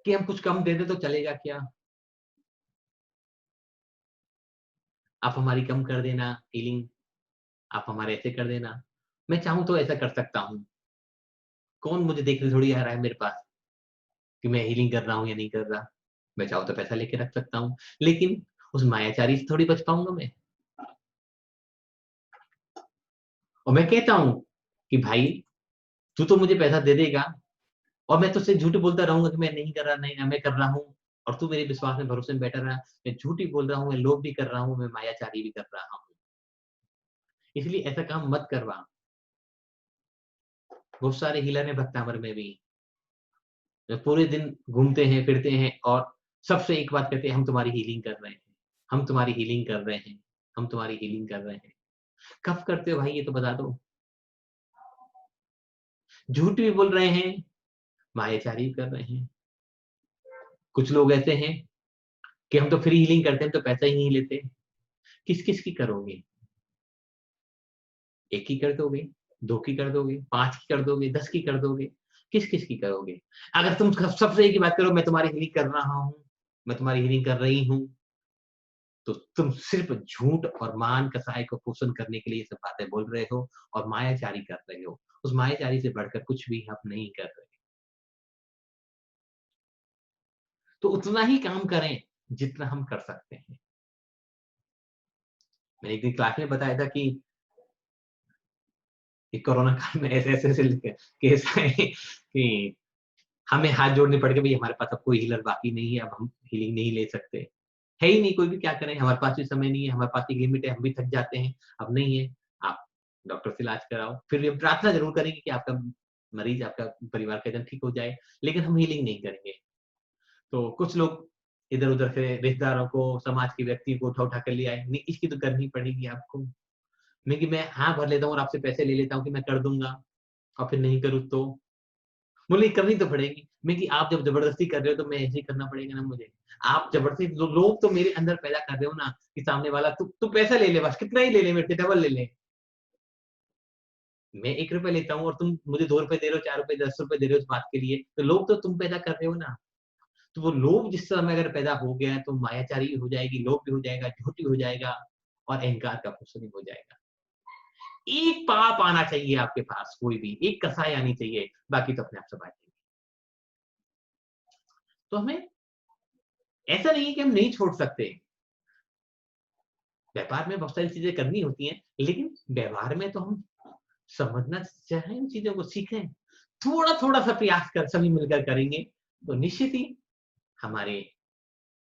कि हम कुछ कम दे दे तो चलेगा क्या, आप हमारी कम कर देना हीलिंग, आप हमारे ऐसे कर देना। मैं चाहूं तो ऐसा कर सकता हूं, कौन मुझे देखने थोड़ी आ रहा है मेरे पास कि मैं हीलिंग कर रहा हूं या नहीं कर रहा। मैं चाहूं तो पैसा लेके रख सकता हूं, लेकिन उस मायाचारी से थोड़ी बच पाऊंगा मैं। और मैं कहता हूं कि भाई तू तो मुझे पैसा दे देगा और मैं तुझसे झूठ बोलता रहूंगा कि मैं नहीं कर रहा, नहीं मैं कर रहा हूं, और तू मेरे विश्वास में, भरोसे में बैठा रहा, मैं झूठ ही बोल रहा हूं, मैं लोभ भी कर रहा हूं, मैं मायाचारी भी कर रहा हूं। इसलिए ऐसा काम मत करवा। बहुत सारे हीलर हैं भक्तामर में भी, जो पूरे दिन घूमते हैं फिरते हैं और सबसे एक बात कहते हैं, हम तुम्हारी हीलिंग कर रहे हैं, हम तुम्हारी हीलिंग कर रहे हैं, हम तुम्हारी हीलिंग कर रहे हैं। कब करते हो भाई, ये तो बता दो। झूठ भी बोल रहे हैं, मायाचारी भी कर रहे हैं। कुछ लोग ऐसे हैं कि हम तो फ्री हीलिंग करते हैं, तो पैसा ही नहीं लेते। किस किस की करोगे, एक की कर दोगे, दो की कर दोगे, 5 की कर दोगे, 10 की कर दोगे, किस किस की करोगे। अगर तुम सबसे एक ही बात करो, मैं तुम्हारी हीलिंग कर रहा हूं, मैं तुम्हारी हीलिंग कर रही हूं, तो तुम सिर्फ झूठ और मान कसाई को पोषण करने के लिए ये सब बातें बोल रहे हो और मायाचारी कर रहे हो। उस मायाचारी से बढ़कर कुछ भी हम नहीं कर रहे। तो उतना ही काम करें जितना हम कर सकते हैं। मैंने एक दिन क्लास में बताया था कि कोरोना काल में ऐसे केस आए कि हमें हाथ जोड़ने पड़ गए, भाई हमारे पास अब कोई हीलर बाकी नहीं है, अब हम हीलिंग नहीं ले सकते, है ही नहीं कोई भी, क्या करें, हमारे पास भी समय नहीं है, हमारे पास एक लिमिट है, हम भी थक जाते हैं, अब नहीं है, आप डॉक्टर से इलाज कराओ। फिर भी हम प्रार्थना जरूर करेंगे कि आपका मरीज, आपका परिवार का जन ठीक हो जाए, लेकिन हम हीलिंग नहीं करेंगे। तो कुछ लोग इधर उधर से रिश्तेदारों को, समाज के व्यक्ति को उठा कर ले आए, नहीं इसकी तो करनी पड़ेगी आपको। मैं हाँ भर लेता हूँ और आपसे पैसे ले लेता हूँ कि मैं कर दूंगा, और फिर नहीं करूँ तो बोले करनी तो पड़ेगी। मैं कि आप जब जबरदस्ती कर रहे हो तो मैं ऐसे ही करना पड़ेगा ना मुझे। आप जबरदस्ती, लोग तो मेरे अंदर पैदा कर रहे हो ना कि सामने वाला तू पैसा ले ले, बस कितना ही ले ले, मेरे से डबल ले ले। मैं 1 रुपए लेता हूँ और तुम मुझे 2 रुपए दे रहे हो, 4 रुपए, 10 रुपए दे रहे हो उस बात के लिए, तो लोभ तो तुम पैदा कर रहे हो ना। तो वो लोभ जिस समय अगर पैदा हो गया तो मायाचारी भी हो जाएगी, लोभ भी हो जाएगा, झूठ भी हो जाएगा और अहंकार का पोषण भी हो जाएगा। एक पाप आना चाहिए आपके पास, कोई भी एक कसाई आनी चाहिए, बाकी तो अपने आप संभाल लेंगे। तो हमें ऐसा नहीं है कि हम नहीं छोड़ सकते, व्यापार में बहुत सारी चीजें करनी होती हैं, लेकिन व्यवहार में तो हम समझना चाहें, उन चीजों को सीखें, थोड़ा थोड़ा सा प्रयास कर सभी मिलकर करेंगे तो निश्चित ही हमारे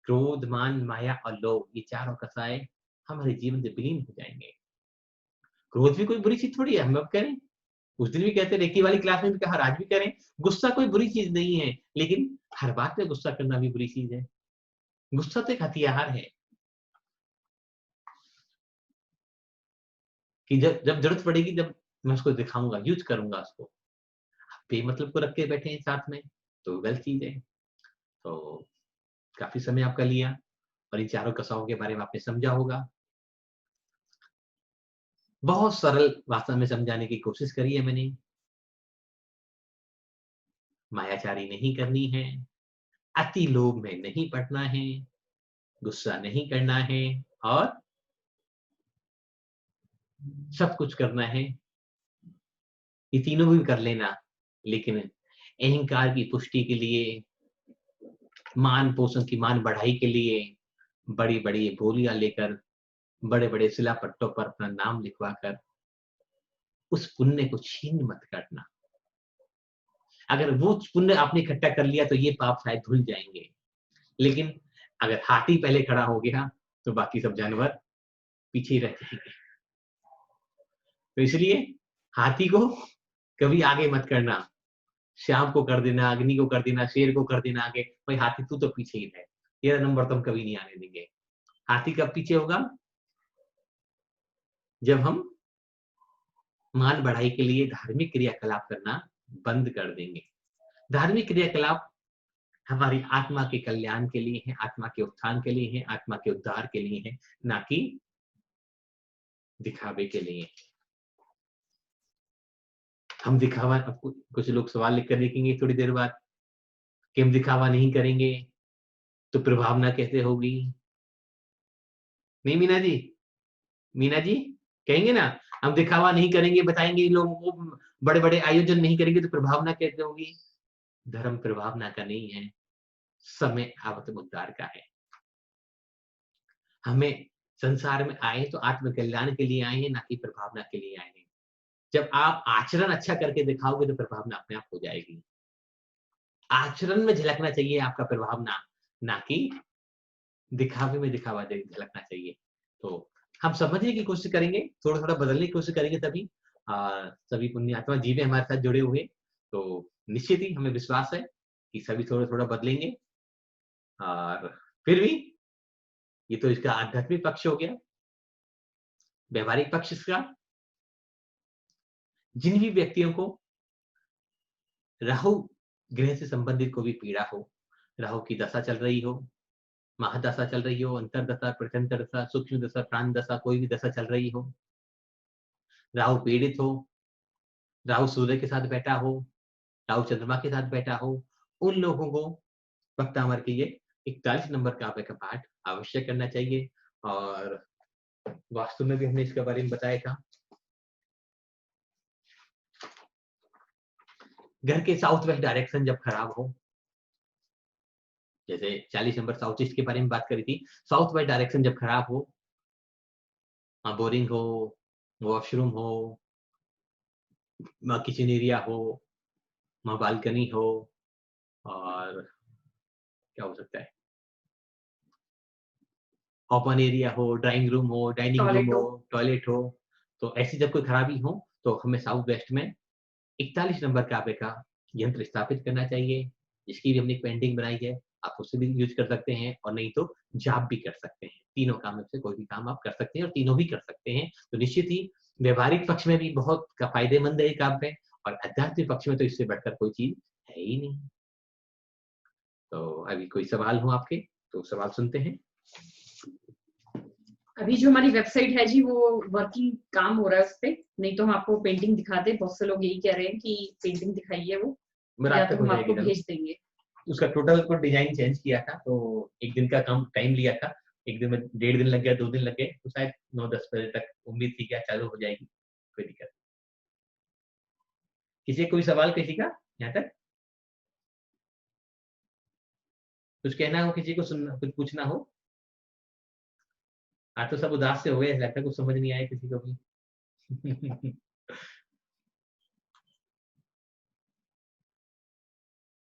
क्रोध, मान, माया और लोभ, ये चारों कसाए हमारे जीवन से विलीन हो जाएंगे। क्रोध भी कोई बुरी चीज थोड़ी है, हम अब करें, उस दिन भी कहते रेकी वाली क्लास में भी कहा, आज भी करें। गुस्सा कोई बुरी चीज नहीं है, लेकिन हर बात पे गुस्सा करना भी बुरी चीज है। गुस्सा तो एक हथियार है कि जब जब जरूरत पड़ेगी, जब मैं उसको दिखाऊंगा, यूज करूंगा उसको। बेमतलब को रख के बैठे हैं साथ में तो गलत चीज है। तो काफी समय आपका लिया और इन चारों कसाओं के बारे में आपने समझा होगा। बहुत सरल भाषा में समझाने की कोशिश करी है मैंने। मायाचारी नहीं करनी है, अति लोभ में नहीं पड़ना है, गुस्सा नहीं करना है और सब कुछ करना है। ये तीनों भी कर लेना, लेकिन अहंकार की पुष्टि के लिए, मान पोषण की, मान बढ़ाई के लिए बड़ी बड़ी बोलियां लेकर, बड़े बड़े शिलापट्टों पर अपना नाम लिखवाकर उस पुण्य को छीन मत करना। अगर वो पुण्य आपने इकट्ठा कर लिया तो ये पाप शायद धुल जाएंगे, लेकिन अगर हाथी पहले खड़ा हो गया तो बाकी सब जानवर पीछे ही रह जाएंगे। तो इसलिए हाथी को कभी आगे मत करना, श्याम को कर देना, अग्नि को कर देना, शेर को कर देना आगे, भाई हाथी तू तो पीछे ही रहे, तेरा नंबर तो हम कभी नहीं आने देंगे। हाथी कब पीछे होगा? जब हम मान बढ़ाई के लिए धार्मिक क्रियाकलाप करना बंद कर देंगे। धार्मिक क्रियाकलाप हमारी आत्मा के कल्याण के लिए है, आत्मा के उत्थान के लिए है, आत्मा के उद्धार के लिए है, ना कि दिखावे के लिए। हम दिखावा, अब कुछ लोग सवाल लिख कर देखेंगे थोड़ी देर बाद कि हम दिखावा नहीं करेंगे तो प्रभावना कैसे होगी? नहीं मीना जी, मीना जी कहेंगे ना, हम दिखावा नहीं करेंगे, बताएंगे लोगों को, बड़े बड़े आयोजन नहीं करेंगे तो प्रभावना कैसे होगी? धर्म प्रभावना का नहीं है, समय आत्म उद्धार का है। हमें संसार में आए तो आत्म कल्याण के लिए आए हैं, ना कि प्रभावना के लिए आए हैं। जब आप आचरण अच्छा करके दिखाओगे तो प्रभावना अपने आप हो जाएगी। आचरण में झलकना चाहिए आपका प्रभावना, ना कि दिखावे में दिखावा झलकना चाहिए। तो हम समझने की कोशिश करेंगे, थोड़ा थोड़ा बदलने की कोशिश करेंगे, तभी सभी पुण्यात्मा जीवे हमारे साथ जुड़े हुए, तो निश्चित ही हमें विश्वास है कि सभी थोड़ा थोड़ा बदलेंगे। और फिर भी ये तो इसका आध्यात्मिक पक्ष हो गया। व्यवहारिक पक्ष इसका, जिन भी व्यक्तियों को राहु ग्रह से संबंधित कोई भी पीड़ा हो, राहु की दशा चल रही हो, महादशा चल रही हो, अंतरदशा, प्रत्यंतर दशा, सूक्ष्म दशा, प्राण दशा, कोई भी दशा चल रही हो, राहु पीड़ित हो, राहु सूर्य के साथ बैठा हो, राहु चंद्रमा के साथ बैठा हो, उन लोगों को वक्तामर के ये 41 नंबर काव्य का पाठ अवश्य करना चाहिए। और वास्तु में भी हमने इसके बारे में बताया था। घर के साउथ वेस्ट डायरेक्शन जब खराब हो, जैसे 40 नंबर साउथ ईस्ट के बारे में बात करी थी, साउथ वेस्ट डायरेक्शन जब खराब हो, बोरिंग हो, वॉशरूम हो, किचन एरिया हो, बालकनी हो, और क्या हो सकता है, ओपन एरिया हो, ड्राइंग रूम हो, डाइनिंग रूम हो, टॉयलेट हो, तो ऐसी जब कोई खराबी हो तो हमें साउथ वेस्ट में 41 नंबर काव्य का यंत्र स्थापित करना चाहिए, जिसकी भी हमने एक पेंटिंग बनाई है। आप उसे भी यूज कर सकते हैं और नहीं तो जाप भी कर सकते हैं। तीनों कामों से कोई भी काम आप कर सकते हैं और तीनों भी कर सकते हैं। तो निश्चित ही व्यवहारिक पक्ष में भी बहुत फायदेमंद है काव्य, और आध्यात्मिक पक्ष में तो इससे बढ़कर कोई चीज है ही नहीं। तो अभी कोई सवाल हो आपके तो सवाल सुनते हैं। अभी जो हमारी वेबसाइट है जी वो वर्किंग काम हो रहा है उस पे, नहीं तो हम आपको पेंटिंग दिखाते। बहुत से लोग यही कह रहे हैं कि पेंटिंग दिखाइए, वो या तो हम आपको भेज देंगे। उसका टोटल को डिजाइन चेंज किया था, तो एक दिन का काम टाइम लिया था, एक दिन में 1.5 दिन लग गया, 2 दिन लग गए, तो शायद 9-10 बजे तक उम्मीद थी क्या चालू हो जाएगी, कोई दिक्कत। किसी कोई सवाल किसी का यहाँ तक कुछ कहना हो, किसी को सुनना, कुछ पूछना हो? आज तो सब उदास से हो गए, लगता है कुछ समझ नहीं आया किसी को भी।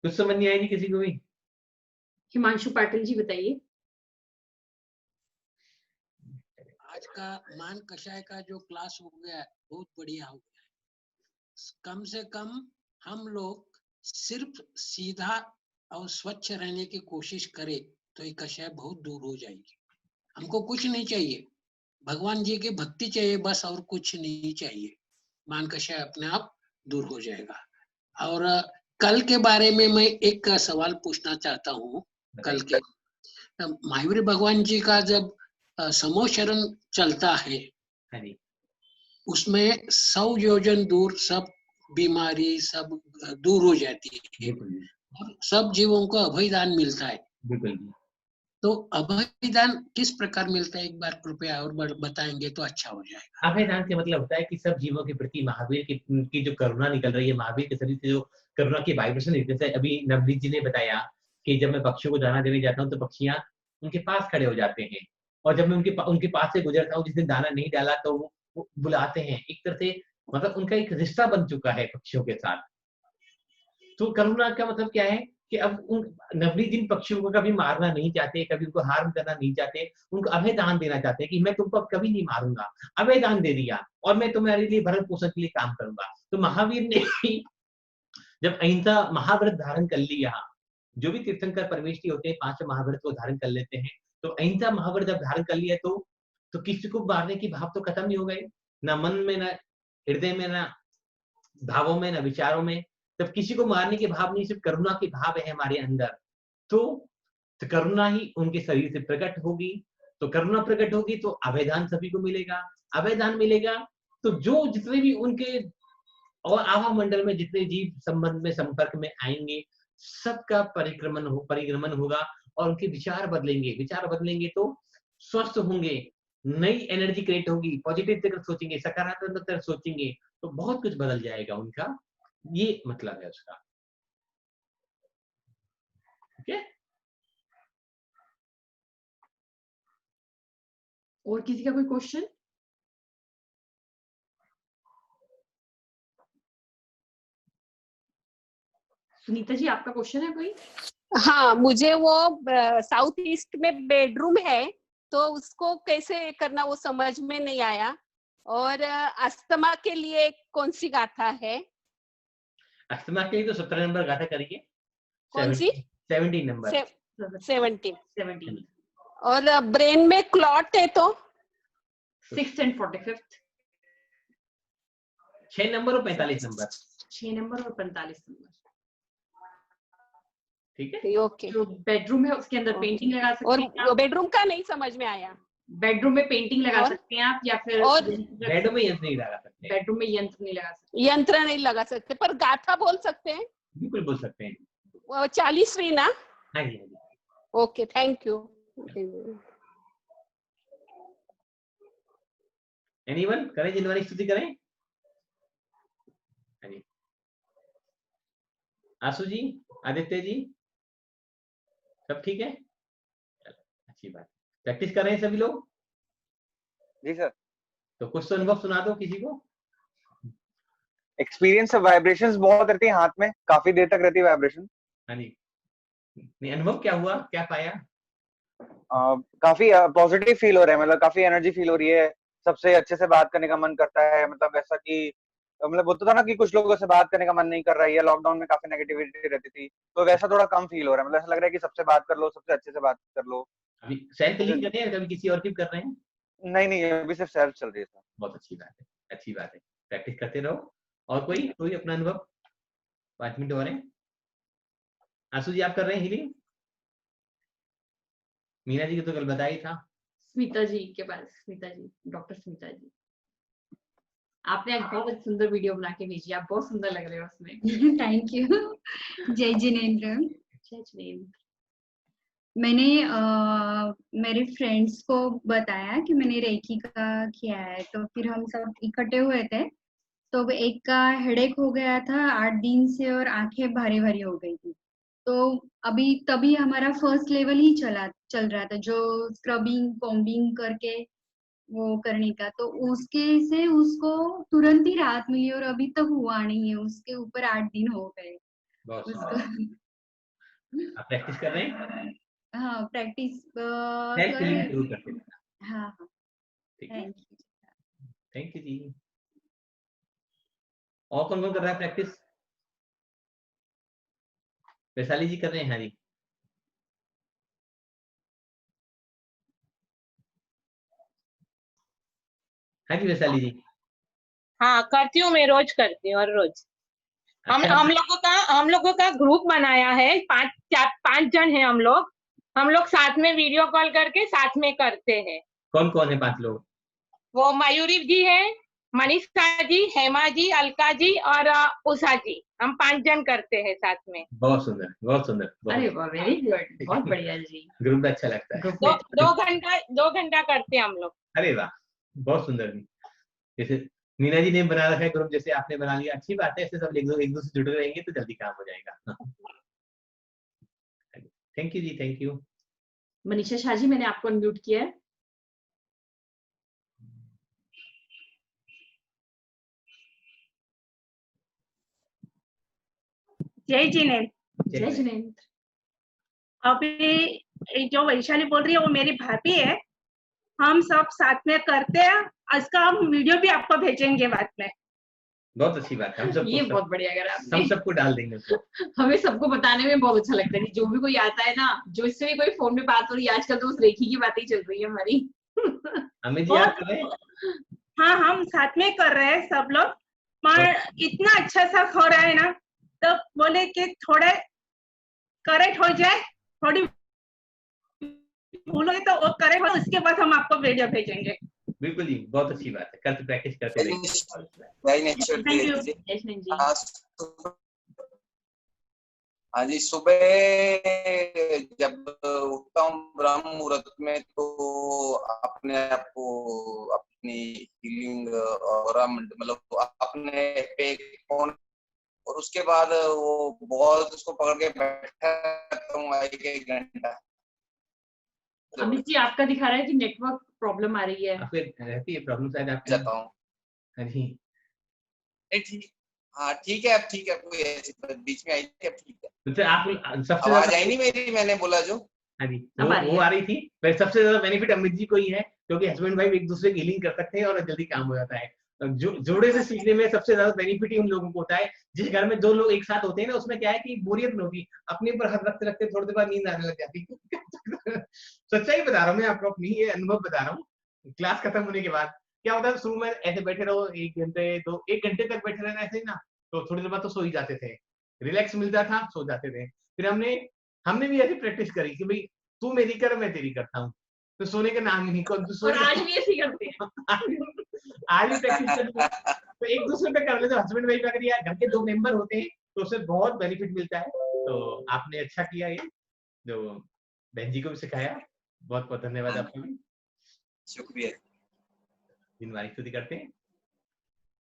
कुछ समझ नहीं आई नहीं किसी को भी? हिमांशु पाटिल जी बताइए। आज का मान कषाय का जो क्लास हो गया है बहुत बढ़िया हो गया है। कम से कम हम लोग सिर्फ सीधा और स्वच्छ रहने की कोशिश करें तो ये कषाय बहुत दूर हो जाएगी। हमको कुछ नहीं चाहिए, भगवान जी की भक्ति चाहिए बस, और कुछ नहीं चाहिए। मान कषाय अपने आप दूर हो जाएगा। और कल के बारे में मैं एक सवाल पूछना चाहता हूँ। कल के महावीर भगवान जी का जब समोशरण चलता है उसमें 100 योजन दूर सब बीमारी सब दूर हो जाती है और सब जीवों को अभयदान मिलता है। तो अभयदान किस प्रकार मिलता है, एक बार कृपया और बताएंगे तो अच्छा हो जाएगा। अभयदान का मतलब होता है कि सब जीवों के प्रति महावीर की जो करुणा निकल रही है, महावीर के शरीर से जो करुणा की वाइब्रेशन, जैसे अभी नवनीत जी ने बताया कि जब मैं पक्षियों को दाना देने जाता हूँ तो पक्षियां उनके पास खड़े हो जाते हैं, और जब मैं उनके पास से गुजरता हूँ, जिस दिन दाना नहीं डाला तो वो बुलाते हैं। एक तरह से मतलब उनका एक रिश्ता बन चुका है पक्षियों के साथ। तो करुणा का मतलब क्या है कि अब उन नवनीत जिन पक्षियों को कभी मारना नहीं चाहते, कभी उनको हार्म करना नहीं चाहते, उनको अभय दान देना चाहते हैं कि मैं तुमको कभी नहीं मारूंगा, अभय दान दे दिया और मैं तुम्हारे लिए भरण पोषण के लिए काम करूंगा। तो महावीर ने जब अहिंसा महाव्रत धारण कर लिया, जो भी तीर्थंकर परमेष्ठी होते हैं 5 महाव्रत को धारण कर लेते हैं, तो अहिंसा महाव्रत जब धारण कर लिया तो किसी को मारने की भाव तो खत्म नहीं हो गए, ना मन में, ना हृदय में, ना भावों में, ना विचारों में। तब किसी को मारने के भाव नहीं, सिर्फ करुणा के भाव है हमारे अंदर। तो करुणा ही उनके शरीर से प्रकट होगी। तो करुणा प्रकट होगी तो अभयदान सभी को मिलेगा। अभयदान मिलेगा तो जो जितने भी उनके और आभा मंडल में जितने जीव संबंध में संपर्क में आएंगे, सबका परिक्रमण होगा और उनके विचार बदलेंगे। विचार बदलेंगे तो स्वस्थ होंगे, नई एनर्जी क्रिएट होगी, पॉजिटिव तरफ सोचेंगे, सकारात्मक तरफ सोचेंगे, तो बहुत कुछ बदल जाएगा उनका। ये मतलब है उसका। ओके, और किसी का कोई क्वेश्चन? सुनीता जी आपका क्वेश्चन है कोई? हाँ, मुझे वो साउथ ईस्ट में बेडरूम है तो उसको कैसे करना वो समझ में नहीं आया। और अस्थमा के लिए कौन सी गाथा है? अस्थमा के लिए तो 17 नंबर गाथा करिए। कौन सी? 17 नंबर। 17। और ब्रेन में क्लॉट है तो 6 and 45। 6 नंबर और 45 नंबर। 6 नंबर और 45 नंबर। ठीक है, ओके। जो बेडरूम है उसके अंदर पेंटिंग लगा सकते हैं। और बेडरूम का नहीं समझ में आया। बेडरूम में पेंटिंग लगा सकते हैं आप, या फिर और बेडरूम में यंत्र नहीं लगा सकते। बेडरूम में यंत्र नहीं लगा सकते। यंत्र नहीं लगा सकते, पर गाथा बोल सकते हैं। बिल्कुल बोल सकते हैं। 40वीं ना? हाँ जी। Okay, thank you. एनीवन करें, जिनवारी स्तुति करें। आशु जी, आदित्य जी, सब ठीक है? अच्छी बात। प्रैक्टिस कर रहे हैं सभी लोग? जी सर। तो कुछ तो अनुभव सुना दो किसी को। एक्सपीरियंस वाइब्रेशंस बहुत रहती है हाथ में, काफी देर तक रहती है वाइब्रेशन। हाँ जी, अनुभव क्या हुआ, क्या पाया? काफी पॉजिटिव फील हो रहा है, मतलब काफी एनर्जी फील हो रही है, सबसे अच्छे से बात करने का मन करता है। मतलब ऐसा कि मतलब बोलता था ना कि कुछ लोगों से बात करने का मन नहीं कर रहा है, लॉकडाउन में काफी नेगेटिविटी रहती थी, तो वैसा थोड़ा कम फील हो रहा है। मतलब ऐसा लग रहा है कि सबसे बात कर लो, सबसे अच्छे से बात कर लो। अभी सेल्फ हीलिंग कर रहे हैं, कभी किसी और की कर रहे हैं? नहीं, अभी सिर्फ सेल्फ चल रही है सर। बहुत अच्छी बात है, अच्छी बात है, प्रैक्टिस करते रहो। और कोई अपना अनुभव? 5 मिनट और हैं। आशु जी आप कर रहे हैं हीलिंग? मीना जी को तो कल बताया ही था, स्मिता जी के पास, स्मिता जी, डॉक्टर स्मिता जी, आपने आज बहुत सुंदर वीडियो बना के भेजी, आप बहुत सुंदर लग रहे हो उसमें। Thank you. जय जिनेंद्र। जय जिनेंद्र। मैंने मेरे फ्रेंड्स को बताया कि मैंने रेकी का किया है, तो फिर हम सब इकट्ठे हुए थे। तो एक का हेडेक हो गया था 8 दिन से और आंखें भारी भारी हो गई थी। तो अभी तभी हमारा फर्स्ट लेवल ही चल रहा था, जो स्क्रबिंग कॉम्बिंग करके वो करने का। तो उसके से उसको तुरंत ही राहत मिली और अभी तक हुआ नहीं है, उसके ऊपर 8 दिन हो गए उसको। आप प्रैक्टिस कर रहे हैं? हाँ, प्रैक्टिस हेल्प के लिए जरूर करते हैं। हाँ हाँ, थैंक यू। थैंक यू जी। और कौन कौन कर रहा है प्रैक्टिस? वैशाली जी कर रहे हैं? हाँ जी। हाँ जी वैशाली जी। हाँ करती हूँ, मैं रोज करती हूँ, हर रोज। अच्छा। हम लोगों का ग्रुप बनाया है, 5 जन हैं हम लोग साथ में वीडियो कॉल करके साथ में करते हैं। कौन कौन है 5 लोग? वो मयूरी जी है, मनीषा जी, हेमा जी, अलका जी और उषा जी, हम 5 जन करते हैं साथ में। बहुत सुंदर, बहुत सुंदर। अरे वाह, वेरी गुड, बहुत बढ़िया जी। ग्रुप में अच्छा लगता है। 2 घंटा करते हैं हम लोग। अरे वाह, बहुत सुंदर जी। जैसे मीना जी ने बना रखा है ग्रुप, जैसे आपने बना लिया, अच्छी बात है। ऐसे सब एक दूसरे से जुड़े रहेंगे तो जल्दी काम हो जाएगा। थैंक यू जी, थैंक यू। मनीषा शाह जी, मैंने आपको अनम्यूट किया है। जय जिनेंद्र। जय जिनेंद्र। अभी जो वैशाली बोल रही है वो मेरी भाभी है, हम सब साथ में करते हैं। इसका हम वीडियो भी आपको भेजेंगे बाद में। बहुत अच्छी बात है। हम सब ये बहुत बढ़िया करा आपने। हम सबको डाल देंगे। हमें सबको बताने में बहुत अच्छा लगता है, जो भी कोई आता है ना, जो इससे भी कोई फोन में बात हो रही है, आजकल तो उस रेखी की बातें ही चल रही है हमारी। अमित जी आप कर रहे हैं? हाँ, हम साथ में कर रहे हैं सब लोग, पर इतना अच्छा सा हो रहा है ना, तो बोले कि थोड़े करेक्ट हो जाए, थोड़ी भूल हो तो वो करेक्ट हो, उसके बाद हम आपको वीडियो भेजेंगे। बिल्कुल जी, बहुत अच्छी बात है। कल प्रैक्टिस करते हाँ जी, सुबह जब उठता हूँ ब्रह्म मुहूर्त में, तो अपने आप को अपनी हीलिंग और मतलब अपने पे और उसके बाद वो बॉल उसको पकड़ के बैठा हूँ 1 घंटा। अमित जी, आपका दिखा रहा है कि नेटवर्क प्रॉब्लम आ रही है। आपको रहती है प्रॉब्लम शायद आप जाता हूँ। हाँ जी, हाँ ठीक है, अब ठीक है, कोई ऐसी बीच में आई थी, अब ठीक है। तो आप सबसे आवाज आई नहीं मेरी, मैंने बोला जो। हाँ जी, वो आ रही थी। पर सबसे ज्यादा बेनिफिट अमित जी को ही है, क्योंकि हस्बैंड वाइफ एक दूसरे की हीलिंग कर सकते हैं और जल्दी काम हो जाता है। जोड़े से सीखने में सबसे ज्यादा बेनिफिट ही उन लोगों को होता है। जिस घर में 2 लोग एक साथ होते हैं ना, उसमें क्या है कि बोरियत नहीं होती, अपने ऊपर हाथ रखते रखते थोड़ी देर बाद नींद आने लग जाती है। सच्चाई बता रहा हूँ मैं आपको, अपनी ये अनुभव बता रहा हूँ। क्लास खत्म होने के बाद क्या होता है, शुरू में ऐसे बैठे रहो 1 घंटे 1 घंटे तक बैठे रहना ऐसे ही ना, तो थोड़ी देर बाद तो सो ही जाते थे, रिलैक्स मिलता था, सो जाते थे। फिर हमने भी ऐसी प्रैक्टिस करी कि भाई तू मेरी कर, मैं तेरी करता हूँ, तो सोने का नाम ही नहीं। और आज भी ऐसे करते हैं। आज भी प्रैक्टिस करते हैं, तो एक दूसरे पे कर लेते। हस्बैंड वाइफ अगर या घर के 2 मेंबर होते हैं तो उससे बहुत बेनिफिट मिलता है। तो आपने अच्छा किया, ये जो बहन जी को भी सिखाया, बहुत बहुत धन्यवाद आपको भी। शुक्रिया। जिनवारी स्तुति करते हैं।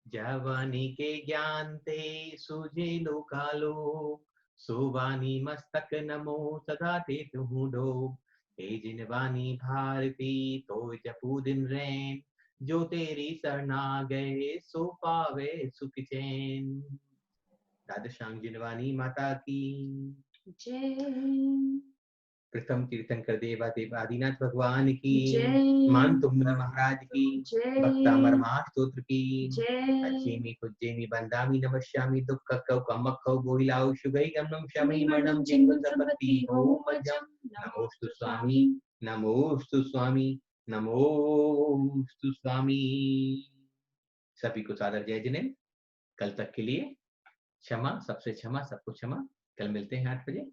जवानी के ज्ञान ते सूझे लोकालो, सोवानी मस्तक नमो सदा ते तुहु डो। हे जिनवानी भारती तो जपू दिन रैन, जो तेरी शरणा गए सो पावे सुख चैन। दादशांग जिनवानी माता की जय। प्रथम तीर्थंकर देव आदिनाथ भगवान की, जय। मान तुमने महाराज की, जय। भक्तामरमा स्तोत्र की, जय। अज्जेमी कुज्जेमी बंदामी नमस्यामी दुख कौ कमक्खौ बोहिलाउ शुगै गमनम शमि मरणम जिंगल संपत्ति हो मज्जम। नमोस्तु स्वामी, नमोस्तु स्वामी, नमोस्तु स्वामी। सभी को सादर जय जिनेंद्र। कल तक के लिए क्षमा, सबसे क्षमा, सबको क्षमा। कल मिलते हैं 8 बजे।